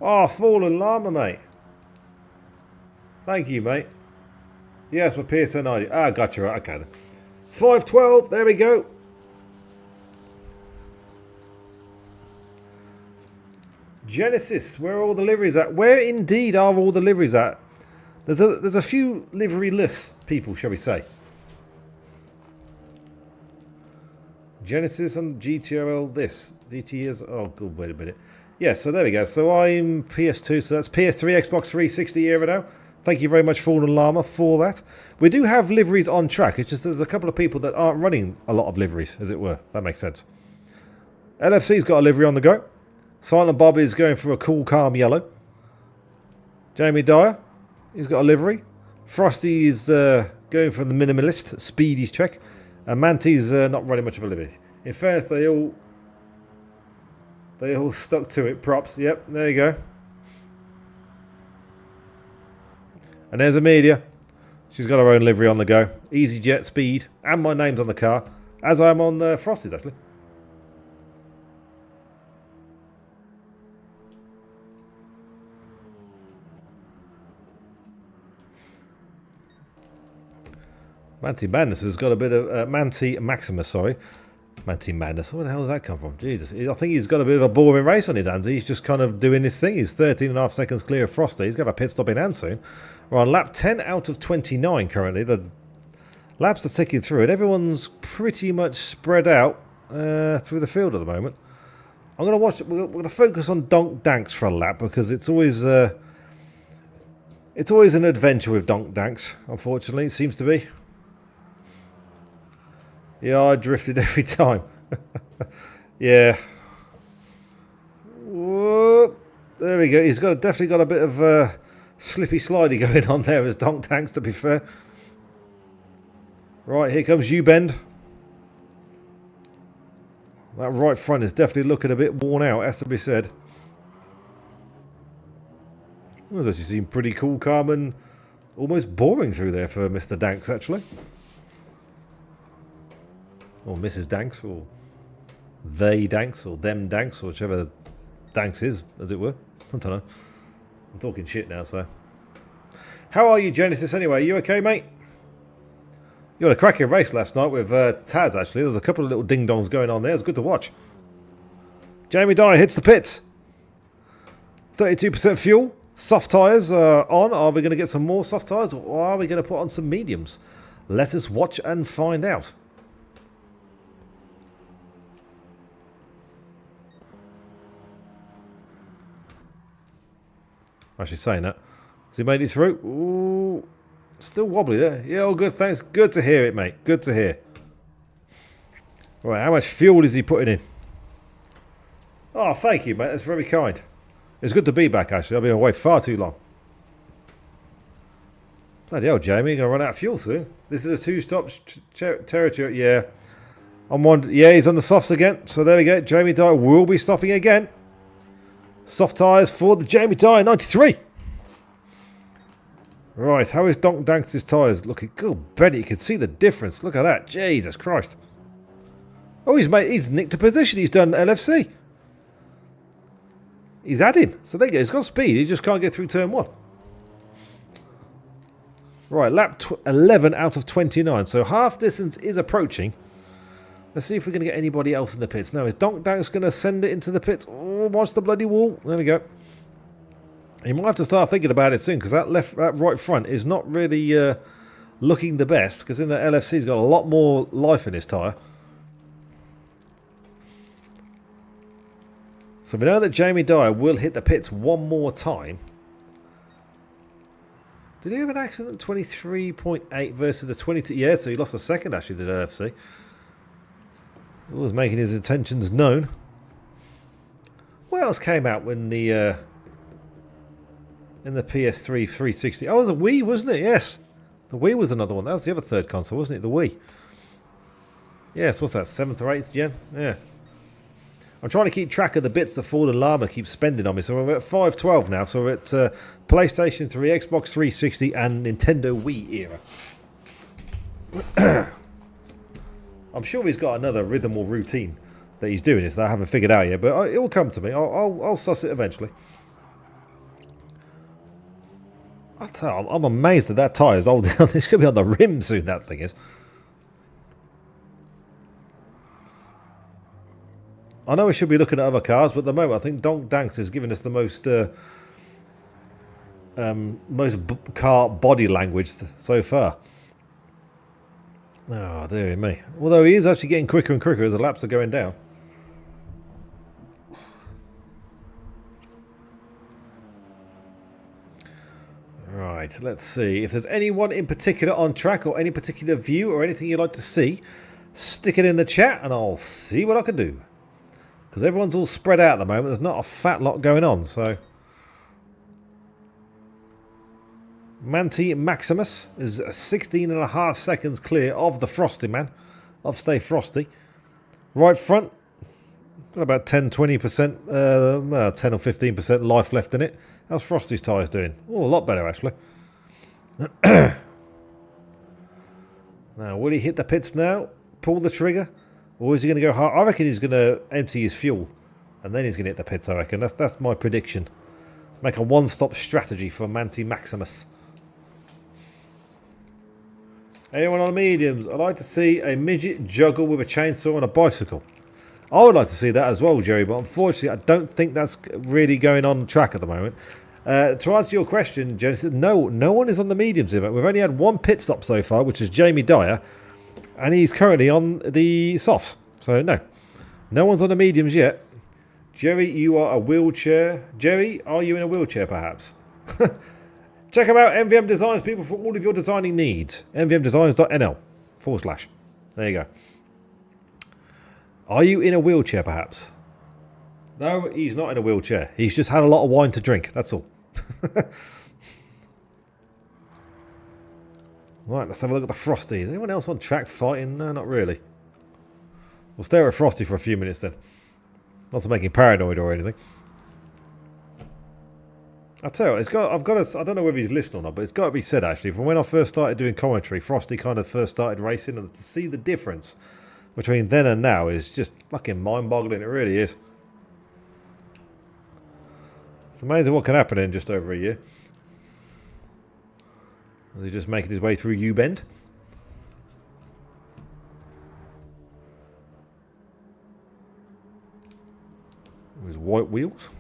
Oh, Fallen Llama, mate. Thank you, mate. Yes, my PSN ID. Ah, gotcha. Right, okay then. 512, there we go. Genesis, where are all the liveries at? Where indeed are all the liveries at? There's a few livery-less people, shall we say. Genesis and GTRL this. GT is... Oh, good, wait a minute. Yeah, so there we go. So I'm PS2, so that's PS3, Xbox 360 era now. Thank you very much, Fallen Llama, for that. We do have liveries on track. It's just there's a couple of people that aren't running a lot of liveries, as it were. That makes sense. LFC's got a livery on the go. Silent Bob is going for a cool, calm yellow. Jamie Dyer, he's got a livery. Frosty is going for the minimalist, speedy check. And Manty's not running much of a livery. In fairness, they all stuck to it. Props. Yep, there you go. And there's Amelia. She's got her own livery on the go. EasyJet, speed, and my name's on the car, as I'm on Frosty's actually. Manty Madness has got a bit of Manty Maximus, sorry. Manty Madness. Where the hell does that come from? Jesus. I think he's got a bit of a boring race on his hands. He's just kind of doing his thing. He's 13.5 seconds clear of Frosty. He's got a pit stop in hand soon. We're on lap 10 out of 29 currently. The laps are ticking through and everyone's pretty much spread out through the field at the moment. I'm going to watch. We're going to focus on Donk Danks for a lap because it's always an adventure with Donk Danks. Unfortunately, it seems to be. Yeah, I drifted every time. Yeah. Whoop. There we go. He's definitely got a bit of slippy slidey going on there as Donk Tanks, to be fair. Right, here comes U-Bend. That right front is definitely looking a bit worn out, has to be said. It does actually seem pretty cool, calm, and almost boring through there for Mr. Danks, actually. Or Mrs. Danks, or they Danks, or them Danks, or whichever Danks is, as it were. I don't know. I'm talking shit now, so. How are you, Genesis, anyway? You okay, mate? You had a cracking race last night with Taz, actually. There was a couple of little ding-dongs going on there. It was good to watch. Jamie Dyer hits the pits. 32% fuel. Soft tyres are on. Are we going to get some more soft tyres, or are we going to put on some mediums? Let us watch and find out. Actually saying that. Has he made it through? Ooh. Still wobbly there. Yeah, all good, thanks. Good to hear it, mate. Good to hear. Right, how much fuel is he putting in? Oh, thank you, mate. That's very kind. It's good to be back, actually. I've been away far too long. Bloody hell, Jamie. You're going to run out of fuel soon. This is a two-stop territory. Yeah. Yeah, he's on the softs again. So there we go. Jamie Dyer will be stopping again. Soft tyres for the Jamie Dyer 93. Right, how is Donk Danks' tyres looking? Good, Betty, you can see the difference. Look at that. Jesus Christ. Oh, he's nicked a position. He's done LFC. He's had him. So there you go. He's got speed. He just can't get through turn 1. Right, lap 11 out of 29. So half distance is approaching. Let's see if we're going to get anybody else in the pits. No, is Donk Danks going to send it into the pits? Oh, watch the bloody wall. There we go. He might have to start thinking about it soon because that right front is not really looking the best because in the LFC he's got a lot more life in his tyre. So we know that Jamie Dyer will hit the pits one more time. Did he have an accident? 23.8 versus the 22. Yeah, so he lost a second actually to the LFC. He was making his intentions known. What else came out when the in the PS3 360? Oh, it was a Wii, wasn't it? Yes. The Wii was another one. That was the other third console, wasn't it? The Wii. Yes, what's that? 7th or 8th gen? Yeah. I'm trying to keep track of the bits that Fallen Llama keeps spending on me. So we're at 512 now. So we're at PlayStation 3, Xbox 360 and Nintendo Wii era. I'm sure he's got another rhythm or routine that he's doing this that I haven't figured out yet, but it will come to me. I'll suss it eventually. I tell you, I'm amazed that that tyre is holding on. It's going to be on the rim soon, that thing is. I know we should be looking at other cars, but at the moment I think Donk Danks is giving us the most car body language so far. Oh, dear me. Although he is actually getting quicker and quicker as the laps are going down. Right, let's see. If there's anyone in particular on track or any particular view or anything you'd like to see, stick it in the chat and I'll see what I can do. Because everyone's all spread out at the moment. There's not a fat lot going on, so... Manti Maximus is 16.5 seconds clear of the Frosty man. Of Stay Frosty. Right front, got about 10-20%, 10 or 15% life left in it. How's Frosty's tyres doing? Oh, a lot better actually. Now, will he hit the pits now? Pull the trigger? Or is he going to go hard? I reckon he's going to empty his fuel. And then he's going to hit the pits, I reckon. That's my prediction. Make a one-stop strategy for Manti Maximus. Anyone on the mediums? I'd like to see a midget juggle with a chainsaw and a bicycle. I would like to see that as well, Jerry, but unfortunately I don't think that's really going on track at the moment. To answer your question, Genesis, no one is on the mediums here. We've only had one pit stop so far, which is Jamie Dyer, and he's currently on the softs. So no one's on the mediums yet. Jerry, you are a wheelchair. Jerry, are you in a wheelchair perhaps? Check them out, MVM Designs, people, for all of your designing needs. mvmdesigns.nl/. There you go. Are you in a wheelchair, perhaps? No, he's not in a wheelchair. He's just had a lot of wine to drink, that's all. Right, let's have a look at the Frosty. Is anyone else on track fighting? No, not really. We'll stare at Frosty for a few minutes then. Not to make him paranoid or anything. I tell you, I don't know whether he's listening or not, but it's got to be said actually. From when I first started doing commentary, Frosty kind of first started racing, and to see the difference between then and now is just fucking mind-boggling. It really is. It's amazing what can happen in just over a year. Is he just making his way through U-Bend? With his white wheels.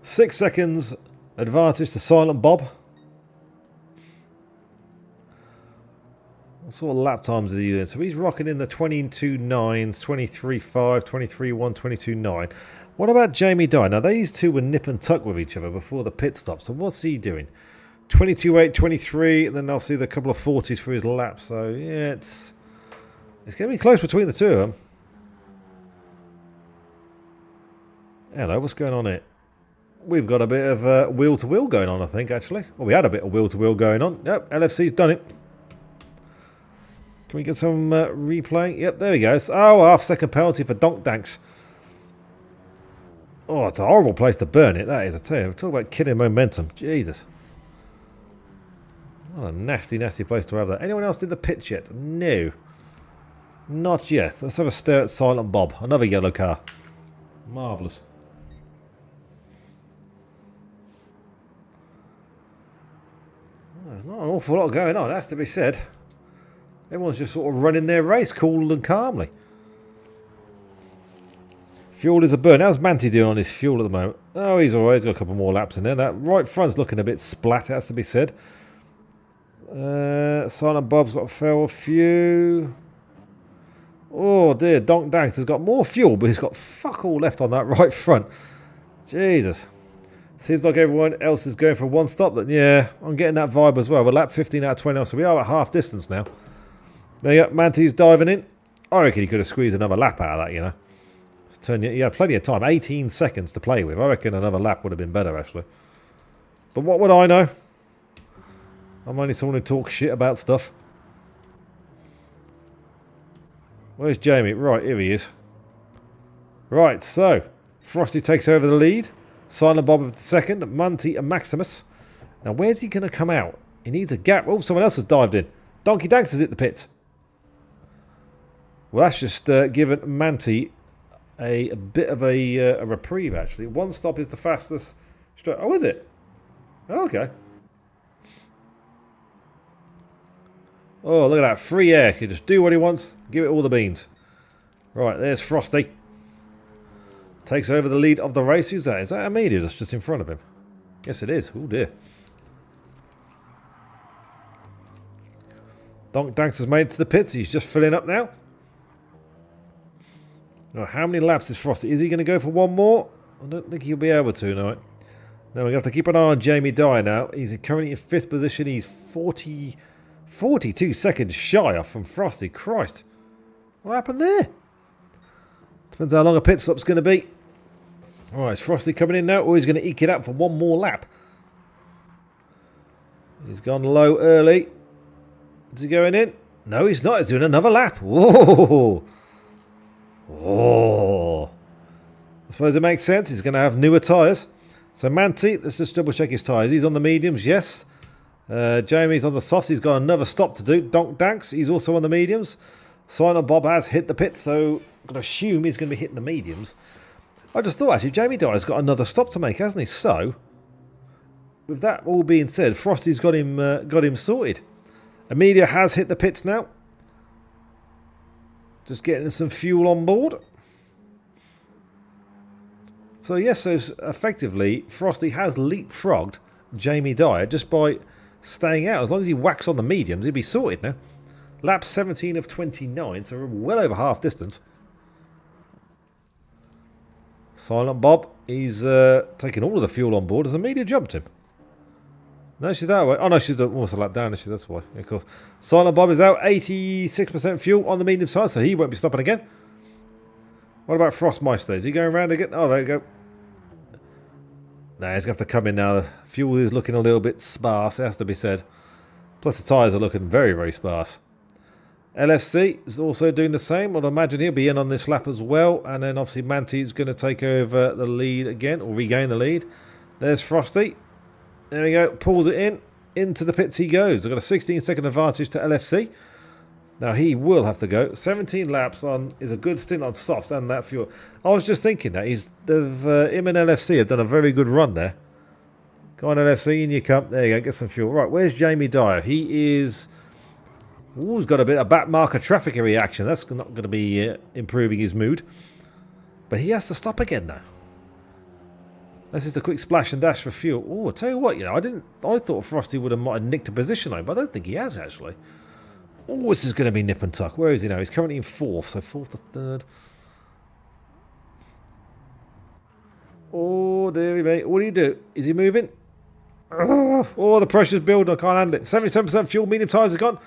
6 seconds advantage to Silent Bob. What sort of lap times is he doing? So he's rocking in the 22.9s, 23.5, 23.1, 22.9. What about Jamie Dye? Now these two were nip and tuck with each other before the pit stop. So what's he doing? 22.8, 23, and then I'll see the couple of 40s for his lap. So yeah, it's going to be close between the two of them. Hello, what's going on here? We've got a bit of wheel-to-wheel going on, I think, actually. Well, we had a bit of wheel-to-wheel going on. Yep, LFC's done it. Can we get some replay? Yep, there we go. Oh, half-second penalty for Donk Danks. Oh, it's a horrible place to burn it, that is. I tell you, talk about killing momentum. Jesus. What a nasty, nasty place to have that. Anyone else did the pitch yet? No. Not yet. Let's have a stare at Silent Bob. Another yellow car. Marvellous. There's not an awful lot going on, it has to be said. Everyone's just sort of running their race cool and calmly. Fuel is a burn. How's Manti doing on his fuel at the moment? Oh, he's alright. He's got a couple more laps in there. That right front's looking a bit splat, it has to be said. Silent Bob's got a fair few. Oh dear, Donk Danks has got more fuel, but he's got fuck all left on that right front. Jesus. Seems like everyone else is going for one stop. Then yeah, I'm getting that vibe as well. We're lap 15 out of 20, so we are at half distance now. There you go, Manti's diving in. I reckon he could have squeezed another lap out of that, you know. He had plenty of time, 18 seconds to play with. I reckon another lap would have been better, actually. But what would I know? I'm only someone who talks shit about stuff. Where's Jamie? Right, here he is. Right, so Frosty takes over the lead. Silent Bob of the second, Manti and Maximus. Now, where's he going to come out? He needs a gap. Oh, someone else has dived in. Donkey Danks is at the pits. Well, that's just given Manti a bit of a reprieve, actually. One stop is the fastest. Oh, is it? Oh, okay. Oh, look at that. Free air. He just do what he wants. Give it all the beans. Right, there's Frosty. Takes over the lead of the race. Who's that? Is that Amelia that's just in front of him? Yes, it is. Oh, dear. Donk Danks has made it to the pits. He's just filling up now. Now, how many laps is Frosty? Is he going to go for one more? I don't think he'll be able to, no. Now, we have to keep an eye on Jamie Dyer now. He's currently in 5th position. He's 42 seconds shy off from Frosty. Christ. What happened there? Depends how long a pit stop's going to be. Alright, is Frosty coming in now, or he's going to eke it up for one more lap? He's gone low early. Is he going in? No, he's not. He's doing another lap. Whoa! Oh! I suppose it makes sense. He's going to have newer tyres. So Manti, let's just double check his tyres. He's on the mediums, yes. Jamie's on the softs. He's got another stop to do. Donk Danks, he's also on the mediums. Silent Bob has hit the pit, so I'm going to assume he's going to be hitting the mediums. I just thought, actually, Jamie Dyer's got another stop to make, hasn't he? So, with that all being said, Frosty's got him sorted. Amelia has hit the pits now. Just getting some fuel on board. So, yes, so effectively, Frosty has leapfrogged Jamie Dyer just by staying out. As long as he whacks on the mediums, he'll be sorted now. Lap 17 of 29, so we're well over half distance. Silent Bob, he's taking all of the fuel on board. Has Amelia jumped him? No, she's that way. Oh, no, she's almost a lap down, is she? That's why. Of course. Silent Bob is out. 86% fuel on the medium side, so he won't be stopping again. What about Frostmeister? Is he going around again? Oh, there you go. Nah, he's going to have to come in now. The fuel is looking a little bit sparse, it has to be said. Plus the tyres are looking very, very sparse. LSC is also doing the same. I'd imagine he'll be in on this lap as well. And then obviously Manti is going to take over the lead again, or regain the lead. There's Frosty. There we go. Pulls it in. Into the pits he goes. They've got a 16-second advantage to LFC. Now he will have to go. 17 laps on is a good stint on softs and that fuel. I was just thinking that him and LFC have done a very good run there. Go on LFC, in you come. There you go. Get some fuel. Right, where's Jamie Dyer? He is... Ooh, he's got a bit of back marker traffic reaction. That's not going to be improving his mood. But he has to stop again now. This is a quick splash and dash for fuel. Oh, I tell you what, I thought Frosty might have nicked a position on, but I don't think he has actually. Oh, this is going to be nip and tuck. Where is he now? He's currently in 4th, so 4th or 3rd. Oh, there he mate. What do you do? Is he moving? Oh, the pressure's building. I can't handle it. 77% fuel, medium tyres are gone.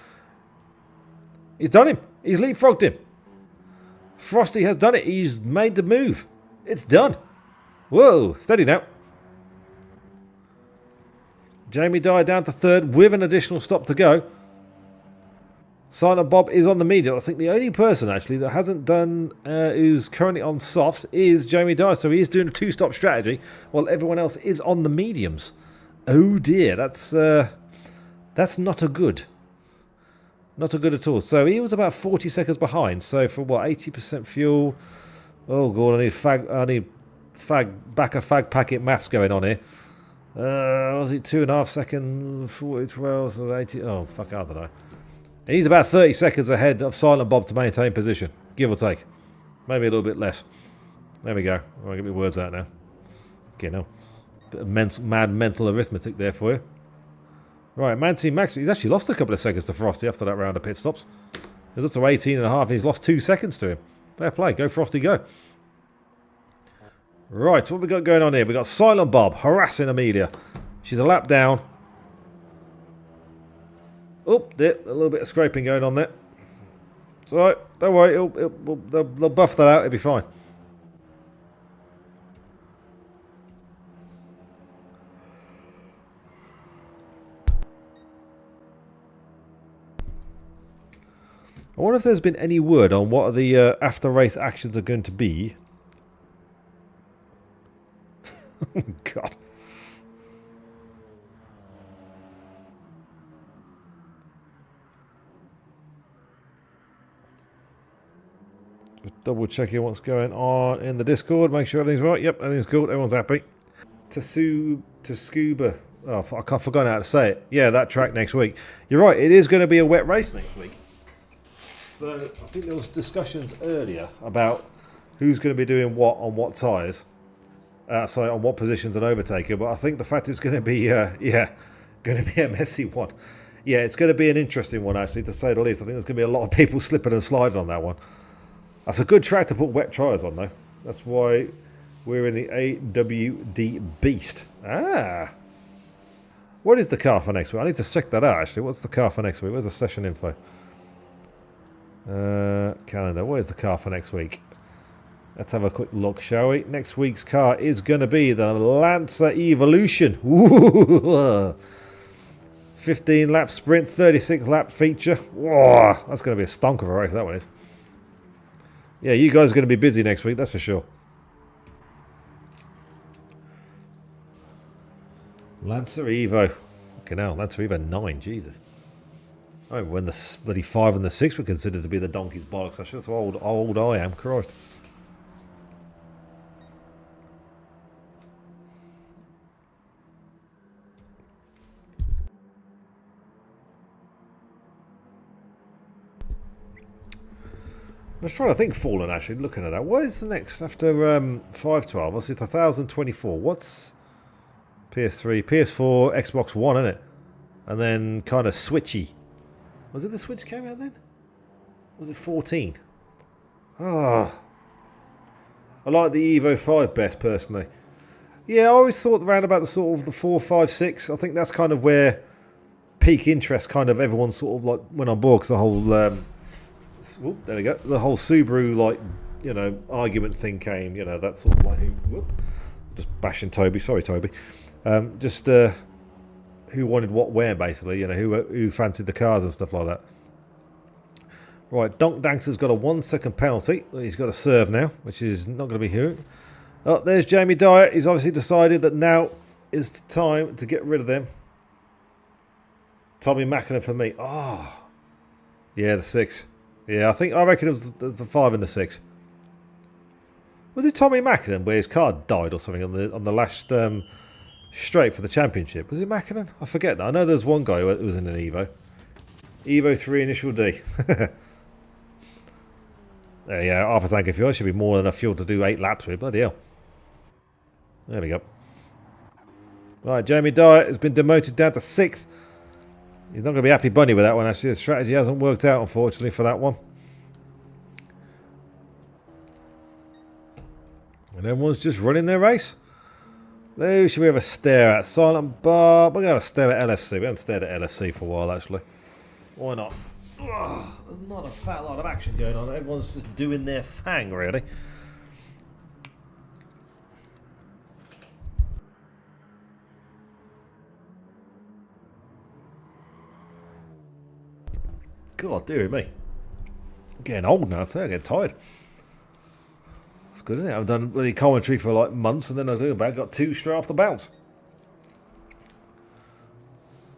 He's done him. He's leapfrogged him. Frosty has done it. He's made the move. It's done. Whoa, steady now. Jamie Dyer down to 3rd with an additional stop to go. Silent Bob is on the medium. I think the only person actually that hasn't done, who's currently on softs, is Jamie Dyer. So he is doing a 2-stop strategy while everyone else is on the mediums. Oh dear, that's not a good. Not a good at all. So he was about 40 seconds behind. So for what, 80% fuel? Oh god, I need back a fag packet maths going on here. Was it 2.5 seconds? 40, 12, so 80. Oh fuck, I don't know. He's about 30 seconds ahead of Silent Bob to maintain position, give or take. Maybe a little bit less. There we go. I'll get my words out now. Okay, no. Bit of mad mental arithmetic there for you. Right, Manti Max, he's actually lost a couple of seconds to Frosty after that round of pit stops. He was up to 18.5 and he's lost 2 seconds to him. Fair play, go Frosty, go. Right, what we got going on here? We got Silent Bob harassing Amelia. She's a lap down. Oh, there, a little bit of scraping going on there. It's alright, don't worry, they'll buff that out, it'll be fine. I wonder if there's been any word on what the after-race actions are going to be. Oh, God. Just double checking what's going on in the Discord. Make sure everything's right. Yep, everything's cool. Everyone's happy. To scuba. Oh, I can't forget how to say it. Yeah, that track next week. You're right. It is going to be a wet race next week. So I think there was discussions earlier about who's going to be doing what on what tyres. Sorry, on what positions an overtaker. But I think the fact it's going to be, going to be a messy one. Yeah, it's going to be an interesting one, actually, to say the least. I think there's going to be a lot of people slipping and sliding on that one. That's a good track to put wet tyres on, though. That's why we're in the AWD Beast. Ah. What is the car for next week? I need to check that out, actually. What's the car for next week? Where's the session info? Calendar. Where's the car for next week? Let's have a quick look, shall we? Next week's car is going to be the Lancer Evolution. Ooh. 15 lap sprint, 36 lap feature. Whoa, that's going to be a stonk of a race, that one is. Yeah, you guys are going to be busy next week, that's for sure. Lancer Evo. Okay, now Lancer Evo 9, Jesus. I remember when the bloody 5 and the 6 were considered to be the donkey's bollocks. That's how old I am, Christ. I was trying to think, Fallen, actually, looking at that. What is the next after 512? What's it, 1024? What's PS3, PS4, Xbox One, isn't it? And then kind of Switchy. Was it the Switch came out then? Was it 14? Ah. I like the Evo 5 best, personally. Yeah, I always thought around about the sort of the 4, 5, 6. I think that's kind of where peak interest kind of everyone sort of like went on board, because the whole... Whoop, there we go. The whole Subaru, like, you know, argument thing came. You know, that sort of like whoop, just bashing Toby. Sorry, Toby. Just who wanted what where, basically. You know, who fancied the cars and stuff like that. Right, Donk Dankster's got a 1 second penalty. He's got to serve now, which is not going to be here. Oh, there's Jamie Dyer. He's obviously decided that now is the time to get rid of them. Tommy Mackinnon for me. Oh, yeah, the 6. Yeah, I reckon it was the 5 and the 6. Was it Tommy Mackinnon where his car died or something on the last straight for the championship? Was it Mackinnon? I forget now. I know there's one guy who was in an Evo. Evo 3 initial D. Yeah, half a tank of fuel should be more than enough fuel to do 8 laps with. Bloody hell. There we go. Right, Jamie Dyer has been demoted down to 6th. He's not going to be happy bunny with that one, actually. The strategy hasn't worked out, unfortunately, for that one. And everyone's just running their race. Who should we have a stare at? Silent Bar. We're going to have a stare at LSC. We haven't stared at LSC for a while, actually. Why not? Ugh, there's not a fat lot of action going on. Everyone's just doing their thing, really. God, dear me. I'm getting old now, too. I get tired. It's good, isn't it? I've done bloody commentary for like months, and then I do about got 2 straight off the bounce.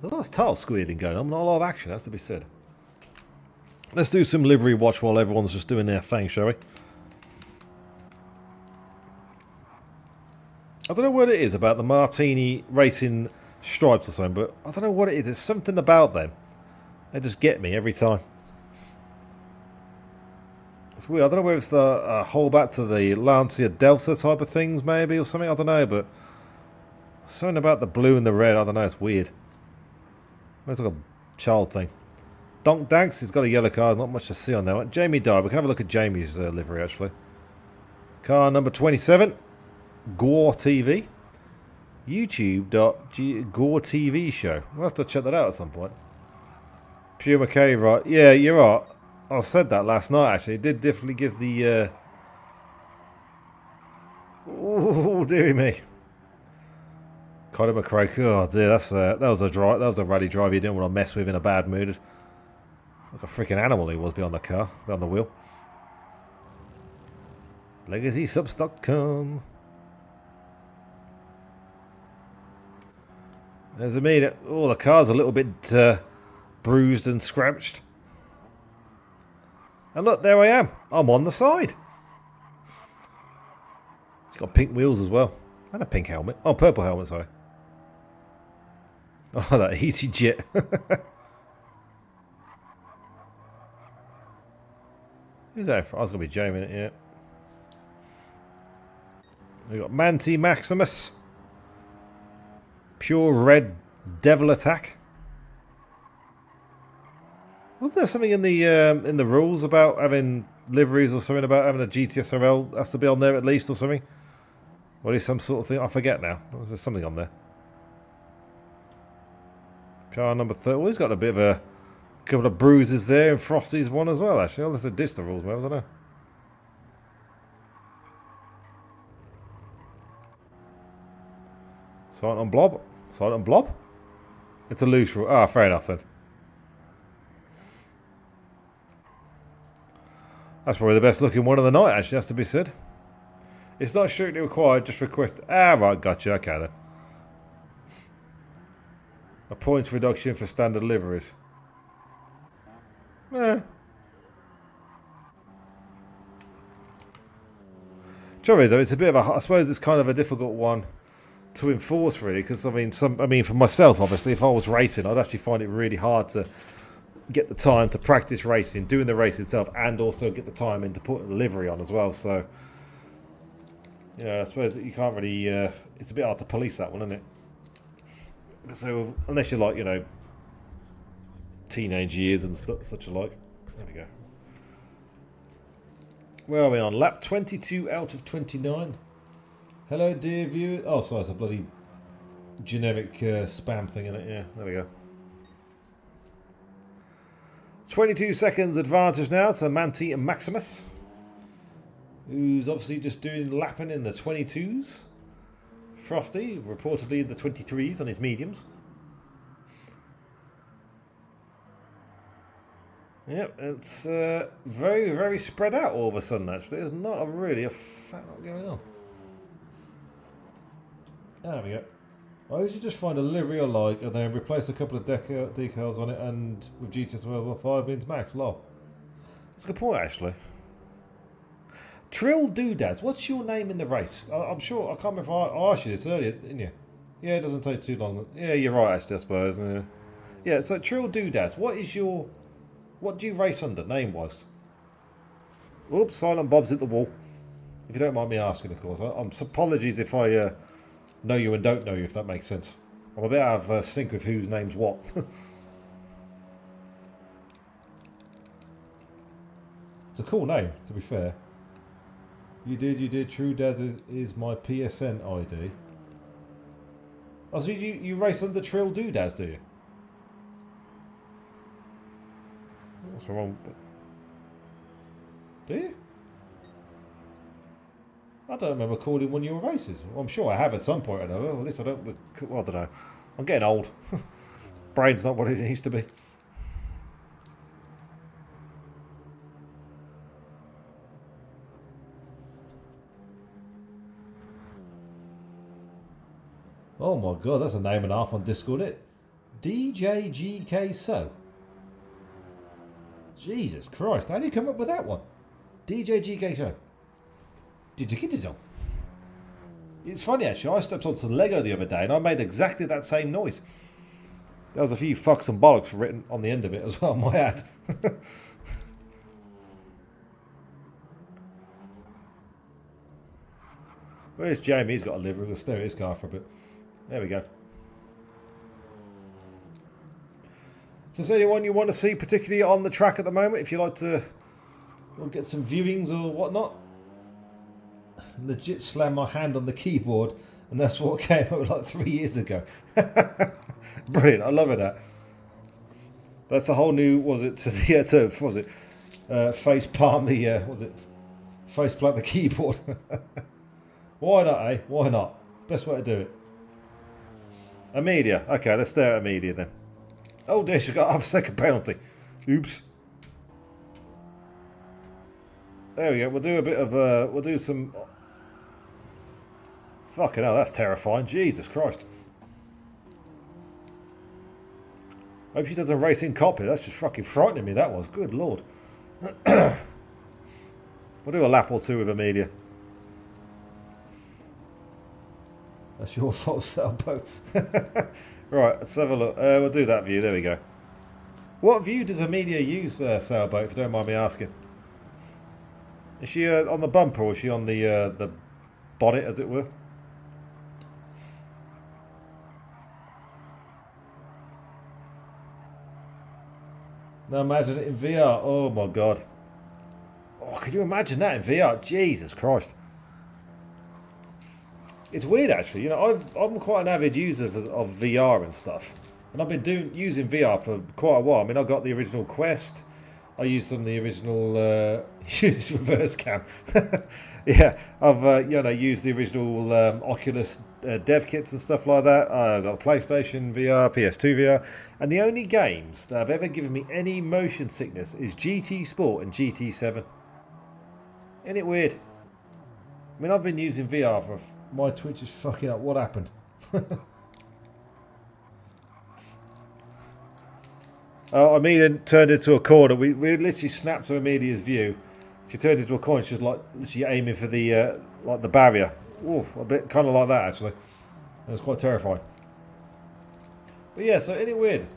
There's a nice tail squealing going on, not a lot of action, has to be said. Let's do some livery watch while everyone's just doing their thing, shall we? I don't know what it is about the Martini racing stripes or something, but I don't know what it is. There's something about them. They just get me every time. It's weird. I don't know whether it's the whole back to the Lancia Delta type of things, maybe, or something. I don't know, but something about the blue and the red. I don't know. It's weird. It's like a child thing. Donk Danks, he's got a yellow car. Not much to see on that one. Jamie Dyer. We can have a look at Jamie's livery, actually. Car number 27. Gore TV. YouTube.Gore TV show. We'll have to check that out at some point. Pure McKay, right? Yeah, you're right. I said that last night, actually. It did definitely give the... Oh, dearie me. Conor McCrae. Oh, dear. That was a drive. That was a rally drive you didn't want to mess with in a bad mood. Like a freaking animal he was behind the car, behind the wheel. LegacySubs.com. There's a minute. Oh, the car's a little bit bruised and scratched. And look, there I am. I'm on the side. It's got pink wheels as well. And a pink helmet. Oh, purple helmet, sorry. Oh, that easy jet. Who's that for? I was going to be Jamie in it, yeah. We've got Manti Maximus. Pure red devil attack. Wasn't there something in the rules about having liveries or something about having a GTSRL has to be on there at least or something? Or is some sort of thing? I forget now. There's something on there. Car number 30. Well, he's got a bit of a couple of bruises there, and Frosty's one as well, actually. Unless they ditched the rules, maybe, I don't know. Silent on Blob. Silent on Blob? It's a loose rule. Ah, fair enough then. That's probably the best looking one of the night, actually, has to be said. It's not strictly required, just request. Ah, right, gotcha. Okay then. A points reduction for standard liveries. Trouble is, though, it's a bit of a. I suppose it's kind of a difficult one to enforce, really, because I mean, for myself, obviously, if I was racing, I'd actually find it really hard to get the time to practice racing, doing the race itself, and also get the time in to put the livery on as well. So, you know, I suppose that you can't really. It's a bit hard to police that one, isn't it? So unless you're like, you know, teenage years and such alike. There we go. Where are we on? Lap 22 out of 29. Hello, dear viewer. Oh, sorry, it's a bloody generic spam thing in it. Yeah, there we go. 22 seconds advantage now to Manti and Maximus, who's obviously just doing lapping in the 22s. Frosty, reportedly in the 23s on his mediums. Yep, it's very, very spread out all of a sudden, actually. There's not really a fat lot going on. There we go. I usually just find a livery I like and then replace a couple of decals on it, and with GTS 5 means max. Lol. That's a good point, actually. Trill Doodads, what's your name in the race? I'm sure, I can't remember if I asked you this earlier, didn't you? Yeah, it doesn't take too long. Yeah, you're right, actually, I suppose. Yeah, so Trill Doodads, what do you race under, name-wise? Oops, Silent Bob's hit the wall. If you don't mind me asking, of course. Apologies if I know you and don't know you, if that makes sense. I'm a bit out of sync with whose name's what. It's a cool name, to be fair. You did. True Dad is my PSN ID. Oh, so you race under Trill Doodads, do you? What's wrong? Do you? I don't remember calling one of your races. Well, I'm sure I have at some point or another. Well, at least I don't. Well, I don't know. I'm getting old. Brain's not what it used to be. Oh my god, that's a name and a half on Discord, isn't it? DJGK So. Jesus Christ, how did you come up with that one? DJGK So. Did you kid yourself? It's funny actually, I stepped on some Lego the other day and I made exactly that same noise. There was a few fucks and bollocks written on the end of it as well, my ad. Where's Jamie? He's got a livery. We'll stare at his car for a bit. There we go. If there's anyone you want to see particularly on the track at the moment, if you like to get some viewings or whatnot, legit slam my hand on the keyboard, and that's what came up like 3 years ago. Brilliant, I love it. That's a whole new, face palm the face plant the keyboard. Why not, eh? Why not? Best way to do it. Amelia. Okay, let's stare at Amelia then. Oh dear, she's got half a second penalty. Oops. There we go. We'll do a bit of we'll do some. Fucking hell, that's terrifying. Jesus Christ. Hope she doesn't race in cockpit. That's just fucking frightening me. That was. Good lord. We'll do a lap or two with Amelia. That's your fault, sailboat. Right, let's have a look. We'll do that view. There we go. What view does Amelia use, sailboat, if you don't mind me asking? Is she on the bumper or is she on the bonnet, as it were? Now imagine it in VR. Oh my god. Oh, could you imagine that in VR? Jesus Christ. It's weird actually. You know, I'm quite an avid user of VR and stuff. And I've been using VR for quite a while. I mean, I got the original Quest. I used some of the original use reverse cam. Yeah, I've you know, used the original Oculus dev kits and stuff like that. I've got the PlayStation VR, PS2 VR, and the only games that have ever given me any motion sickness is GT Sport and GT7. Isn't it weird? I mean, I've been using VR for my Twitch is fucking up. What happened? Amelia turned into a corner. We literally snapped to Amelia's view. She turned into a corner. She was like literally aiming for the like the barrier. Oof, a bit kind of like that actually. It was quite terrifying. But yeah, so isn't it weird?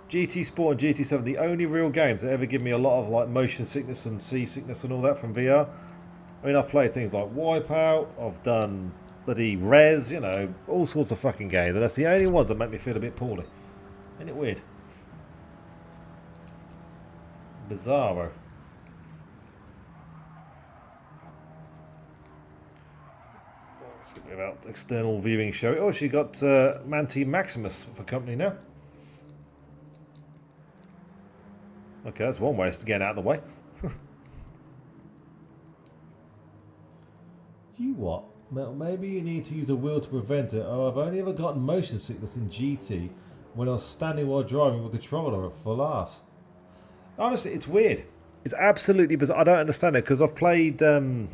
GT Sport and GT7, the only real games that ever give me a lot of like motion sickness and seasickness and all that from VR. I mean, I've played things like Wipeout. I've done bloody Res. You know, all sorts of fucking games. And that's the only ones that make me feel a bit poorly. Isn't it weird? Bizarro. Let's get a bit about external viewing show. Oh, she got Manti Maximus for company now. Okay, that's one way to get out of the way. You what? Maybe you need to use a wheel to prevent it. Oh, I've only ever gotten motion sickness in GT when I was standing while driving with a controller for laughs. Honestly, it's weird. It's absolutely bizarre. I don't understand it because I've played, what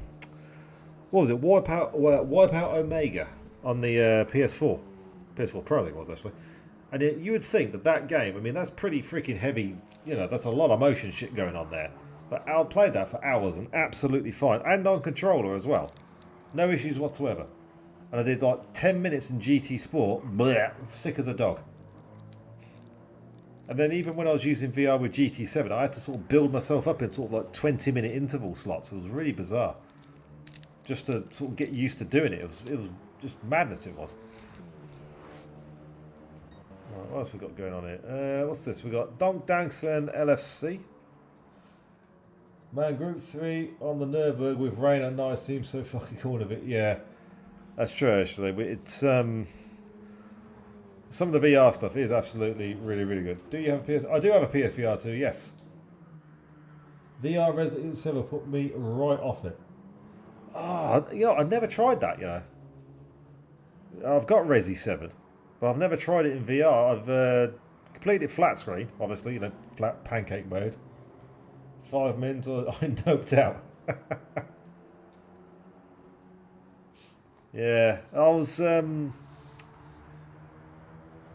was it, Wipeout Omega on the PS4. PS4 Pro, I think it was actually. And you would think that game, I mean, that's pretty freaking heavy. You know, that's a lot of motion shit going on there. But I played that for hours and absolutely fine. And on controller as well. No issues whatsoever. And I did like 10 minutes in GT Sport. Bleh, sick as a dog. And then even when I was using VR with GT7, I had to sort of build myself up in sort of like 20-minute interval slots. It was really bizarre. Just to sort of get used to doing it. It was just madness it was. Right, what else we got going on here? What's this? We got Donk Danks and LFC. Man, Group 3 on the Nürburgring with rain at night seems so fucking cool of it. Yeah, that's true actually. It's some of the VR stuff is absolutely really, really good. Do you have a PS? I do have a PSVR 2, yes. VR Resident Evil 7 put me right off it. Oh, you know, I never tried that, you know. I've got Resi 7, but I've never tried it in VR. I've completed flat screen, obviously, you know, flat pancake mode. 5 minutes, I noped out. Yeah,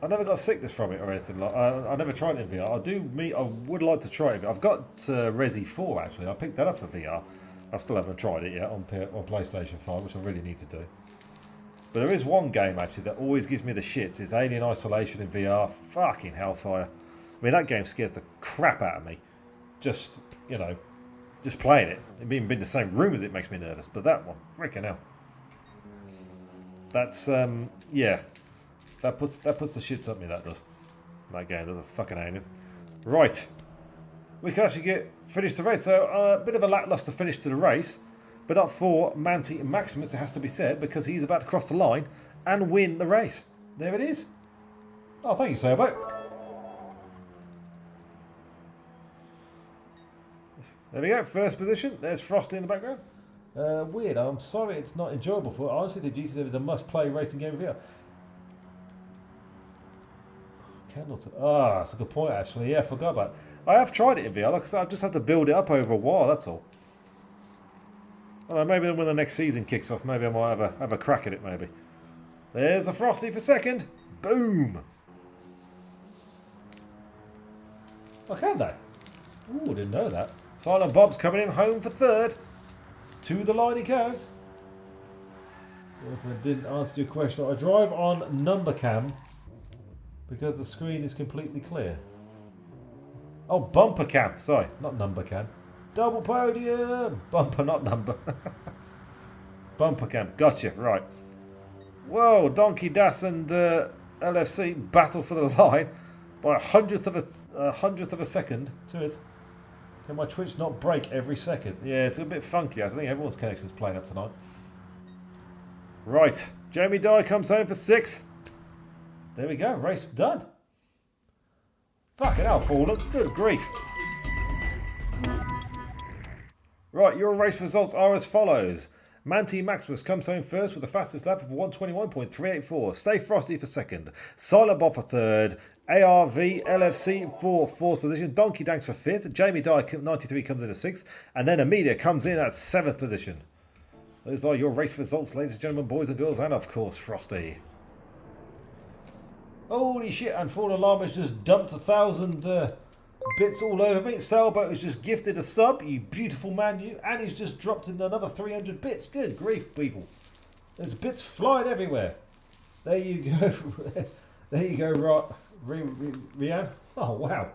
I never got sickness from it or anything like. I never tried it in VR. I would like to try it. I've got Resi 4 actually. I picked that up for VR. I still haven't tried it yet on PlayStation 5, which I really need to do. But there is one game actually that always gives me the shits. It's Alien Isolation in VR. Fucking hellfire. I mean, that game scares the crap out of me. Just, you know, just playing it. It even been the same room as it makes me nervous. But that one, freaking hell. That's yeah. That puts the shits up me. That does. That game does a fucking alien. Right. We can actually finish the race. So a bit of a lackluster finish to the race, but up for Manti Maximus, it has to be said, because he's about to cross the line and win the race. There it is. Oh, thank you, Sailboat. There we go. First position. There's Frosty in the background. Weird. I'm sorry it's not enjoyable for. Honestly, the GT7 is a must-play racing game VR. Candleton. Ah, that's a good point actually. Yeah, I forgot about it. I have tried it in VR. Like I said, I've just had to build it up over a while. That's all. Well, maybe when the next season kicks off, maybe I might have a crack at it. Maybe. There's a Frosty for second. Boom. Oh, can they? Ooh, didn't know that. Silent Bob's coming in home for third. To the line he goes. If I didn't answer your question, I drive on number cam because the screen is completely clear. Oh, bumper cam. Sorry, not number cam. Double podium. Bumper, not number. Bumper cam. Gotcha. Right. Whoa, Donkey Das and LFC battle for the line by a hundredth of a second to it. Can my Twitch not break every second? Yeah, it's a bit funky. I think everyone's connection's playing up tonight. Right, Jamie Dye comes home for 6th. There we go, race done. Fucking hell, Fallen. Good grief. Right, your race results are as follows. Manti Maximus comes home first with the fastest lap of 121.384. Stay Frosty for 2nd. Silent Bob for 3rd. ARV LFC for 4th position. Donkey Danks for 5th. Jamie Dye 93 comes in at 6th. And then Amelia comes in at 7th position. Those are your race results, ladies and gentlemen, boys and girls, and of course, Frosty. Holy shit, and Fallen Alarm has just dumped 1,000 bits all over me. Sailboat has just gifted a sub, you beautiful man, you, and he's just dropped in another 300 bits. Good grief, people. There's bits flying everywhere. There you go. There you go, Rianne. Oh, wow.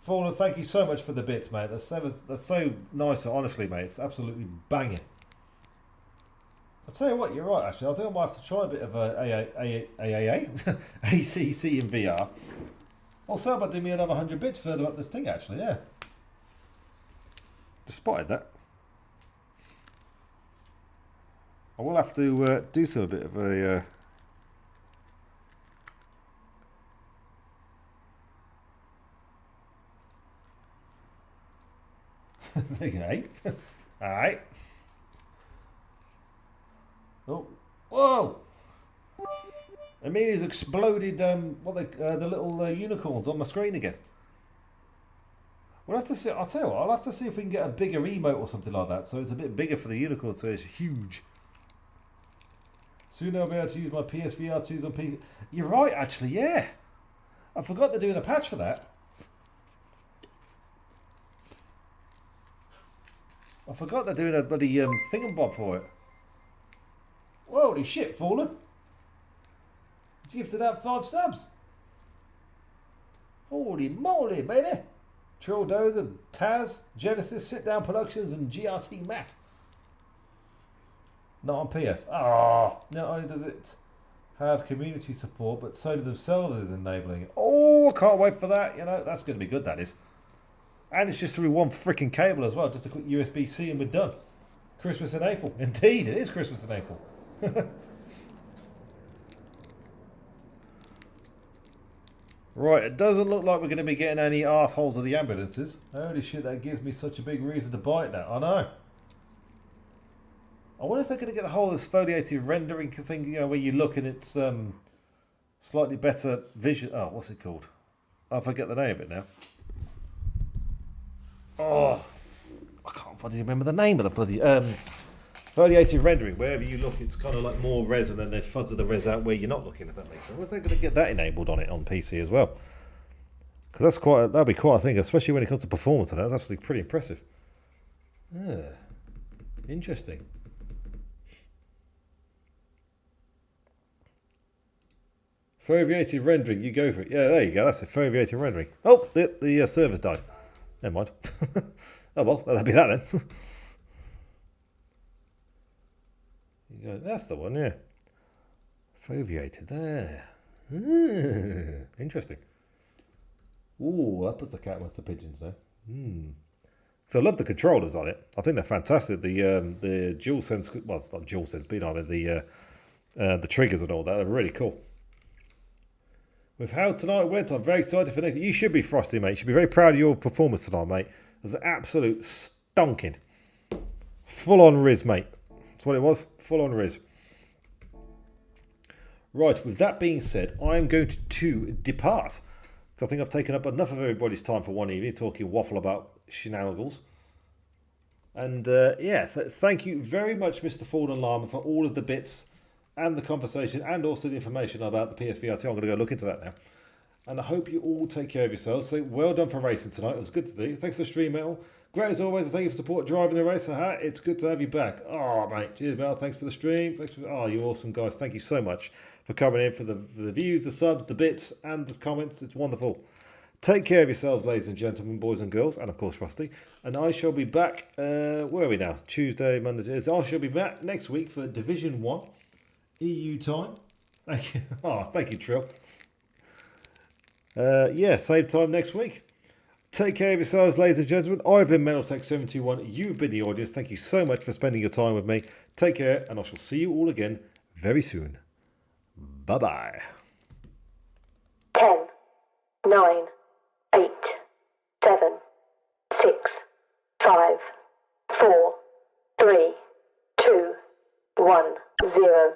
Fallen, thank you so much for the bits, mate. That's so nice, honestly, mate. It's absolutely banging. I'll tell you what, you're right, actually. I think I might have to try a bit of ACC in VR. Also, about doing me another 100 bits further up this thing, actually, yeah. Just spotted that. I will have to do some a bit of a... Okay. Alright. Oh. Whoa! Amelia's exploded the little unicorns on my screen again. We'll have to see. I'll tell you what, I'll have to see if we can get a bigger emote or something like that, so it's a bit bigger for the unicorn, so it's huge. Soon I'll be able to use my PSVR 2s on PC. You're right, actually, yeah. I forgot they're doing a patch for that. I forgot they're doing a bloody thingamabob for it. Holy shit, Fallen. You gifted out 5 subs. Holy moly, baby. Trilldozer, Taz, Genesis, Sit Down Productions, and GRT Matt. Not on PS. Ah, not only does it have community support, but Sony themselves is enabling it. Oh, I can't wait for that. You know, that's going to be good, that is. And it's just through one freaking cable as well. Just a quick USB-C and we're done. Christmas in April. Indeed, it is Christmas in April. Right, it doesn't look like we're going to be getting any arseholes of the ambulances. Holy shit, that gives me such a big reason to buy it now. I know. I wonder if they're going to get a whole of this foliated rendering thing, you know, where you look and it's slightly better vision. Oh, what's it called? I forget the name of it now. Oh, I can't bloody remember the name of the bloody foliated rendering. Wherever you look, it's kind of like more res, and then they fuzz the res out where you're not looking. If that makes sense. Well, they're going to get that enabled on it on PC as well, because that'll be quite a thing, especially when it comes to performance. And that's actually pretty impressive. Yeah, interesting. Foveated rendering, you go for it. Yeah, there you go. That's a foveated rendering. Oh, the server's died. Never mind. Oh well, that'll be that then. That's the one, yeah. Foveated there. Interesting. Ooh, that puts the cat amongst the pigeons there. So I love the controllers on it. I think they're fantastic. The dual sense, well, it's not dual sense, but the triggers and all that are really cool. With how tonight went, I'm very excited for next. You should be, Frosty, mate. You should be very proud of your performance tonight, mate. It was an absolute stonking. Full on Riz, mate. That's what it was. Full on Riz. Right, with that being said, I'm going to depart. So I think I've taken up enough of everybody's time for one evening, talking waffle about shenanigans. And yeah, so thank you very much, Mr. Ford and Llama, for all of the bits and the conversation and also the information about the PSVR 2. I'm going to go look into that now. and I hope you all take care of yourselves. So well done for racing tonight. It was good to do. Thanks for the stream, Metal. Great as always. Thank you for support driving the race. It's good to have you back. Oh, mate. Cheers, Metal. Thanks for the stream. You're awesome, guys. Thank you so much for coming in, for the views, the subs, the bits, and the comments. It's wonderful. Take care of yourselves, ladies and gentlemen, boys and girls, and of course Frosty. And I shall be back, where are we now? Tuesday, Monday. I shall be back next week for Division 1 EU time. Thank you. Thank you, Trill. Same time next week. Take care of yourselves, ladies and gentlemen. I've been MetalTech721. You've been the audience. Thank you so much for spending your time with me. Take care, and I shall see you all again very soon. Bye-bye. 10, 9, 8, 7, 6, 5, 4, 3, 2, 1, 0.